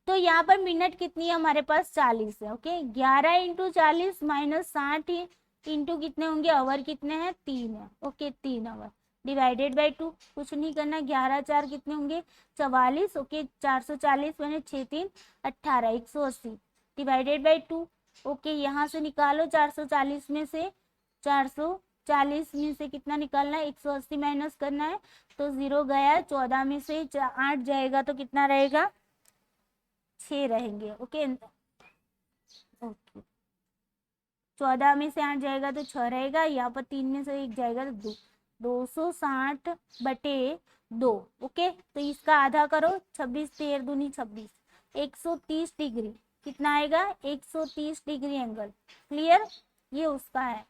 तो यहाँ पर मिनट कितनी है हमारे पास 40 है। ओके 11 इंटू 40 माइनस 60 इंटू कितने होंगे आवर कितने हैं 3 है। ओके 3 आवर डिवाइडेड बाई 2, कुछ नहीं करना, 11 4 कितने होंगे 44। ओके 440 मैंने 6 3 18 180 डिवाइडेड बाई 2। ओके यहाँ से निकालो 440 में से 440 में से कितना निकालना है 180 माइनस करना है, तो 0 गया, 14 में से 8 जाएगा तो कितना रहेगा 6 रहेंगे। ओके ओके 14 में से 8 जाएगा तो 6 रहेगा, यहाँ पर 3 में से 1 जाएगा तो 2, 260 बटे 2। ओके तो इसका आधा करो, 26 13 दूनी 26, 130 डिग्री कितना आएगा 130 डिग्री एंगल। क्लियर, ये उसका है।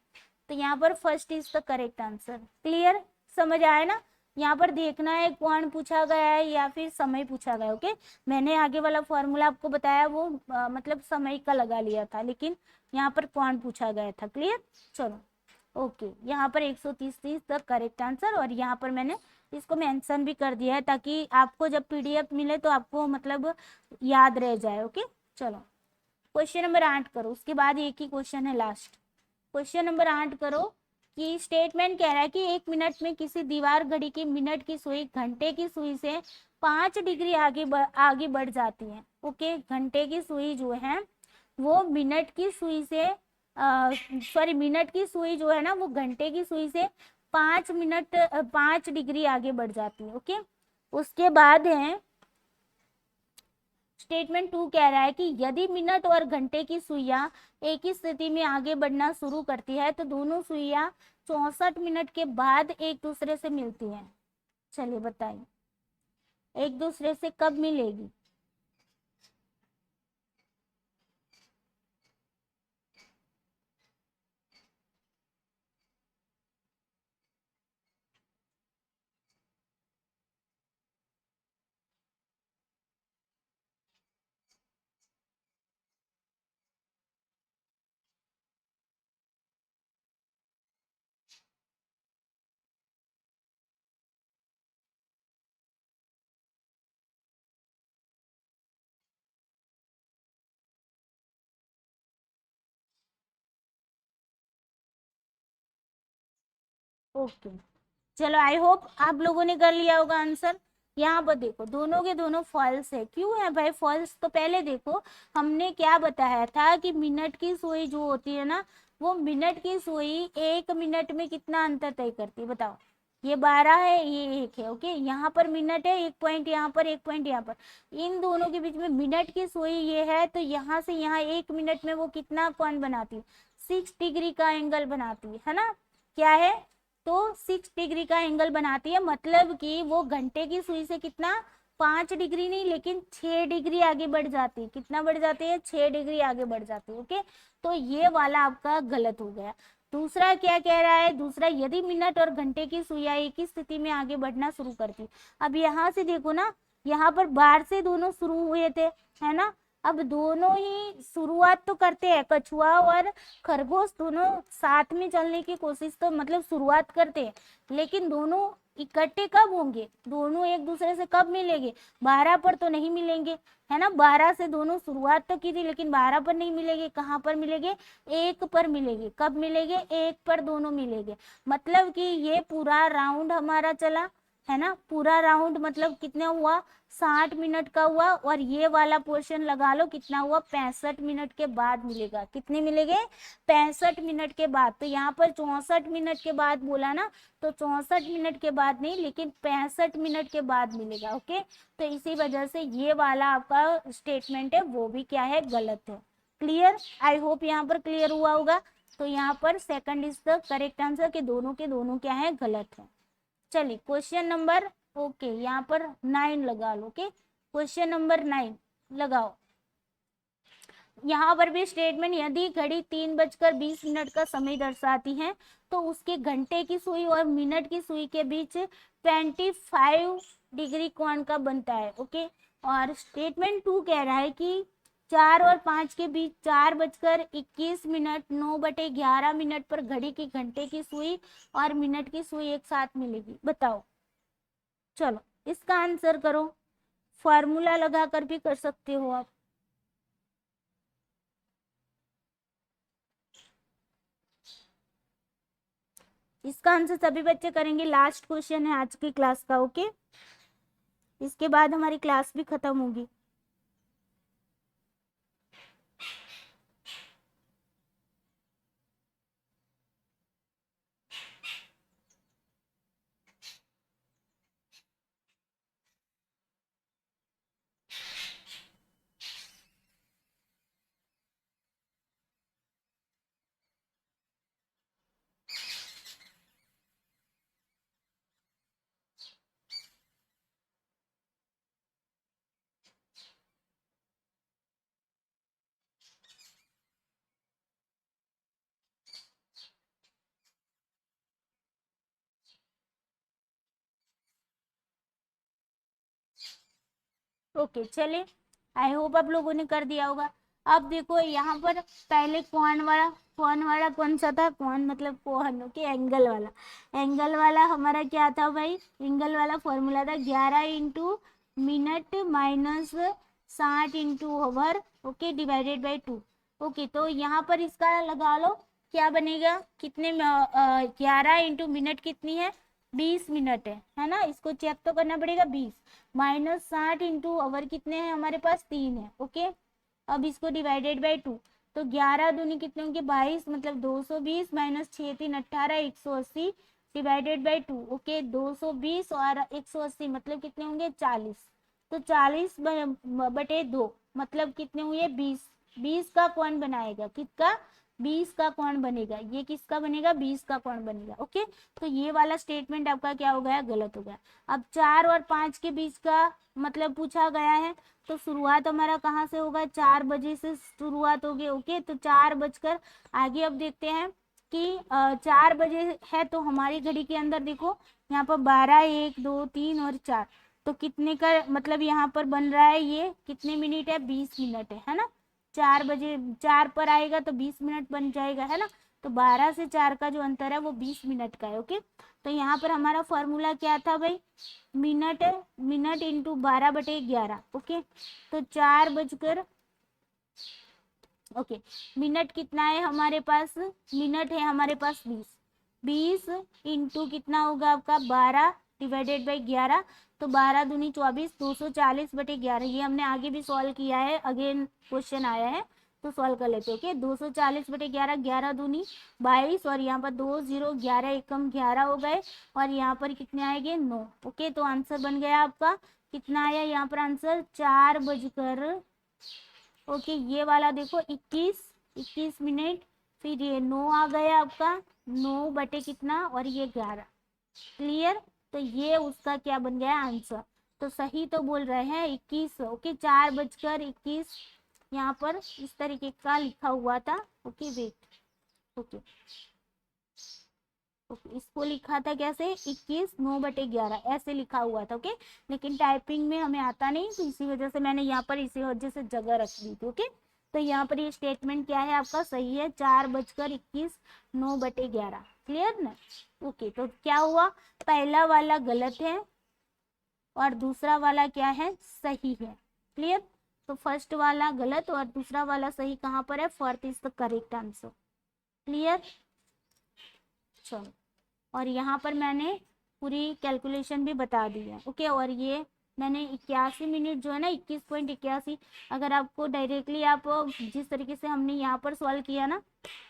तो यहाँ पर first is the correct answer. Clear, समझ आया ना। यहाँ पर देखना है कोण पूछा गया है या फिर समय पूछा गया। ओके मैंने आगे वाला फॉर्मूला आपको बताया वो मतलब समय का लगा लिया था, लेकिन यहाँ पर कोण पूछा गया था। क्लियर, चलो ओके यहाँ पर 130 इज द करेक्ट आंसर, और यहाँ पर मैंने इसको मेंशन भी कर दिया है ताकि आपको जब पीडीएफ मिले तो आपको मतलब याद रह जाए। ओके चलो क्वेश्चन नंबर 8 करो, उसके बाद एक ही क्वेश्चन है लास्ट। क्वेश्चन नंबर 8 करो कि स्टेटमेंट कह रहा है कि 1 मिनट में किसी दीवार घड़ी की मिनट की सुई घंटे की सुई से 5 डिग्री आगे बढ़ जाती है। ओके घंटे की सुई जो है वो मिनट की सुई से मिनट की सुई जो है ना वो घंटे की सुई से 5 डिग्री आगे बढ़ जाती है। ओके उसके बाद है स्टेटमेंट 2 कह रहा है कि यदि मिनट और घंटे की सुइयां एक ही स्थिति में आगे बढ़ना शुरू करती है तो दोनों सुइयां 64 मिनट के बाद एक दूसरे से मिलती हैं। चलिए बताइए एक दूसरे से कब मिलेगी। ओके चलो आई होप आप लोगों ने कर लिया होगा आंसर। यहाँ पर देखो दोनों के दोनों फॉल्स है। क्यों है भाई फॉल्स, तो पहले देखो हमने क्या बताया था कि मिनट की सुई जो होती है ना वो मिनट की सुई 1 मिनट में कितना अंतर तय करती है बताओ। ये 12 है ये 1 है। ओके यहाँ पर मिनट है, 1 पॉइंट यहाँ पर 1 पॉइंट यहाँ पर, इन दोनों के बीच में मिनट की सुई ये है, तो यहाँ से यहाँ 1 मिनट में वो कितना कोण बनाती है 6 डिग्री का एंगल बनाती है ना। क्या है तो 6 डिग्री का एंगल बनाती है, मतलब कि वो घंटे की सुई से कितना 5 डिग्री नहीं लेकिन 6 डिग्री आगे बढ़ जाती है। कितना बढ़ जाती है 6 डिग्री आगे बढ़ जाती है। ओके तो ये वाला आपका गलत हो गया। दूसरा क्या कह रहा है, दूसरा यदि मिनट और घंटे की सुइयां एक ही स्थिति में आगे बढ़ना शुरू करती। अब यहाँ से देखो ना, यहाँ पर बाहर से दोनों शुरू हुए थे है ना, अब दोनों ही शुरुआत तो करते हैं, कछुआ और खरगोश दोनों साथ में चलने की कोशिश तो मतलब शुरुआत करते हैं, लेकिन दोनों इकट्ठे कब होंगे, दोनों एक दूसरे से कब मिलेंगे 12 पर तो नहीं मिलेंगे है ना। 12 से दोनों शुरुआत तो की थी लेकिन 12 पर नहीं मिलेंगे, कहाँ पर मिलेंगे 1 पर मिलेंगे। कब मिलेंगे 1 पर दोनों मिलेंगे, मतलब कि ये पूरा राउंड हमारा चला है ना, पूरा राउंड मतलब कितना हुआ 60 मिनट का हुआ, और ये वाला पोर्शन लगा लो कितना हुआ 65 मिनट के बाद मिलेगा। कितने मिलेंगे 65 मिनट के बाद। तो यहाँ पर 64 मिनट के बाद बोला ना, तो 64 मिनट के बाद नहीं लेकिन 65 मिनट के बाद मिलेगा। ओके तो इसी वजह से ये वाला आपका स्टेटमेंट है वो भी क्या है गलत है। क्लियर, आई होप यहाँ पर क्लियर हुआ होगा। तो यहाँ पर second is the correct answer के दोनों क्या है गलत है। चलिए क्वेश्चन नंबर ओके यहाँ पर 9 लगा लो। ओके क्वेश्चन नंबर 9 लगाओ। यहाँ पर भी स्टेटमेंट यदि घड़ी 3:20 का समय दर्शाती है तो उसके घंटे की सुई और मिनट की सुई के बीच 25 डिग्री कोण का बनता है। ओके और स्टेटमेंट 2 कह रहा है कि 4 और 5 के बीच 4:21 9/11 पर घड़ी की घंटे की सुई और मिनट की सुई एक साथ मिलेगी। बताओ चलो इसका आंसर करो। फार्मूला लगा कर भी कर सकते हो आप। इसका आंसर सभी बच्चे करेंगे। लास्ट क्वेश्चन है आज की क्लास का, ओके। इसके बाद हमारी क्लास भी खत्म होगी। ओके चलिए, आई होप आप लोगों ने कर दिया होगा। अब देखो यहाँ पर पहले कौन वाला कौन सा था, कौन मतलब कौन, ओके, एंगल वाला। एंगल वाला हमारा क्या था भाई, एंगल वाला फॉर्मूला था 11 × minute minus 60 × hour, okay, divided by 2। Okay, तो यहाँ पर इसका लगा लो क्या बनेगा, कितने 11 × मिनट कितनी है, 20 मिनट है ना, इसको चेक तो करना पड़ेगा। 20 माइनस 60 × आवर कितने हैं हमारे पास, 3 है, ओके। अब इसको डिवाइडेड बाई 2, तो 11 दूनी कितने होंगे 22, मतलब 220 माइनस 6 3 18 180 डिवाइडेड बाई 2, ओके। 220 और 180 मतलब कितने होंगे 40, तो 40 बटे 2 मतलब कितने हुए 20। 20 का कौन बनाएगा, किसका, 20 का कौन बनेगा, ये किसका बनेगा, 20 का कौन बनेगा, ओके। तो ये वाला स्टेटमेंट आपका क्या हो गया, गलत हो गया। अब 4 और 5 के बीच का मतलब पूछा गया है, तो शुरुआत हमारा कहाँ से होगा, 4 बजे से शुरुआत होगी, ओके। तो 4 बजकर आगे अब देखते हैं कि 4 बजे है, तो हमारी घड़ी के अंदर देखो यहाँ पर 12 1 2 3 और 4, तो कितने का मतलब यहाँ पर बन रहा है, ये कितने मिनट है, 20 मिनट है ना। 4 बजे 4 पर आएगा तो 20 मिनट बन जाएगा, है ना। तो 12 से 4 का जो अंतर है वो 20 मिनट का है, ओके। तो यहाँ पर हमारा फॉर्मूला क्या था भाई, मिनट मिनट इंटू 12/11, ओके। तो 4 बजकर, ओके, मिनट कितना है हमारे पास, मिनट है हमारे पास 20, 20 इंटू कितना होगा आपका 12 डिवाइडेड बाई 11, तो 12 दूनी 24, 240/11, ये हमने आगे भी सॉल्व किया है, अगेन क्वेश्चन आया है तो सॉल्व कर लेते हैं, ओके। 240/11, 11 दूनी 22 और यहाँ पर 2 0 11 एकम 11 हो गए, और यहाँ पर कितने आएंगे 9, ओके। तो आंसर बन गया आपका, कितना आया यहाँ पर आंसर, 4 बजकर, ओके, ये वाला देखो 21 मिनट, फिर ये 9 आ गया आपका, 9 बटे कितना और ये 11, क्लियर। तो ये उसका क्या बन गया आंसर, तो सही तो बोल रहे हैं 21, ओके। 4 बजकर 21 यहाँ पर इस तरीके का लिखा हुआ था, ओके, वेट, ओके, इसको लिखा था कैसे, 21 9/11 ऐसे लिखा हुआ था, ओके। लेकिन टाइपिंग में हमें आता नहीं, तो इसी वजह से मैंने यहाँ पर इसी वजह से जगह रख दी थी, ओके। तो यहाँ पर ये स्टेटमेंट क्या है आपका, सही है, 4 बजकर 21 9/11, क्लियर ना। ओके, तो क्या हुआ, पहला वाला गलत है और दूसरा वाला क्या है, सही है, क्लियर। तो फर्स्ट वाला गलत और दूसरा वाला सही कहाँ पर है, fourth is the correct answer, clear. चलो, और यहाँ पर मैंने पूरी कैलकुलेशन भी बता दी है, ओके। और ये मैंने 81 मिनट जो है ना, 21.81, अगर आपको डायरेक्टली आप जिस तरीके से हमने यहाँ पर सॉल्व किया ना,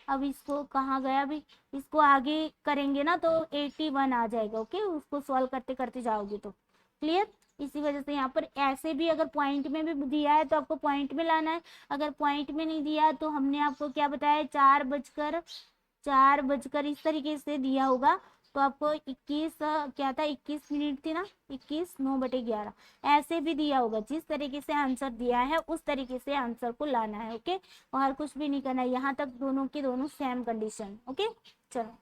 अब इसको कहाँ गया भी, इसको आगे करेंगे ना तो 81 आ जाएगा, ओके, उसको सॉल्व करते करते जाओगे तो, क्लियर। इसी वजह से यहाँ पर ऐसे भी अगर पॉइंट में भी दिया है तो आपको पॉइंट में लाना है, अगर पॉइंट में नहीं दिया तो हमने आपको क्या बताया, 4 बजकर इस तरीके से दिया होगा, तो आपको 21 क्या था, 21 मिनट थी ना, 21 9/11 ऐसे भी दिया होगा, जिस तरीके से आंसर दिया है उस तरीके से आंसर को लाना है, ओके। और कुछ भी नहीं करना है, यहाँ तक दोनों की दोनों सेम कंडीशन, ओके। चलो,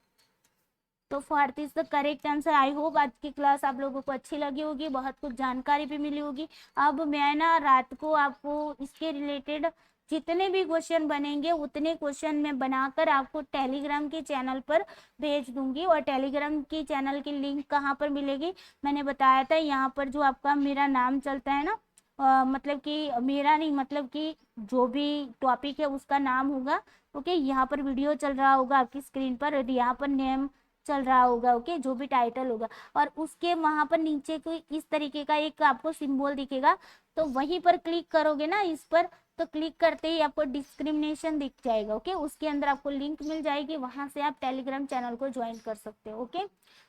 तो fourth is the correct answer. I hope आज की क्लास आप लोगों को अच्छी लगी होगी, बहुत कुछ जानकारी भी मिली होगी। अब मैं ना रात को आपको इसके रिलेटेड जितने भी क्वेश्चन बनेंगे उतने क्वेश्चन मैं बनाकर आपको टेलीग्राम के चैनल पर भेज दूंगी, और टेलीग्राम की चैनल की लिंक कहाँ पर मिलेगी, मैंने बताया था यहाँ पर जो आपका मेरा नाम चलता है ना, मतलब कि मेरा नहीं, मतलब कि जो भी टॉपिक है उसका नाम होगा। ओके, यहाँ पर वीडियो चल रहा होगा आपकी स्क्रीन पर, और यहाँ पर नेम चल रहा होगा। ओके, जो भी टाइटल होगा, और उसके वहां पर नीचे कोई इस तरीके का एक आपको सिंबल दिखेगा, तो वहीं पर क्लिक करोगे ना इस पर, तो क्लिक करते ही आपको डिस्क्रिमिनेशन दिख जाएगा। ओके, उसके अंदर आपको लिंक मिल जाएगी, वहां से आप टेलीग्राम चैनल को ज्वाइन कर सकते हो। ओके,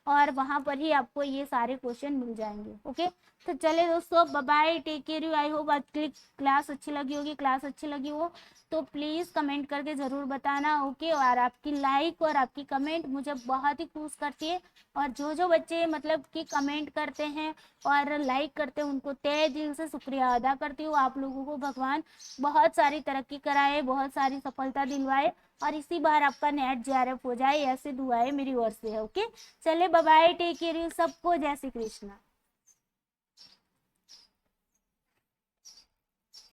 और वहां पर ही आपको ये सारे क्वेश्चन मिल जाएंगे। ओके, तो चले दोस्तों, bye bye, take care you. I hope आज की क्लास अच्छी लगी होगी। क्लास अच्छी लगी हो तो प्लीज़ कमेंट करके ज़रूर बताना। ओके, और आपकी लाइक और आपकी कमेंट मुझे बहुत ही खुश करती है। और जो जो बच्चे मतलब कि कमेंट करते हैं और लाइक करते हैं, उनको तहे दिल से शुक्रिया अदा करती हूँ। आप लोगों को भगवान बहुत सारी तरक्की कराए, बहुत सारी सफलता दिलवाए, और इसी बार आपका नेट जेआरएफ हो जाए, ऐसे दुआएं मेरी ओर से है। ओके, चले bye bye, take care you, सबको जय श्री कृष्णा।